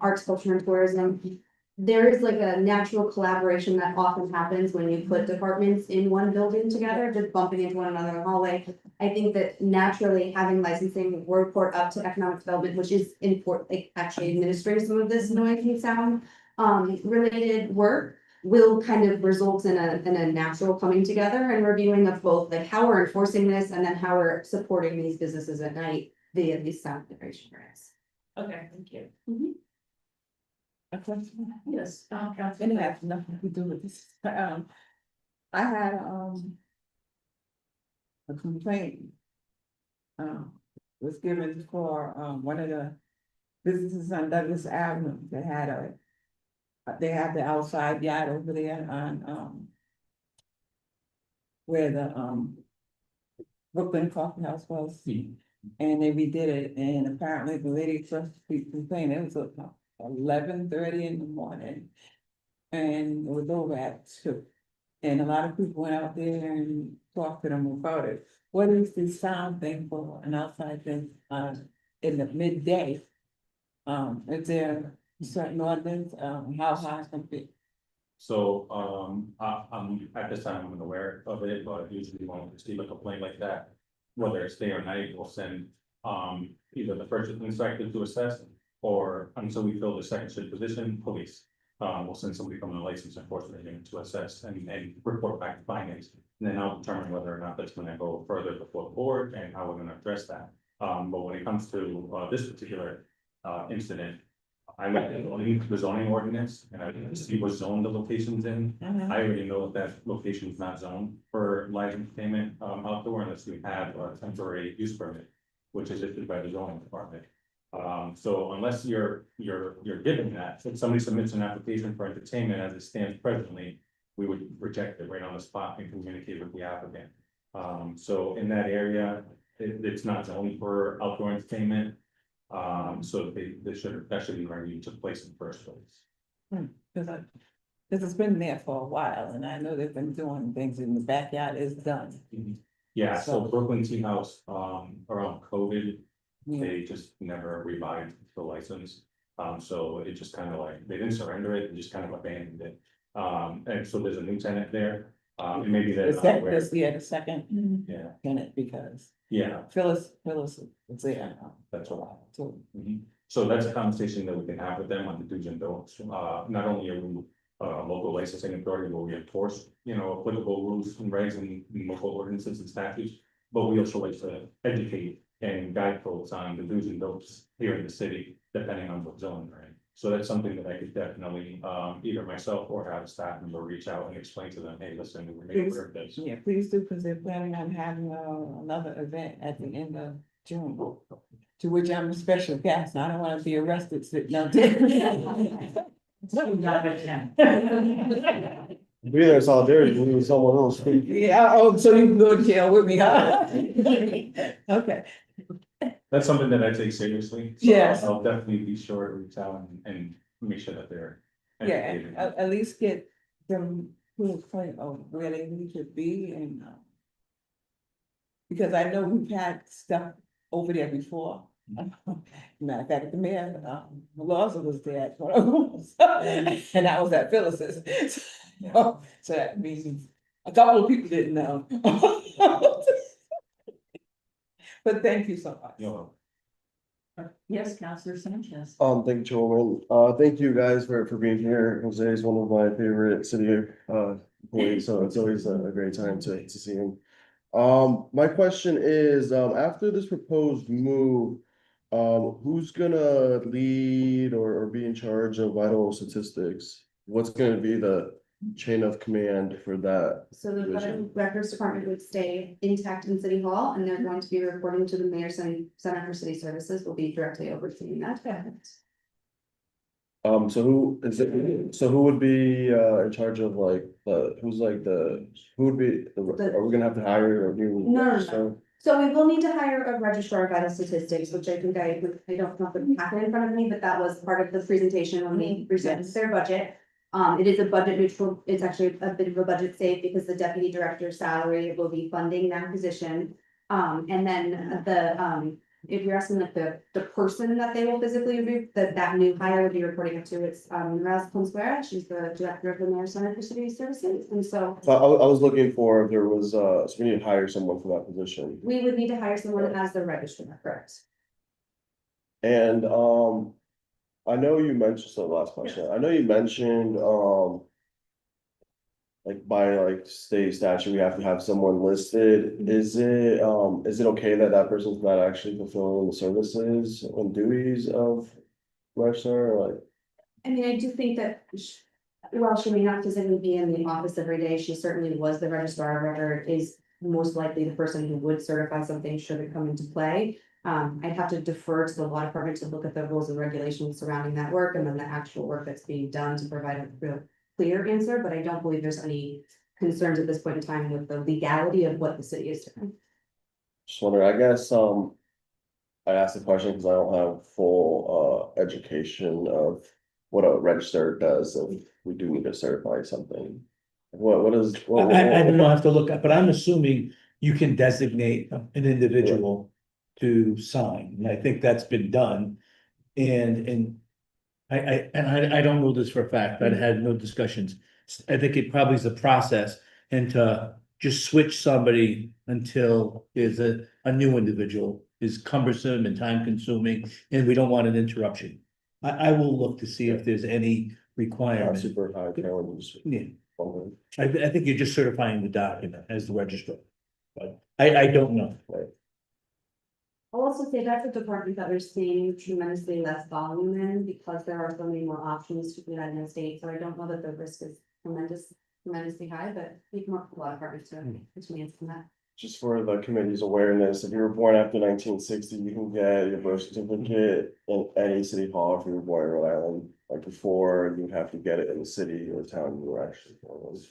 arts, culture and tourism. There is like a natural collaboration that often happens when you put departments in one building together, just bumping into one another in the hallway. I think that naturally having licensing report up to economic development, which is important, like actually administering some of this noise and sound related work, will kind of result in a natural coming together and reviewing of both like how we're enforcing this and then how we're supporting these businesses at night via these sound integration grants. Okay, thank you. A question? Yes. And it has nothing to do with this. I had, a complaint. Was given for, one of the businesses on Douglas Avenue that had they have the outside yard over there on, where the, Brooklyn Coffee House was. And they redid it, and apparently the lady first complained, it was 11:30 in the morning. And it was over at 2. And a lot of people went out there and talked to them about it. What is the sound thing for an outside thing, in the midday? Is there a certain ordinance, how high can it be? So, I'm, at this time, I'm unaware of it, but usually when we receive a complaint like that, whether it's day or night, we'll send, either the first inspector to assess, or until we fill the second shift position, police. We'll send somebody from the license enforcement unit to assess and report back findings. And then I'll determine whether or not that's gonna go further before the board and how we're gonna address that. But when it comes to, this particular, incident, I looked at the zoning ordinance and I didn't see what zone the location's in. I already know that location is not zoned for live entertainment, outdoor unless we have a temporary use permit, which is issued by the zoning department. So unless you're given that, if somebody submits an application for entertainment as it stands presently, we would reject it right on the spot and communicate with the applicant. So in that area, it's not zoned for outdoor entertainment. So that should be where you took place in the first place. Because it's been there for a while, and I know they've been doing things in the backyard is done. Yeah, so So- Brooklyn Tea House, around COVID, Yeah. they just never revived the license. So it just kind of like, they didn't surrender it, they just kind of abandoned it. And so there's a new tenant there, and maybe they're Is not that aware. this year, the second Yeah, tenant, because yeah, Phyllis is there now. that's right. So, So that's a conversation that we can have with them on the do's and don'ts. Not only are we local licensing authority, but we enforce, applicable rules and regs and local ordinances and statutes. but we also like to educate and guide folks on the do's and don'ts here in the city, depending on what zone they're in. So that's something that I could definitely, either myself or have a staff member reach out and explain to them, hey, listen, we're making aware of this. Yeah, please do, because they're planning on having another event at the end of June. To which I'm a special guest, I don't wanna be arrested sitting out there. Not a ten. Be there solidarity, we need someone else. Yeah, oh, so you can go to jail with me, huh? Okay, That's something that I take seriously. So Yes. I'll definitely be sure to reach out and make sure that they're. yeah, educated. at least get them to a point of where they need to be and. Because I know we've had stuff over there before. Matter of fact, the mayor, Melissa was there at one of those, and I was at Phyllis's. So that means a couple of people didn't know. But thank you so much. You know, Yes, Counselor Sanchez. Thank you, Chairwoman. Thank you guys for being here. Jose is one of my favorite city, employees, so it's always a great time to see him. My question is, after this proposed move, who's gonna lead or be in charge of vital statistics? What's gonna be the chain of command for that? So the Vision. Public Records Department would stay intact in City Hall, and they're going to be reporting to the Mayor's Center for City Services, will be directly overseeing that. So who is it, so who would be in charge of like, who would be, are we gonna have to hire a new? No. So we will need to hire a registrar of vital statistics, which I think I don't have the packet in front of me, but that was part of the presentation when we presented their budget. It is a budget neutral, it's actually a bit of a budget save because the deputy director's salary will be funding that position. And then if you're asking like the person that they will physically be, that new hire would be reporting up to, it's Raz Consuera, she's the director of the Mayor's Center for City Services, and so. So I was looking for if there was, so we need to hire someone for that position. We would need to hire someone as the registrar, correct? And, I know you mentioned, so last question, I know you mentioned, like by like state statute, we have to have someone listed. Is it okay that that person's not actually fulfilling the services and duties of registrar, or like? I mean, I do think that, while she may not physically be in the office every day, she certainly was the registrar of record, is most likely the person who would certify something should it come into play. I'd have to defer to the law department to look at the rules and regulations surrounding that work and then the actual work that's being done to provide a real clear answer, but I don't believe there's any concerns at this point in time with the legality of what the city is doing. Just wondering, I guess, I asked the question because I don't have full, education of what a register does, if we do need to certify something. What is? I don't know, I have to look up, but I'm assuming you can designate an individual to sign, and I think that's been done. And I don't know this for a fact, but I had no discussions. I think it probably is a process, and to just switch somebody until there's a new individual is cumbersome and time consuming, and we don't want an interruption. I will look to see if there's any requirement. Super high challenge. Yeah, I think you're just certifying the document as the registrar, but I don't know. I'll also say that's a department that we're seeing tremendously less volume in because there are so many more options to the United States. So I don't know that the risk is tremendously high, but we can work with a lot of partners to answer that. Just for the committee's awareness, if you were born after 1960, you can get your birth certificate in any city hall if you were born in Rhode Island. Like before, you'd have to get it in the city or town you were actually born in.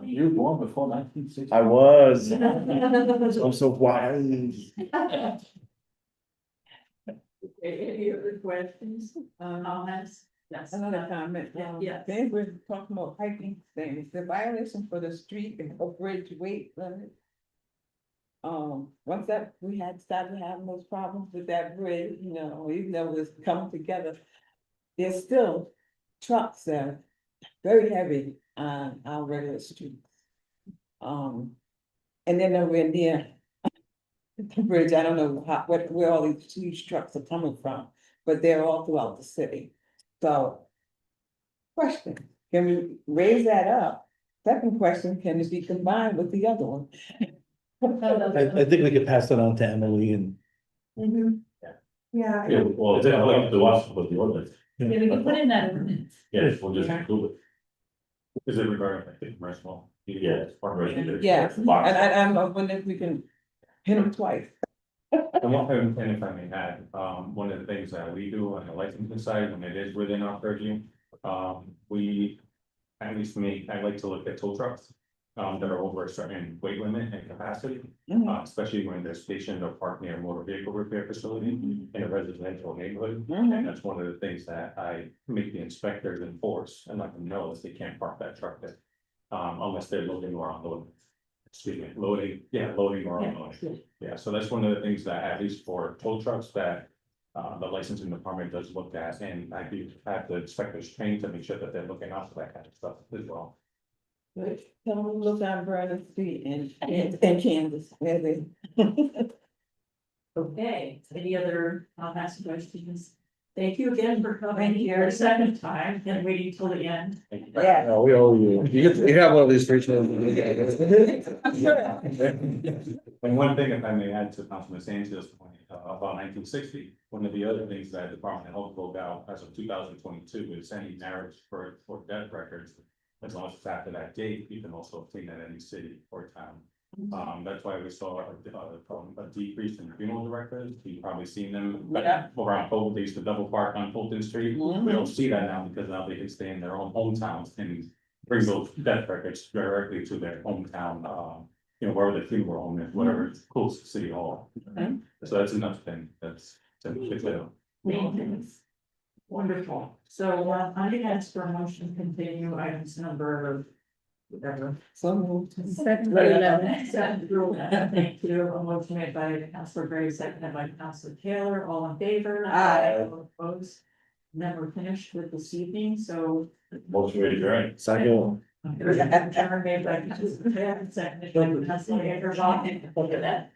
You were born before 1960. I was. I'm so wild. Any other questions, comments? Yes. Another comment, Yes. they were talking about hiking things, the violation for the street and bridge weight limit. Once that, we had started having those problems with that bridge, you know, even though it was coming together. There's still trucks that are very heavy on our regular streets. And then nowhere near the bridge, I don't know where all these huge trucks are coming from, but they're all throughout the city. So, question, can we raise that up? Second question, can it be combined with the other one? I think we could pass that on to Emily and. Yeah. Yeah, well, it's up to us with the ordinance. Yeah, we can put in that ordinance. Yes, we'll just include Is it regarding like the commercial? it. Yes. Yeah, and I'm wondering if we can hit them twice. And if I may add, one of the things that we do on the licensing side, when it is within our purview, we. At least me, I like to look at tow trucks, that are over a certain weight limit and capacity. Especially when they're stationed or parked near a motor vehicle repair facility in a residential neighborhood. And that's one of the things that I make the inspectors enforce and let them know is they can't park that truck there. Unless they're loading or unloading. Excuse me, loading or unloading. Yeah, so that's one of the things that at least for tow trucks that the licensing department does look at, and I do have the inspectors trained to make sure that they're looking out for that kind of stuff as well. Good. Tell them to look down Vernon Street and Kansas, where they. Okay, any other last questions? Thank you again for coming here a second time and waiting till the end. Yeah. No, we owe you. You have one of these free children. And one thing, if I may add to Councilman Sanchez's point, about 1960, one of the other things that Department of Health rolled out as of 2022 is any marriage for death records. As long as it's after that date, you can also obtain that in any city or town. That's why we saw a decrease in funeral directors. You've probably seen them around Fulton. They used to double park on Fulton Street. We don't see that now because now they can stay in their own hometowns and bring those death records directly to their hometown, wherever the funeral home is, whatever is close to City Hall. So that's another thing that's. Maintenance. Wonderful. So I'm gonna ask for a motion to continue items number. Whatever. So moved. Second through 11. Thank you. A motion made by Councilor Gray, seconded by Councilor Taylor. All in favor? Aye. All opposed? Then we're finished with this evening, so. Motion ready, right? Second. Adjourn made by Councilor Taylor, seconded by Councilor Anderson. Look at that.